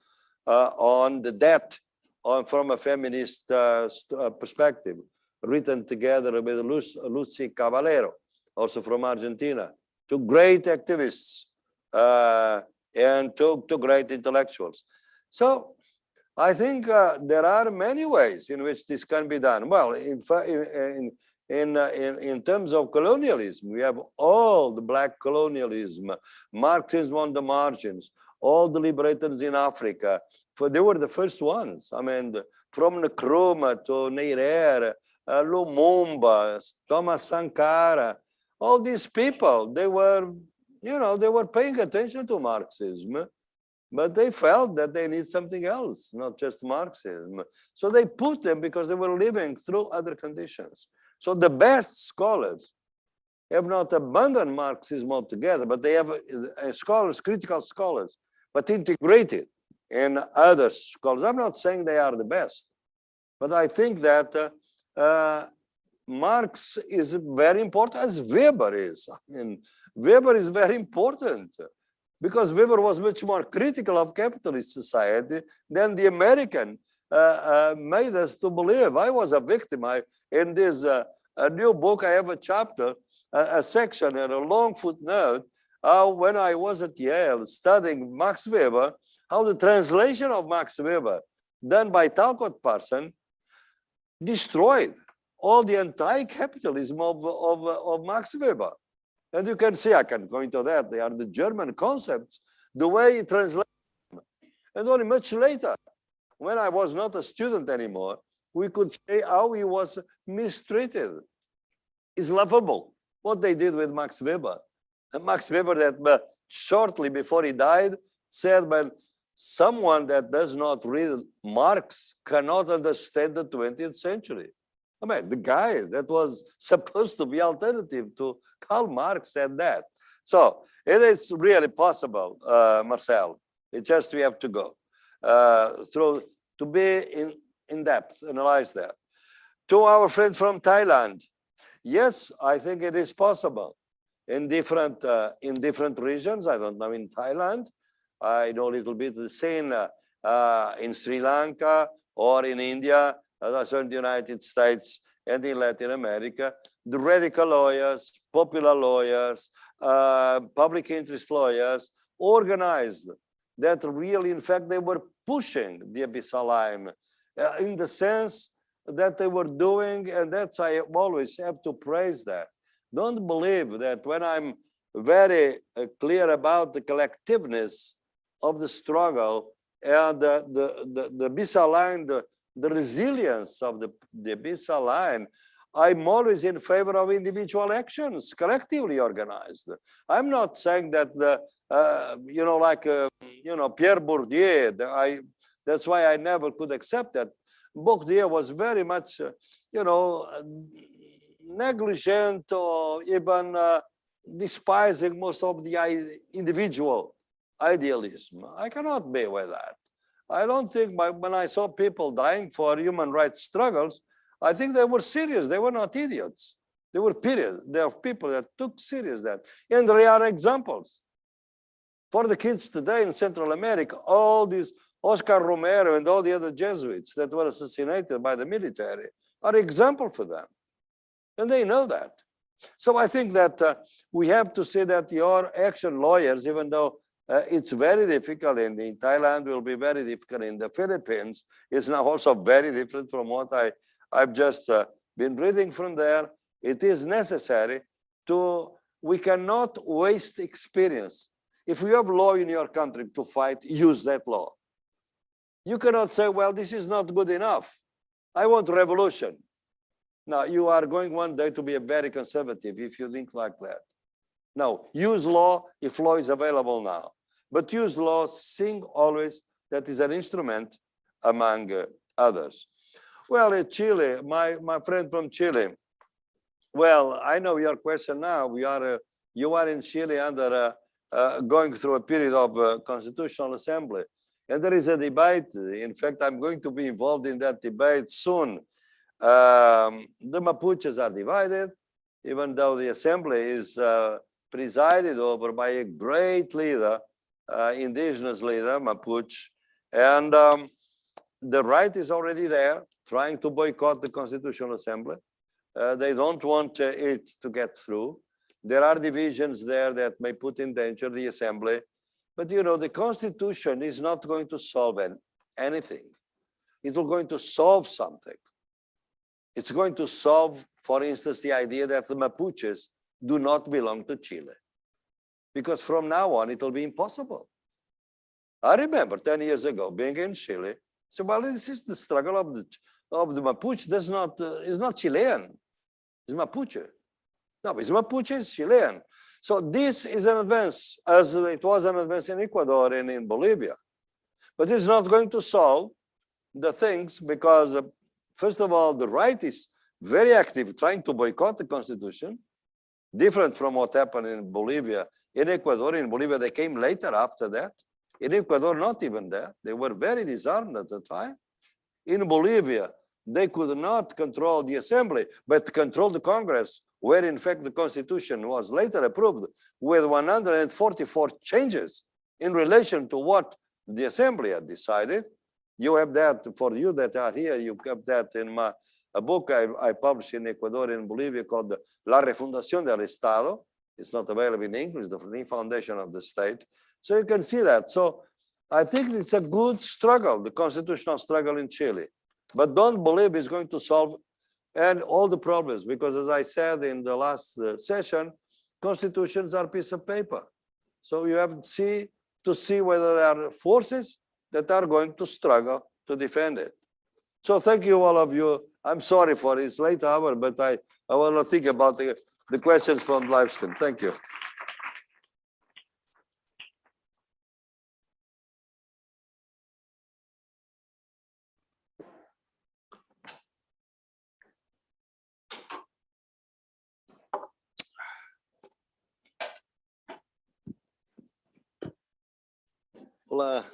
on the debt from a feminist perspective, written together with Lucy Caballero, also from Argentina, two great activists and two great intellectuals. So I think there are many ways in which this can be done. Well, in terms of colonialism, we have all the black colonialism, Marxism on the margins, all the liberators in Africa. They were the first ones. I mean, from Nkrumah to Nyerere, Lumumba, Thomas Sankara, all these people, they were, they were paying attention to Marxism, but they felt that they need something else, not just Marxism. So they put them because they were living through other conditions. So the best scholars have not abandoned Marxism altogether, but they have scholars, critical scholars, but integrated in other scholars. I'm not saying they are the best, but I think that Marx is very important, as Weber is. I mean, Weber is very important because Weber was much more critical of capitalist society than the American made us to believe. I was a victim. In this new book, I have a chapter, a section, and a long footnote, when I was at Yale studying Max Weber, how the translation of Max Weber done by Talcott Parson destroyed all the anti-capitalism of Max Weber. And you can see, I can go into that, they are the German concepts, the way he translated them. And only much later, when I was not a student anymore, we could say how he was mistreated. It's laughable what they did with Max Weber. And Max Weber, that shortly before he died, said, "But someone that does not read Marx cannot understand the 20th century." I mean, the guy that was supposed to be alternative to Karl Marx said that. So it is really possible, Marcel. It's just we have to go through to be in depth, analyze that. To our friend from Thailand, yes, I think it is possible in different regions. I don't know in Thailand. I know a little bit the scene in Sri Lanka or in India, also in the United States and in Latin America. The radical lawyers, popular lawyers, public interest lawyers organized that really, in fact, they were pushing the abyssal line in the sense that they were doing, and that's I always have to praise that. Don't believe that when I'm very clear about the collectiveness of the struggle and the abyssal line, the resilience of the abyssal line, I'm always in favor of individual actions, collectively organized. I'm not saying that Pierre Bourdieu, that's why I never could accept that. Bourdieu was very much, negligent or even despising most of the individual idealism. I cannot be with that. I don't think when I saw people dying for human rights struggles, I think they were serious. They were not idiots. They were period. There are people that took serious that. And there are examples. For the kids today in Central America, all these Oscar Romero and all the other Jesuits that were assassinated by the military are example for them. And they know that. So I think that we have to say that your action lawyers, even though It's very difficult in Thailand, will be very difficult in the Philippines. It's now also very different from what I've just been reading from there. It is necessary we cannot waste experience. If you have law in your country to fight, use that law. You cannot say, well, this is not good enough. I want revolution. Now, you are going one day to be a very conservative if you think like that. No, use law if law is available now. But use law, seeing always that is an instrument among others. Well, in Chile, my friend from Chile, well, I know your question now. You are in Chile under going through a period of constitutional assembly. And there is a debate. In fact, I'm going to be involved in that debate soon. The Mapuches are divided, even though the assembly is presided over by a great leader, indigenous leader, Mapuche. And the right is already there, trying to boycott the Constitutional Assembly. They don't want it to get through. There are divisions there that may put in danger the assembly. But you know, the Constitution is not going to solve anything. It's going to solve something. It's going to solve, for instance, the idea that the Mapuches do not belong to Chile. Because from now on, it will be impossible. I remember 10 years ago being in Chile. So, well, this is the struggle of the Mapuche. That's not, it's not Chilean. It's Mapuche. No, it's Mapuche, it's Chilean. So this is an advance, as it was an advance in Ecuador and in Bolivia. But it's not going to solve the things because, first of all, the right is very active trying to boycott the Constitution, different from what happened in Bolivia. In Ecuador, in Bolivia, they came later after that. In Ecuador, not even there. They were very disarmed at the time. In Bolivia, they could not control the assembly, but control the Congress, where in fact the Constitution was later approved with 144 changes in relation to what the assembly had decided. You have that, for you that are here, you have that in a book I published in Ecuador and Bolivia called La Refundación del Estado. It's not available in English, the refoundation of the state. So you can see that. So I think it's a good struggle, the constitutional struggle in Chile. But don't believe it's going to solve and all the problems, because as I said in the last session, constitutions are a piece of paper. So you have to see whether there are forces that are going to struggle to defend it. So thank you, all of you. I'm sorry for this late hour, but I want to think about the questions from live stream. Thank you. Olá.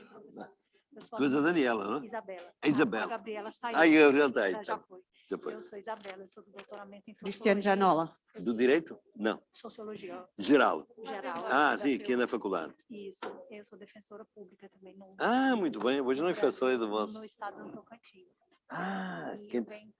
Tu és a Daniela, não é? Isabela. A Isabela. A Gabriela saiu. Ah, eu já está aí. Já foi. Já foi. Eu sou Isabela, eu sou do doutoramento em Cristiane sociologia. Janola. Do direito? Não. Sociologia Geral. geral. Ah, sim, aqui na faculdade. Isso. Eu sou defensora pública também no Ah, muito bem. Hoje não no é falei do Brasil, vosso. no estado do Tocantins. Ah, E que eu venho